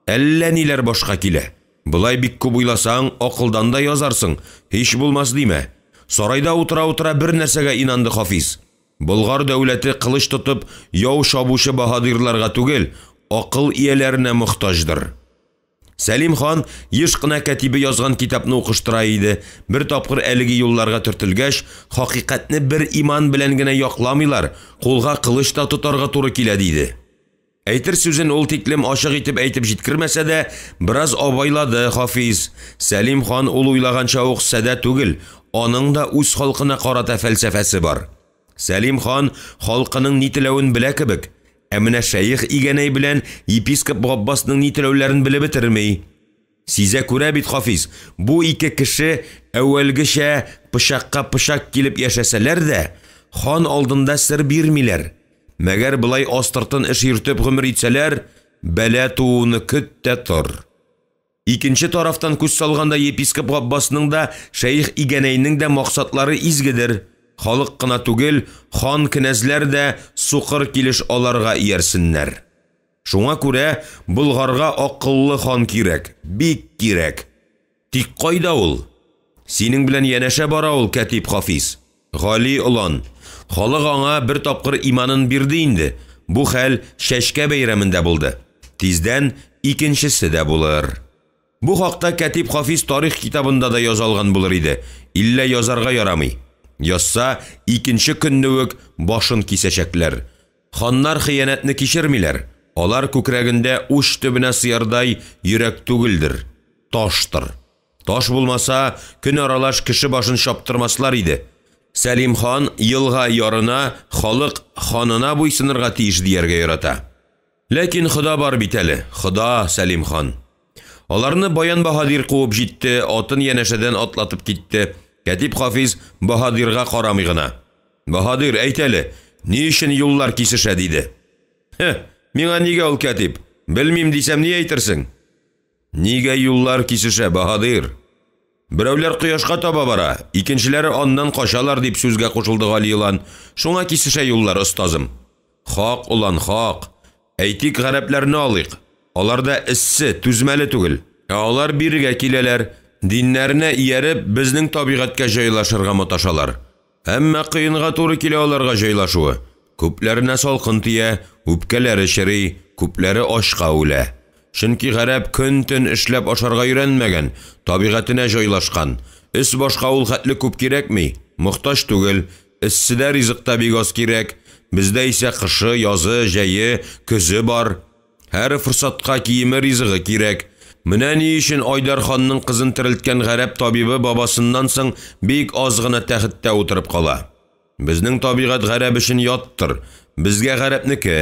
Әллә ниләр башка килә? Булай бик күп уйласаң, акылдан да язарсың. Һич булмас димә. Сарайда утыра-утыра бер нәрсәгә инанды Хафиз. Болгар дәүләте кылыч тотып, яу шабучы баһадирларга түгел, акыл ияләренә мохтаҗдыр. Сәлим хан еш кына катибе язган китапны укыштыра иде. Бер тапкыр әлеге юлларга төртелгәч, хакыйкатьне бер иман белән генә якламыйлар, кулга кылыч та тотарга туры килә диде. Әйтер сүзен ул тиклем ачык итеп әйтеп җиткермәсә дә, бераз абайлады Хафиз. Сәлим хан ул уйлаганча ук сәдә түгел, аның да үз халкына карата фәлсәфәсе бар. Сәлим хан халкының ни теләвен белә кебек, ә менә шәйх игәнәй белән епископ Габбасның ни теләүләрен белеп бетермей. Сизә күрә бит Хафиз, бу ике кеше әүвәлгечә пычакка пычак килеп яшәсәләр дә, хан алдында сер бирмиләр. Мәгәр былай астыртын эш йөртеп гомер итсәләр, бәла тууны көт тә тор. Икенче тарафтан күз салганда епископ Габбасның да, шәйх Игәнәйнең дә максатлары изгедер. Халык кына түгел, хан кенәзләр дә сукыр килеш аларга иярсеннәр. Шуңа күрә Болгарга акыллы хан кирәк, бик кирәк. Тик кайда ул? Синең белән янәшә бара ул Кәтип Хафиз. Гали улан. Халык аңа бер тапкыр иманын бирде инде. Бу хәл Шәшкә бәйрәмендә булды. Тиздән икенчесе дә булыр. Бу хакта Кәтип Хафиз тарих китабында да язылган булыр иде. Иллә язарга ярамый. Язса, икенче көнне үк башын кисәчәкләр. Ханнар хыянәтне кичермиләр. Алар күкрәгендә уч төбенә сыярдай йөрәк түгелдер. Таштыр. Таш булмаса, көн аралаш кеше башын шаптырмаслар иде. Сәлим хан елга ярына халык ханына буйсынырга тиеш дияргә ярата. Ләкин Хода бар бит әле. Хода, Сәлим хан. Аларны Баян Баһадир куып җитте, атын янәшәдән атлатып китте. Кәтип Хафиз Баһадирга карамый гына. Баһадир, әйт әле, ни өчен юллар кисешә диде. Миңа нигә ул Кәтип? Белмим дисәм ни әйтерсең? Нигә юллар кисешә, Баһадир? Берәүләр кояшка таба бара, икенчеләре аннан качалар дип сүзгә кушылды Гали улан. Шуңа кисешә юллар, остазым. Хак улан, хак. Әйтик, гарәпләрне алыйк. Аларда иссе, түзмәле түгел. Алар биргә киләләр, диннәренә ияреп, безнең табигатькә җайлашырга маташалар. Әмма кыенга туры килә аларга җайлашуы. Күпләренә салкын тия, үпкәләре чыри, күпләре ашка үлә. Чөнки гарәп көн-төн эшләп ашарга өйрәнмәгән, табигатына җайлашкан. Ис башка ул хәтле күп кирәкми, мохтаҗ түгел, исседә ризыкта бик аз кирәк. Бездә исә кышы, язы, җәе, көзе бар. Һәр форсатка киеме ризыгы кирәк. Менә ни өчен Айдар ханның кызын терелткән гарәп табибы бабасыннан соң бик аз гына тәхеттә утырып кала. Безнең табигат гарәп өчен яттыр, безгә гарәпнеке.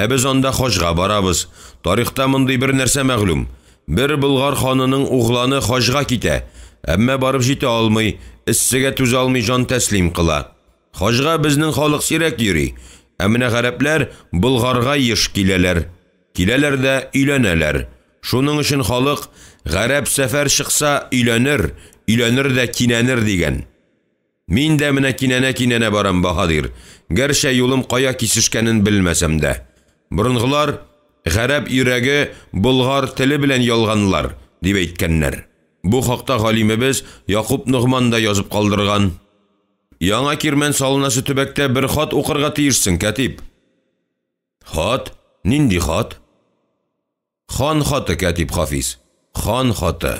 Без анда хаҗга барабыз. Тарихта мондый бер нәрсә мәгълүм. Бер Болгар ханының угланы хаҗга китә, әмма барып җитә алмый, иссегә түзә алмый җан тәслим кыла. Хаҗга безнең халык сирәк йөри, ә менә гарәпләр Болгарга еш киләләр. Киләләр дә өйләнәләр. Шуның өчен халык гарәп сәфәр чыкса өйләнер, өйләнер дә кинәнер дигән. Мин дә менә кинәнә барам, Баһадир. Гәрчә юлым кая кисешкәнен белмәсәм дә. Борынгылар гарәп йөрәге Болгар теле белән ялганлар дип әйткәннәр. Бу хакта галимебез Якуб Нугман да язып калдырган. Яңа кирмән салынасы төбәктә бер хат укырга тиешсең, Кәтип. Хат? Нинди хат? Хан хаты, Кәтип Хафиз. Хан хаты.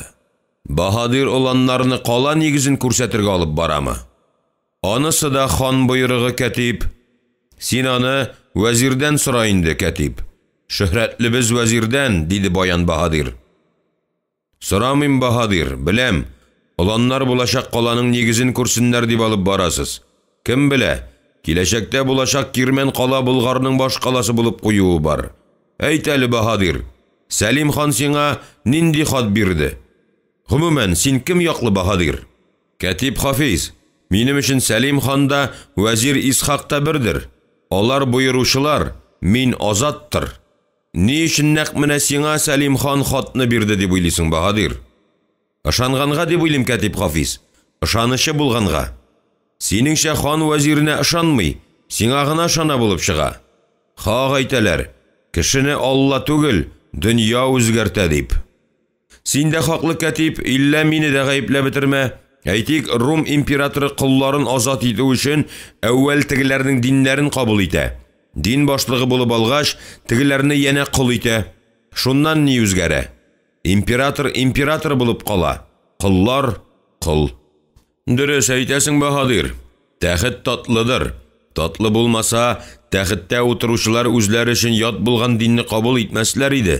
Баһадир уланнарны кала нигезен күрсәтергә алып барамы? Анысы да хан буйрыгы, Кәтип. Син аны вәзирдән сора инде, Кәтип. Шөһрәтлебез вәзирдән, диде Баян Баһадир. Сорамыйм, Баһадир, беләм. Уланнар булачак каланың нигезен күрсеннәр дип алып барасыз. Кем белә, киләчәктә булачак кирмән кала Болгарның баш каласы булып куюы бар. Әйт әле, Баһадир, Сәлим хан сиңа нинди хат бирде? Гомумән, син кем яклы, Баһадир? Кәтип Хафиз, минем өчен Сәлим хан да, вәзир Исхак та бердер. Алар буйручылар, мин азаттыр. Ни өчен нәкъ менә сиңа Сәлим хан хатны бирде дип уйлыйсың, Баһадир? Ышанганга дип уйлыйм, Кәтип Хафиз. Ышанычы булганга. Синеңчә хан вәзиренә ышанмый, сиңа гына ышана булып чыга. Хак әйтәләр, кешене Алла түгел, дөнья үзгәртә дип. Син дә хаклы, Кәтип, иллә мине дә гаепләп бетермә. Әйтик, Рум императоры кулларын азат итү өчен әүвәл тегеләрнең диннәрен кабул итә. Дин башлыгы булып алгач, тегеләрне янә кул итә. Шуннан ни үзгәрә? Император булып кала. Куллар кул. Дөрес әйтәсең, Баһадир. Тәхет татлыдыр. Татлы булмаса, тәхеттә утыручылар үзләре өчен ят булган динне кабул итмәсләр иде.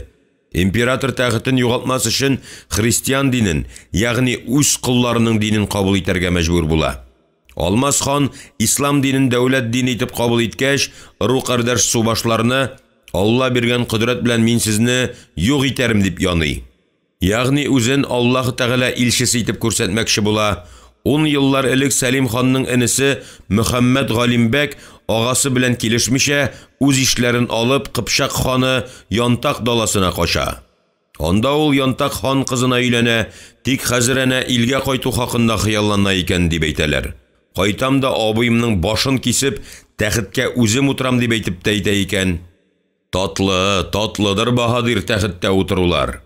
Император тәхетен югалтмас өчен христиан динен, ягъни үз кулларының динен кабул итәргә мәҗбүр була. Алмаз хан ислам динен дәүләт дине итеп кабул иткәч, ру-кардәш субашларны Алла биргән кудрат белән мин сезне юк итәрем дип яный. Ягъни үзен Аллаһ Тәгалә илчесе итеп күрсәтмәкче була. 10 еллар элек Сәлим ханның энесе Мөхәммәд Галимбәк агасы белән килешмичә үз ишләрен алып Кыпчак ханы Янтак даласына кача. Анда ул янтак хан кызына өйләнә, тик хәзер әнә илгә кайту хакында хыяллана икән дип әйтәләр. Кайтам да абыемның башын кисеп, тәхеткә үзем утырам дип әйтеп тә әйтә икән. Татлыдыр баһадир тәхеттә утырулар.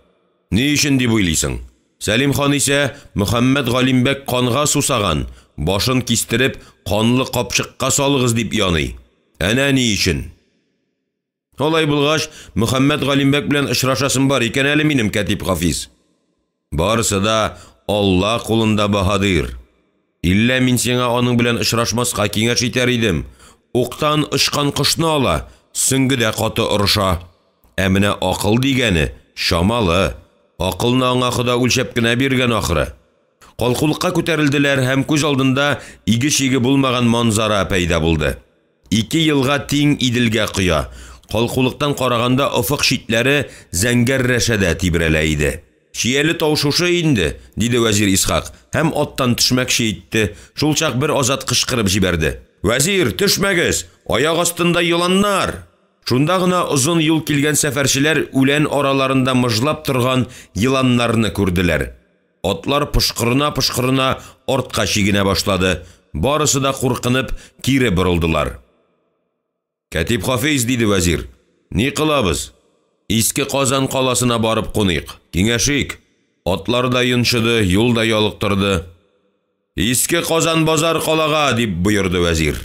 Ни өчен дип уйлыйсың? Сәлим хан исә Мөхәммәд Галимбәк канга сусаган, башын кистереп, канлы капчыкка салыгыз дип яный. Әнә ни өчен? Алай булгач, Мөхәммәд Галимбәк белән очрашасым бар икән әле минем Кәтип Хафиз. Барысы да Алла кулында баһадир. Иллә мин сиңа аның белән очрашмаска киңәш итәр идем. Уктан очкан кошны ала, сөңгедә каты орыша. Ә менә акыл дигәне шамалы. Акылны аңа Хода үлчәп кенә биргән ахыры. Калкулыкка күтәрелделәр һәм күз алдында иге-шиге булмаган манзара пәйда булды. 2 елга тиң Иделгә коя. Калкулыктан караганда офык шитләре зәңгәр рәшәдә тибрәлә иде. Шияле тау шушы инде, диде вәзир Исхак, һәм аттан төшмәкче итте. Шул чак бер азат кычкырып җибәрде. Вәзир, төшмәгез, аяк астында йыланнар. Шунда гына озын юл килгән сәфәрчеләр үлән араларында мыжлап торган йыланнарны күрделәр. Атлар пышкырына артка чигенә башлады. Барысы да куркынып кире борылдылар. Кәтип Хафиз, диде вәзир, ни кылабыз? Иске Казан каласына барып куныйк, киңәшик. Атлар да йончыды, юл да ялыктырды. Иске Казан базар калага, дип боерды вәзир.